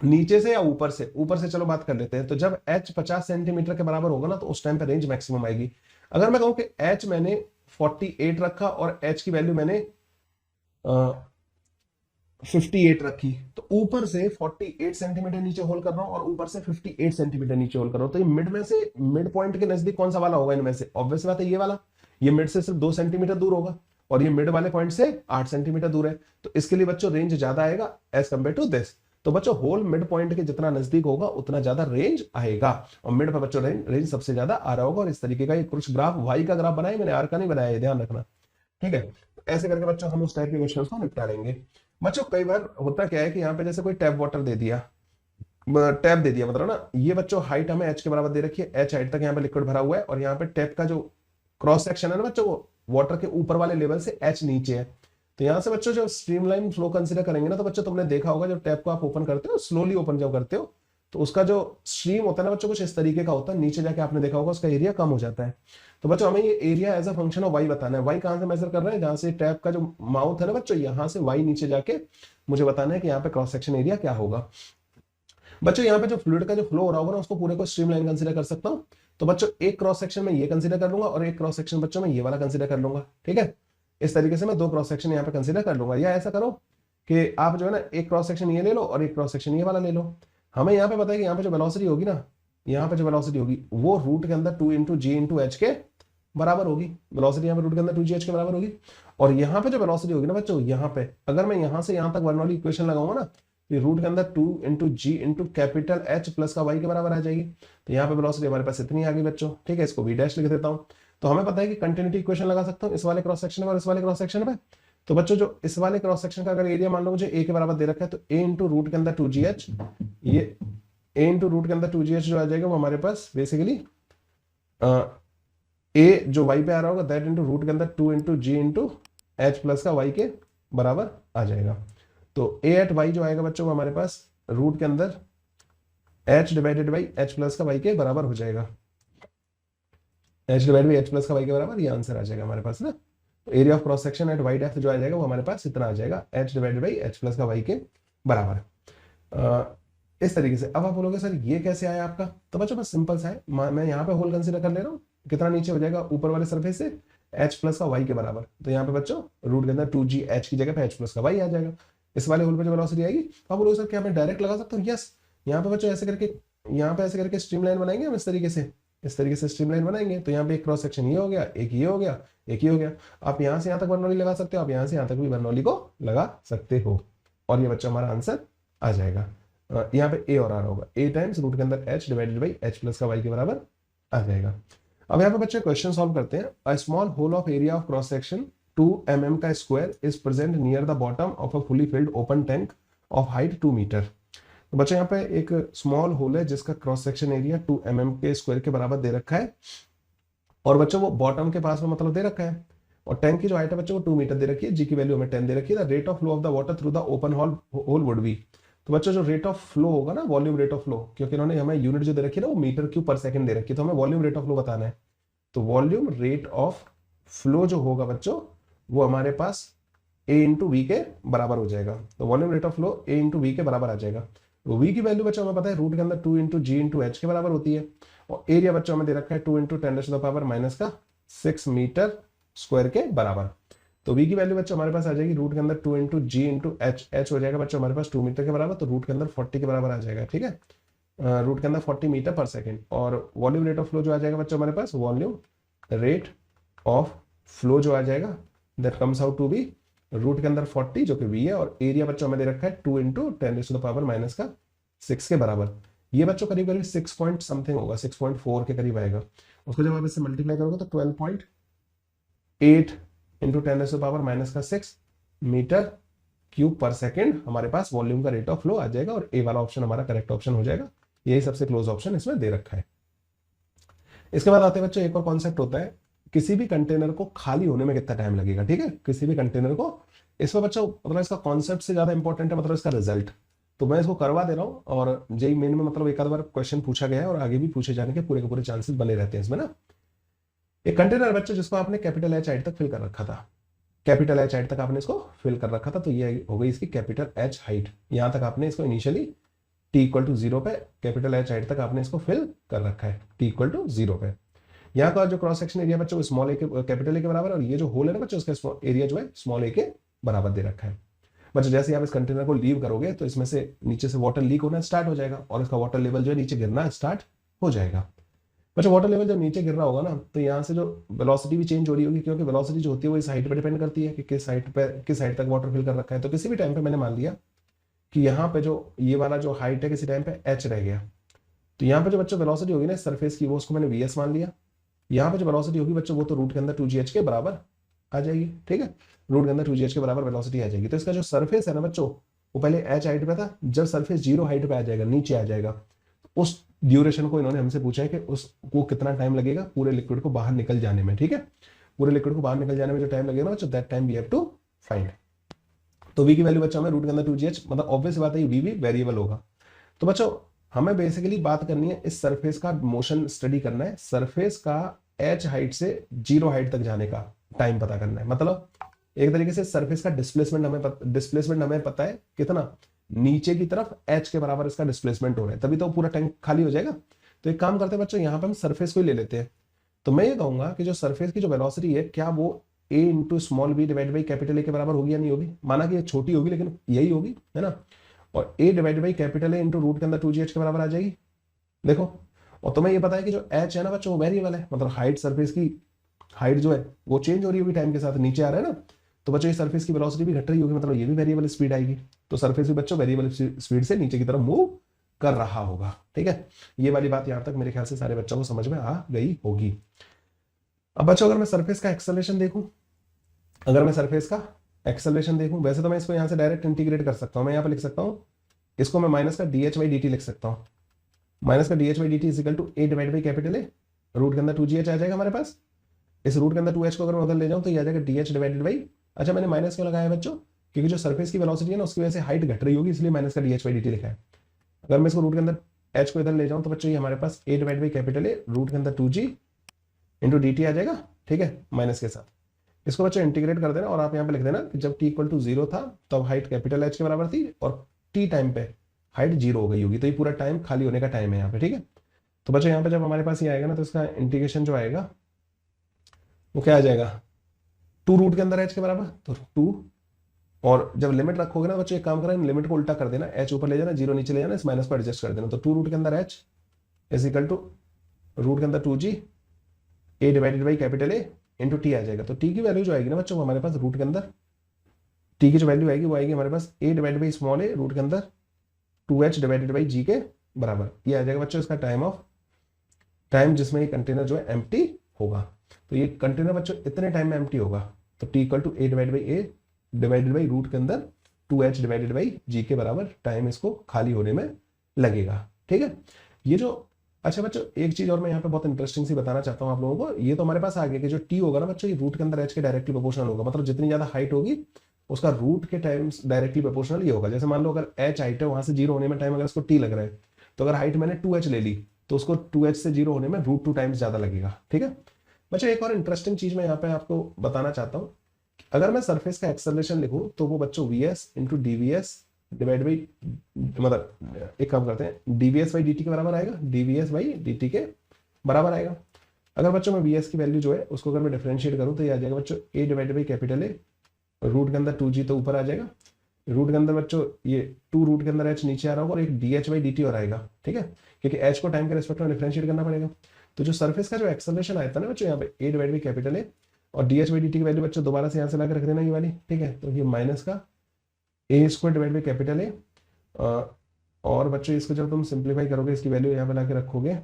नीचे से या ऊपर से, ऊपर से चलो बात कर लेते हैं। तो जब h 50 सेंटीमीटर के बराबर होगा ना, तो उस टाइम पे रेंज मैक्सिमम आएगी। अगर मैं कहूं कि h मैंने 48 रखा और h की वैल्यू मैंने 58 रखी, तो ऊपर से 48 सेंटीमीटर नीचे होल कर रहा हूं और ऊपर से 58 सेंटीमीटर नीचे होल कर रहा हूं। तो ये मिड में से, मिड पॉइंट के नजदीक कौन सा वाला होगा इनमें से, ऑब्वियस बात है ये वाला। ये मिड से सिर्फ 2 सेंटीमीटर दूर होगा, और ये मिड वाले पॉइंट से 8 सेंटीमीटर दूर है। तो इसके लिए बच्चों रेंज ज्यादा आएगा एज कम्पेयर टू दिस। तो बच्चों होल मिड पॉइंट के जितना नजदीक होगा उतना ज्यादा रेंज आएगा, और मिड पर बच्चों रेंज सबसे ज्यादा आ रहा होगा। और इस तरीके का ये कुछ ग्राफ, वाई का ग्राफ बनाया मैंने, आर का नहीं बनाया, ध्यान रखना, ठीक है। ऐसे करके बच्चों हम उस टाइप के क्वेश्चन को निपटा लेंगे। बच्चों कई बार होता क्या है कि यहाँ पे जैसे कोई टैप वाटर दे दिया, टैप दे दिया मतलब ना, ये बच्चों हाइट हमें एच के बराबर दे रखी है, एच हाइट तक यहाँ पे लिक्विड भरा हुआ है, और यहाँ पे टैप का जो क्रॉस सेक्शन है ना बच्चों, वो वाटर के ऊपर वाले लेवल से एच नीचे है। तो यहाँ से बच्चों जो स्ट्रीमलाइन फ्लो कंसीडर करेंगे ना, तो बच्चों तुमने देखा होगा जब टैप को आप ओपन करते हो, स्लोली ओपन जब करते हो, तो उसका जो स्ट्रीम होता है ना बच्चों कुछ इस तरीके का होता है, नीचे जाके आपने देखा होगा उसका एरिया कम हो जाता है। तो बच्चों हमें ये area as a function of y बताना है। वाई कहां से मेजर कर रहे हैं, जहां से टैप का जो माउथ है ना बच्चों, यहां से वाई नीचे जाके मुझे बताना है कि यहाँ पे क्रॉस सेक्शन एरिया क्या होगा। बच्चों यहाँ पे जो फ्लूइड का जो फ्लो हो रहा होगा ना, उसको पूरे को स्ट्रीमलाइन कंसीडर कर सकता हूँ। तो बच्चों एक क्रॉस सेक्शन में ये कंसीडर कर लूंगा, और एक क्रॉस सेक्शन बच्चों में ये वाला कंसीडर कर लूंगा, ठीक है। इस तरीके से मैं दो क्रॉस सेक्शन यहाँ पे कंसीडर कर लूंगा। या ऐसा करो कि आप जो है ना एक क्रॉस सेक्शन ये ले लो और एक क्रॉस सेक्शन ये वाला ले लो। हमें यहाँ पे पता है कि यहाँ पे जो वेलोसिटी होगी ना, यहाँ पे जो वेलोसिटी होगी वो रूट के अंदर 2 इंटू जी इंटू एच के बराबर होगी। वेलोसिटी यहाँ पे रूट के अंदर 2gh के बराबर होगी। और यहाँ पे जो वेलोसिटी होगी ना बच्चों, यहाँ पे अगर मैं यहाँ से यहाँ तक बर्नौली इक्वेशन लगाऊंगा ना, तो रूट के अंदर 2 इंटू जी इंटू कैपिटल एच प्लस का वाई के बराबर आ जाएगी। तो यहाँ पे वेलोसिटी हमारे पास इतनी आ गई बच्चों, ठीक है। इसको वी डैश लिख देता हूँ। तो हमें पता है कि कंटिन्यूटी इक्वेशन लगा सकता हूँ इस वाले क्रॉस सेक्शन में और इस वाले क्रॉस सेक्शन में। तो बच्चों जो इस वाले क्रॉस सेक्शन का अगर एरिया मान लो मुझे ए के बराबर दे रखा है, तो ए इंटू रूट के अंदर 2gh, ये ए इंटू रूट के अंदर 2gh जो आ जाएगा वो हमारे पास बेसिकली ए जो वाई पे आ रहा होगा दैट इंटू रूट के अंदर 2 इंटू जी इंटू एच प्लस का वाई के बराबर आ जाएगा। तो ए एट वाई जो आएगा बच्चों वो हमारे पास रूट के अंदर H divided by h plus का वाई के बराबर हो जाएगा। H divide by h plus का वाई के बराबर, ये आंसर आ जाएगा हमारे पास ना। तो area of cross section at y depth जो आ जाएगा वो हमारे पास इतना आ जाएगा, h divided by h plus का वाई के बराबर। इस तरीके से अब आप बोलोगे सर ये कैसे आया आपका, तो बच्चों बस सिंपल सा है, मैं यहाँ पे होल कंसीडर कर ले रहा हूँ, कितना नीचे हो जाएगा ऊपर वाले सरफेस से एच प्लस का वाई के बराबर। तो यहाँ पे बच्चों रूट के अंदर 2gh की जगह पे एच प्लस का वाई आ जाएगा। इस वाले होल पे जो वेलोसिटी आएगी, तो आप बोलोगे सर क्या मैं डायरेक्ट लगा सकता हूँ, यस। यहाँ पे बच्चों ऐसे करके, यहाँ पे ऐसे करके स्ट्रीमलाइन बनाएंगे हम इस तरीके से स्ट्रीमलाइन बनाएंगे। तो यहाँ पे एक क्रॉस सेक्शन ये हो गया, एक ये हो गया, एक ये हो गया। आप यहाँ से यहाँ तक बर्नौली लगा सकते हो, आप यहाँ से यहाँ तक भी बर्नौली को लगा सकते हो, और ये बच्चा हमारा आंसर आ जाएगा। यहाँ पे ए और आर होगा, ए टाइम्स रूट के अंदर H divided by h plus का वाई के बराबर आ जाएगा। अब यहाँ पे बच्चे क्वेश्चन सॉल्व करते हैं। A small hole of area of cross section 2 mm का square is present near the bottom of a fully filled open tank of height 2 metre. तो बच्चे यहाँ पे एक स्मॉल होल है जिसका क्रॉस सेक्शन एरिया 2 mm के स्क्वायर के बराबर दे रखा है, और बच्चों वो बॉटम के पास में मतलब दे रखा है, और टैंक की जो हाइट है बच्चों वो 2 मीटर दे रखी है, जी की वैल्यू हमें 10 दे रखी है। The rate of flow of the water through the open hole would be. तो बच्चों जो रेट ऑफ फ्लो होगा ना, वॉल्यूम रेट ऑफ फ्लो, क्योंकि इन्होंने हमें यूनिट जो दे रखी है ना वो मीटर क्यूब पर सेकंड दे रखी है, तो हमें वॉल्यूम रेट ऑफ फ्लो बताना है। तो वॉल्यूम रेट ऑफ फ्लो जो होगा बच्चों वो हमारे पास ए इंटू वी के बराबर हो जाएगा। तो volume rate of flow A into v के बराबर आ जाएगा। तो वी की वैल्यू बच्चों हमें पता है रूट के अंदर 2 इंटू जी इंटू एच के बराबर होती है, और एरिया बच्चों हमें दे रखा है 2 इंटू 10⁻⁻⁶ मीटर स्क्वायर के बराबर। तो v की वैल्यू बच्चों हमारे पास आ जाएगी रूट के अंदर 2 इंटू जी इंटू एच, एच हो जाएगा बच्चों हमारे पास 2 मीटर के बराबर, तो रूट के अंदर 40 के बराबर आ जाएगा, ठीक है। रूट के अंदर 40 मीटर पर सेकेंड। और वॉल्यूम रेट ऑफ फ्लो जो आ जाएगा बच्चों हमारे पास, वॉल्यूम रेट ऑफ फ्लो जो आ जाएगा that comes out to be root के अंदर 40 जो कि v है, और एरिया बच्चों हमें दे रखा है 2 इंटू 10⁻⁻⁶ के बराबर। ये बच्चों करीब करीब 6 पॉइंट समथिंग होगा, 6.4 के करीब आएगा। उसको जब आप इससे मल्टीप्लाई करोगे तो 12.8 इंटू 10⁻⁻⁶ मीटर क्यूब पर सेकेंड हमारे पास वॉल्यूम का रेट ऑफ फ्लो आ जाएगा, और ए वाला ऑप्शन हमारा करेक्ट ऑप्शन हो जाएगा। यही सबसे क्लोज ऑप्शन इसमें दे रखा है। इसके बाद आते हैं बच्चों एक और कॉन्सेप्ट होता है, किसी भी कंटेनर को खाली होने में कितना टाइम लगेगा, ठीक है। किसी भी कंटेनर को, इसमें बच्चों मतलब इसका कॉन्सेप्ट से ज्यादा इंपॉर्टेंट है मतलब इसका रिजल्ट। तो मैं इसको करवा दे रहा हूँ, और जेई मेन में मतलब एक आध बार क्वेश्चन पूछा गया है, और आगे भी पूछे जाने के पूरे चांसेस बने रहते हैं इसमें ना। एक कंटेनर बच्चों जिसको आपने कैपिटल एच हाइट तक फिल कर रखा था, कैपिटल एच हाइट तक आपने इसको फिल कर रखा था, तो ये हो गई इसकी कैपिटल एच हाइट। यहां तक आपने इसको इनिशियली टी इक्वल टू 0 पे कैपिटल एच हाइट तक आपने इसको फिल कर रखा है, टी इक्वल टू 0 पे। यहाँ का जो क्रॉस सेक्शन एरिया बच्चों स्मॉल ए के कैपिटल ए के बराबर, और ये जो होल है ना बच्चों उसका एरिया जो है स्मॉल ए के बराबर दे रखा है। बच्चों जैसे आप इस कंटेनर को लीव करोगे तो इसमें से नीचे से वाटर लीक होना स्टार्ट हो जाएगा, और इसका वाटर लेवल जो है नीचे गिरना स्टार्ट हो जाएगा। बच्चों वाटर लेवल जब नीचे गिर रहा होगा ना, तो यहाँ से जो वेलोसिटी भी चेंज हो रही होगी, क्योंकि वेलोसिटी जो होती है वो इस हाइट पे डिपेंड करती है कि किस हाइट तक वाटर फिल कर रखा है। तो किसी भी टाइम पे मैंने मान लिया कि यहाँ पे जो ये वाला जो हाइट है किसी टाइम पे एच रह गया, तो यहाँ पे जो बच्चों वेलोसिटी होगी ना सरफेस की, वो उसको मैंने वीएस मान लिया। यहाँ पे जो वेलोसिटी होगी बच्चों वो तो रूट के अंदर 2gh के बराबर आ जाएगी, ठीक है, रूट के अंदर 2gh के बराबर वेलोसिटी आ जाएगी। तो इसका जो सरफेस है ना बच्चों, वो पहले h हाइट पे था, जब सरफेस 0 हाइट पे आ जाएगा, नीचे आ जाएगा, उस ड्यूरेशन को इन्होंने हमसे पूछा है कि उसको कितना टाइम लगेगा पूरे लिक्विड को बाहर निकल जाने में, ठीक है, पूरे लिक्विड को बाहर निकल जाने में जो टाइम लगेगा ना बच्चों, that time we have to find. तो v की वैल्यू बच्चों हमें रूट के अंदर 2gh, मतलब ऑब्वियस बात है v भी वेरिएबल होगा। तो बच्चों हमें बेसिकली बात करनी है, इस सरफेस का मोशन स्टडी करना है, सरफेस का h हाइट से 0 हाइट तक जाने का टाइम पता करना है। मतलब एक तरीके से सरफेस का डिस्प्लेसमेंट हमें पता है कितना, नीचे की तरफ h के बराबर इसका डिस्प्लेसमेंट हो रहा है, तभी तो पूरा टैंक खाली हो जाएगा। तो एक काम करते हैं बच्चों, यहाँ पे हम सरफेस को ही ले लेते हैं। तो मैं ये कहूंगा कि जो सरफेस की जो वेलोसिटी है, क्या वो a into small b divide by capital A के बराबर होगी या नहीं होगी। माना कि ये छोटी होगी लेकिन यही होगी, है ना, और a divide by capital A into root के अंदर 2gh के बराबर आ जाएगी। देखो, और तुम्हें ये पता है कि जो h है ना बच्चों वो वेरिएबल है, मतलब हाइट, सरफेस की हाइट जो है वो चेंज हो रही होगी टाइम के साथ, नीचे आ रहा है ना, तो बच्चों ये सरफेस की वेलोसिटी भी घट रही होगी, मतलब ये भी वेरिएबल स्पीड आएगी। तो सरफेस भी बच्चों वेरिएबल स्पीड से नीचे की तरफ मूव कर रहा होगा, ठीक है। ये वाली बात यहां तक मेरे ख्याल से सारे बच्चों को समझ में आ गई होगी। अब बच्चों अगर मैं सरफेस का एक्सेलरेशन देखूं, वैसे तो मैं इसको यहां से डायरेक्ट इंटीग्रेट कर सकता हूं। मैं यहां पर लिख सकता हूं, इसको मैं माइनस का dh बाई dt लिख सकता हूं। माइनस का dh बाई dt is equal to a divide by capital A, root के अंदर 2gh आ जाएगा हमारे पास। इस रूट के अंदर 2h को अगर मैं उधर ले जाऊं तो ये आ जाएगा dh डिवाइडेड बाई, अच्छा मैंने माइनस क्यों लगाया बच्चों, क्योंकि जो सरफेस की वेलोसिटी है ना उसकी वजह से हाइट घट रही होगी, इसलिए माइनस का dh बाई dt लिखा है। अगर मैं इसको रूट के अंदर h को इधर ले जाऊं तो बच्चों ये हमारे पास a divide by capital A root के अंदर 2g इंटू dt आ जाएगा, ठीक है, माइनस के साथ। इसको बच्चों इंटीग्रेट कर देना और आप यहाँ पे लिख देना कि जब t इक्वल टू 0 था तब हाइट कैपिटल h के बराबर थी और t टाइम पे हाइट 0 हो गई होगी, तो ये पूरा टाइम खाली होने का टाइम है यहाँ पे, ठीक है। तो बच्चों यहाँ पे जब हमारे पास ये आएगा ना तो इसका इंटीग्रेशन जो आएगा वो क्या आ जाएगा, 2 रूट के अंदर h के बराबर, तो 2, और जब लिमिट रखोगे ना बच्चों एक काम करना, लिमिट को उल्टा कर देना, h ऊपर ले जाना, 0 नीचे ले जाना, इस माइनस को एडजस्ट कर देना, तो 2 रूट के अंदर h is equal to root के अंदर 2g a divided by capital A into t आ जाएगा। तो टी की वैल्यू जो आएगी ना बच्चों हमारे पास रूट के अंदर, टी की जो वैल्यू आएगी वो आएगी हमारे पास a divided by small a root के अंदर 2h डिवाइडेड बाई g के बराबर। ये आ जाएगा बच्चों इसका टाइम जिसमें ये कंटेनर जो है एम्प्टी होगा। तो ये कंटेनर बच्चों इतने टाइम में एम्प्टी होगा, तो t equal to a divided by root के अंदर 2h डिवाइडेड बाई g के बराबर टाइम इसको खाली होने में लगेगा, ठीक है। ये जो, अच्छा बच्चों एक चीज और मैं यहाँ पे बहुत इंटरेस्टिंग सी बताना चाहता हूँ आप लोगों को, ये तो हमारे पास आ गया कि जो टी होगा ना बच्चों ये रूट के अंदर h के डायरेक्टली प्रोपोर्शनल होगा, मतलब जितनी ज्यादा हाइट होगी उसका रूट के टाइम्स डायरेक्टली प्रोपोर्शनल ये होगा। जैसे मान लो अगर h हाइट है, वहां से 0 होने में टाइम अगर उसको t लग रहा है, तो अगर हाइट मैंने 2h ले ली तो उसको 2h से 0 होने में रूट 2 टाइम्स ज्यादा लगेगा, ठीक है। बच्चों एक और इंटरेस्टिंग चीज मैं यहाँ पे आपको बताना चाहता हूँ, अगर मैं सरफेस का एक्सेलरेशन लिखूं तो वो बच्चों vs into dvs divide by, मतलब एक काम करते हैं, dvs बाई dt के बराबर आएगा, dvs बाई dt के बराबर आएगा। अगर बच्चों मैं vs की वैल्यू जो है उसको अगर मैं डिफरेंशिएट करूं तो ये आ जाएगा बच्चों a divide by capital A root के अंदर 2g, तो ऊपर आ जाएगा, रूट के अंदर बच्चों ये 2 रूट के अंदर h नीचे आ रहा होगा और एक dh बाई dt और आएगा, ठीक है, क्योंकि h को टाइम के रेस्पेक्ट में डिफरेंशिएट करना पड़ेगा। तो जो सरफेस का जो एक्सेलरेशन आया था ना बच्चों यहाँ पे a डिवाइड बाई कैपिटल ए और dh बाई dt की वैल्यू बच्चों दोबारा से यहाँ से लाकर रख देना ये वाली, ठीक है। तो ये माइनस का a square divide by capital ए, और बच्चों इसको जब तुम सिंप्लीफाई करोगे इसकी वैल्यू यहाँ पे लाके रखोगे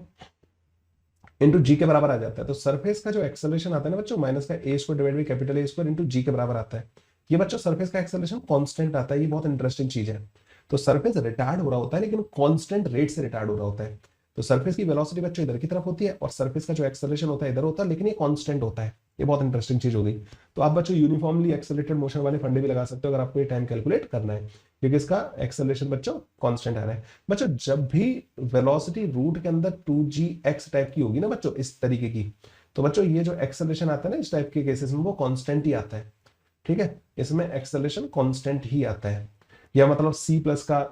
इंटू जी के बराबर आ जाता है। तो सरफेस का जो एक्सेलरेशन आता है ना बच्चों माइनस का a square divide by capital a square into जी के बराबर आता है। ये बच्चों सरफेस का एक्सेलरेशन कांस्टेंट आता है, ये बहुत इंटरेस्टिंग चीज है। तो सरफेस रिटार्ड हो रहा होता है लेकिन कांस्टेंट रेट से रिटार्ड हो रहा होता है। तो सरफेस की वेलोसिटी बच्चों इधर की तरफ होती है और सरफेस का जो एक्सेलरेशन होता है इधर होता है, लेकिन ये कांस्टेंट होता है। ये बहुत इंटरेस्टिंग चीज होगी। तो आप बच्चों यूनिफॉर्मली एक्सेलरेटेड मोशन वाले फंडे भी लगा सकते हो अगर आपको ये टाइम कैलकुलेट करना है, क्योंकि इसका एक्सेलरेशन बच्चों कांस्टेंट आ रहा है। बच्चों जब भी वेलोसिटी रूट के अंदर 2gx टाइप की होगी ना बच्चों इस तरीके की, तो बच्चों ये जो एक्सेलरेशन आता है ना इस टाइप के केसेस में वो कांस्टेंट ही आता है, ठीक है। इसमें एक्सेलरेशन कांस्टेंट ही आता है, या मतलब c प्लस का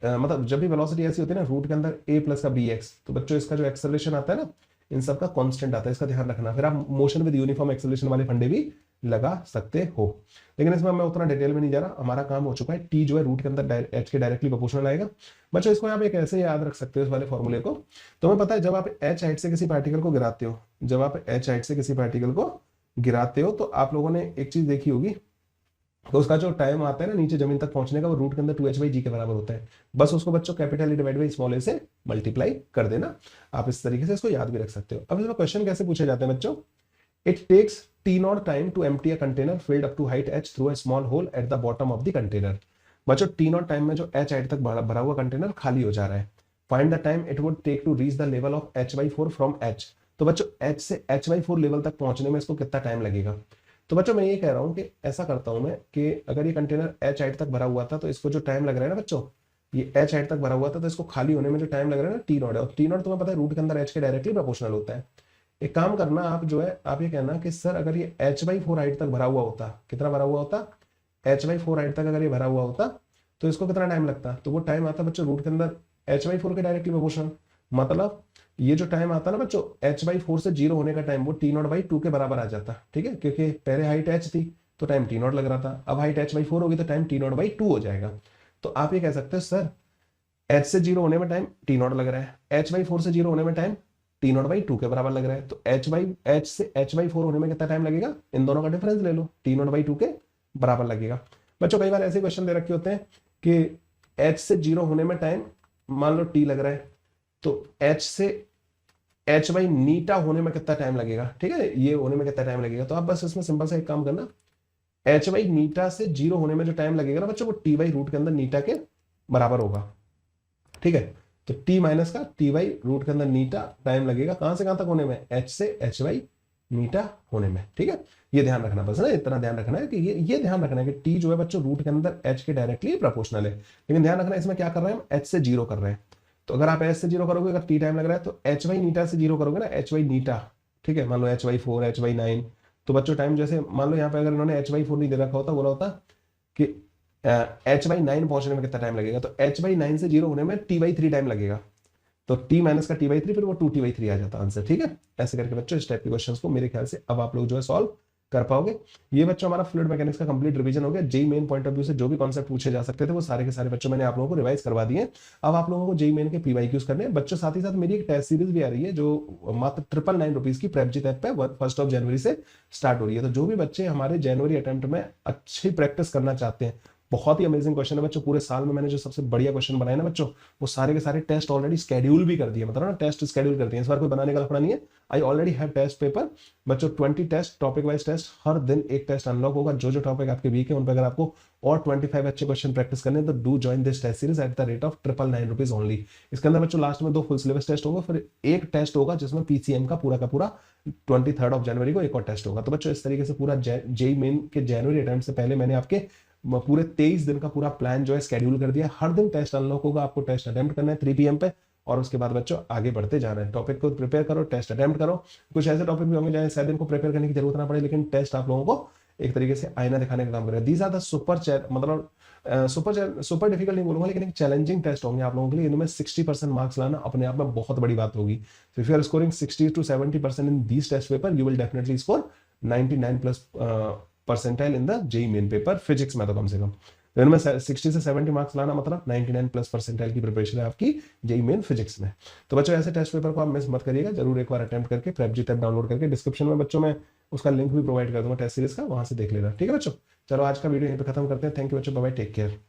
मतलब जब भी वेलोसिटी ऐसी होती है ना रूट के अंदर a प्लस का bx, तो बच्चों इसका जो एक्सेलरेशन आता है ना इन सब का कांस्टेंट आता है, इसका ध्यान रखना। फिर आप मोशन विद यूनिफॉर्म एक्सेलरेशन वाले फंडे भी लगा सकते हो, लेकिन इसमें मैं उतना डिटेल में नहीं जा रहा। हमारा काम हो चुका है, t जो है रूट के अंदर h के डायरेक्टली प्रोपोर्शनल आएगा। बच्चों इसको आप एक ऐसे याद रख सकते हो इस वाले फॉर्मूले को। तुम्हें पता है जब आप h हाइट से किसी पार्टिकल को गिराते हो, जब आप h हाइट से किसी पार्टिकल को गिराते हो तो आप लोगों ने एक चीज देखी होगी, तो उसका जो टाइम आता है ना नीचे जमीन तक पहुंचने का वो रूट के अंदर 2h बाई जी के बराबर होता है। बस उसको बच्चों capital a divide by small a से मल्टीप्लाई कर देना। आप इस तरीके से इसको याद भी रख सकते हो। अब इसमें क्वेश्चन कैसे पूछे जाते हैं बच्चों, it takes t naught time to empty a container filled up to height h through a small hole at the bottom of the container. बच्चों टी नॉट टाइम में जो h हाइट तक भरा हुआ कंटेनर खाली हो जा रहा है। Find the time it would take to reach the level of h/4 from h। तो बच्चों h से h/4 लेवल तक पहुंचने में इसको कितना टाइम लगेगा। तो बच्चों मैं ये कह रहा हूं कि ऐसा करता हूं मैं कि अगर ये कंटेनर h हाइट तक भरा हुआ था तो इसको जो टाइम लग रहा है ना बच्चों, ये h हाइट तक भरा हुआ था तो इसको खाली होने में जो टाइम लग रहा है ना टी नॉट है, और टी नॉट तुम्हें पता है रूट के अंदर h के डायरेक्टली प्रोपोर्शनल होता है। एक काम करना आप जो है, आप ये कहना कि सर अगर ये h/4 हाइट तक भरा हुआ होता, कितना भरा हुआ होता, h/4 हाइट तक अगर ये भरा हुआ होता तो इसको कितना टाइम लगता, तो वो टाइम आता बच्चों रूट के अंदर h/4 के डायरेक्टली प्रोपोर्शनल। मतलब ये जो टाइम आता ना बच्चों h/4 से 0 होने का टाइम वो t0/2 के बराबर आ जाता, ठीक है, क्योंकि पहले हाइट h थी तो टाइम t0 लग रहा था, अब हाइट h/4 होगी तो टाइम t0/2 हो जाएगा। तो आप ये कह सकते हो सर h से 0 होने में टाइम t0 लग रहा है, h/4 से 0 होने में टाइम t0/2 के बराबर लग रहा है, तो h से h/4 होने में कितना टाइम लगेगा, इन दोनों का डिफरेंस ले लो, t0/2 के बराबर लगेगा। बच्चों कई बार ऐसे क्वेश्चन दे रखे होते हैं कि h से 0 होने में टाइम मान लो t लग रहा है, तो h से h/नीटा होने में कितना टाइम लगेगा, ठीक है, ये होने में कितना टाइम लगेगा। तो आप बस इसमें सिंपल सा एक काम करना, h/नीटा से 0 होने में जो टाइम लगेगा ना बच्चों वो t/रूट के अंदर नीटा के बराबर होगा, ठीक है। तो t माइनस का t/रूट के अंदर नीटा टाइम लगेगा कहां से कहां तक होने में, h से h/नीटा होने में, ठीक है। ये ध्यान रखना बस ना, इतना ध्यान रखना है कि ये ध्यान रखना है कि t जो है बच्चों रूट के अंदर h के डायरेक्टली प्रोपोर्शनल है, लेकिन ध्यान रखना इसमें क्या कर रहे हैं हम, h से 0 कर रहे हैं। तो अगर आप h से 0 करोगे, अगर t टाइम लग रहा है तो h/नीटा से 0 करोगे ना, h/नीटा, ठीक है, मान लो h/4 h/9, तो बच्चों टाइम जैसे मान लो यहाँ पे अगर इन्होंने h/4 नहीं दे रखा होता, बोला होता कि h/9 पहुंचने में कितना टाइम लगेगा, तो h/9 से 0 होने में t/3 टाइम लगेगा, तो t माइनस का t/3 फिर वो 2t/3 आ जाता आंसर, ठीक है। ऐसे करके बच्चों इस टाइप के क्वेश्चंस को मेरे ख्याल से अब आप लोग जो है सॉल्व कर पाओगे। ये बच्चों हमारा फ्लूइड मैकेनिक्स का कंप्लीट रिवीजन हो गया। JEE main point of view से जो भी कॉन्सेप्ट पूछे जा सकते थे वो सारे के सारे बच्चों मैंने आप लोगों को रिवाइज करवा दिए। अब आप लोगों को जेई मेन के पीवाईक्यूज करने हैं बच्चों। साथ ही साथ मेरी एक टेस्ट सीरीज भी आ रही है जो मात्र 999 रुपीज की प्रेपजित ऐप पे 1 जनवरी से स्टार्ट हो रही है। तो जो भी बच्चे हमारे जनवरी अटेम्प्ट में अच्छी प्रैक्टिस करना चाहते हैं, बहुत ही अमेजिंग क्वेश्चन है बच्चों। पूरे साल में मैंने जो सबसे बढ़िया क्वेश्चन बनाए ना बच्चों, वो सारे के सारे टेस्ट ऑलरेडी स्केड्यूल भी कर दिए, मतलब ना टेस्ट स्केड्यूल कर दिए, इस बार कोई बनाने का लफड़ा नहीं है। I already have test paper बच्चों, 20 टेस्ट, टॉपिक वाइज टेस्ट, हर दिन एक टेस्ट अनलॉक होगा। जो जो टॉपिक आपके वीक है उन पर अगर आपको और 25 अच्छे क्वेश्चन प्रैक्टिस करने हैं तो do join this test series at the rate of 999 rupees only. इसके अंदर बच्चों लास्ट में 2 फुल सिलेबस टेस्ट होंगे, फिर एक टेस्ट होगा जिसमें पीसीएम का पूरा 23 जनवरी को एक और टेस्ट होगा। तो बच्चों इस तरीके से पूरा जेई मेन के जनवरी अटेम्प्ट से पहले मैंने आपके पूरे 23 दिन का पूरा प्लान जो है स्केड्यूल कर दिया। हर दिन टेस्ट अनलॉक होगा, आपको टेस्ट अटेम्प्ट करना है 3 PM पे, और उसके बाद बच्चों आगे बढ़ते जाना है। टॉपिक को प्रिपेयर करो, टेस्ट अटेम्प्ट करो। कुछ ऐसे टॉपिक भी होंगे जहाँ शायद इनको प्रिपेयर करने की जरूरत ना पड़े, लेकिन टेस्ट आप लोगों को एक तरीके से आईना दिखाने का काम करेगा। दीज आर द मतलब सुपर डिफिकल्ट नहीं बोलूंगा, लेकिन एक चैलेंजिंग टेस्ट होंगे आप लोगों के लिए। इनमें 60% मार्क्स लाना अपने आप में बहुत बड़ी बात होगी। तो if you are scoring 60 to 70% in these test paper, you will definitely score 99+ percentile in the JEE main paper physics में, तो कम से कम। तो इनमें 60 से 70 मार्क्स लाना मतलब 99+ परसेंटाइल की प्रिपरेशन है आपकी जेई मेन फिजिक्स में। तो बच्चों ऐसे टेस्ट पेपर को आप मिस मत करिएगा, जरूर एक बार अटेम्प्ट करके प्रेपजित ऐप डाउनलोड करके डिस्क्रिप्शन में बच्चों मैं उसका लिंक भी प्रोवाइड कर दूंगा टेस्ट सीरीज का, वहां से देख लेना, ठीक है बच्चों। चलो आज का वीडियो यहीं पे खत्म करते हैं। थैंक यू बच्चों, बाय बाय, टेक केयर।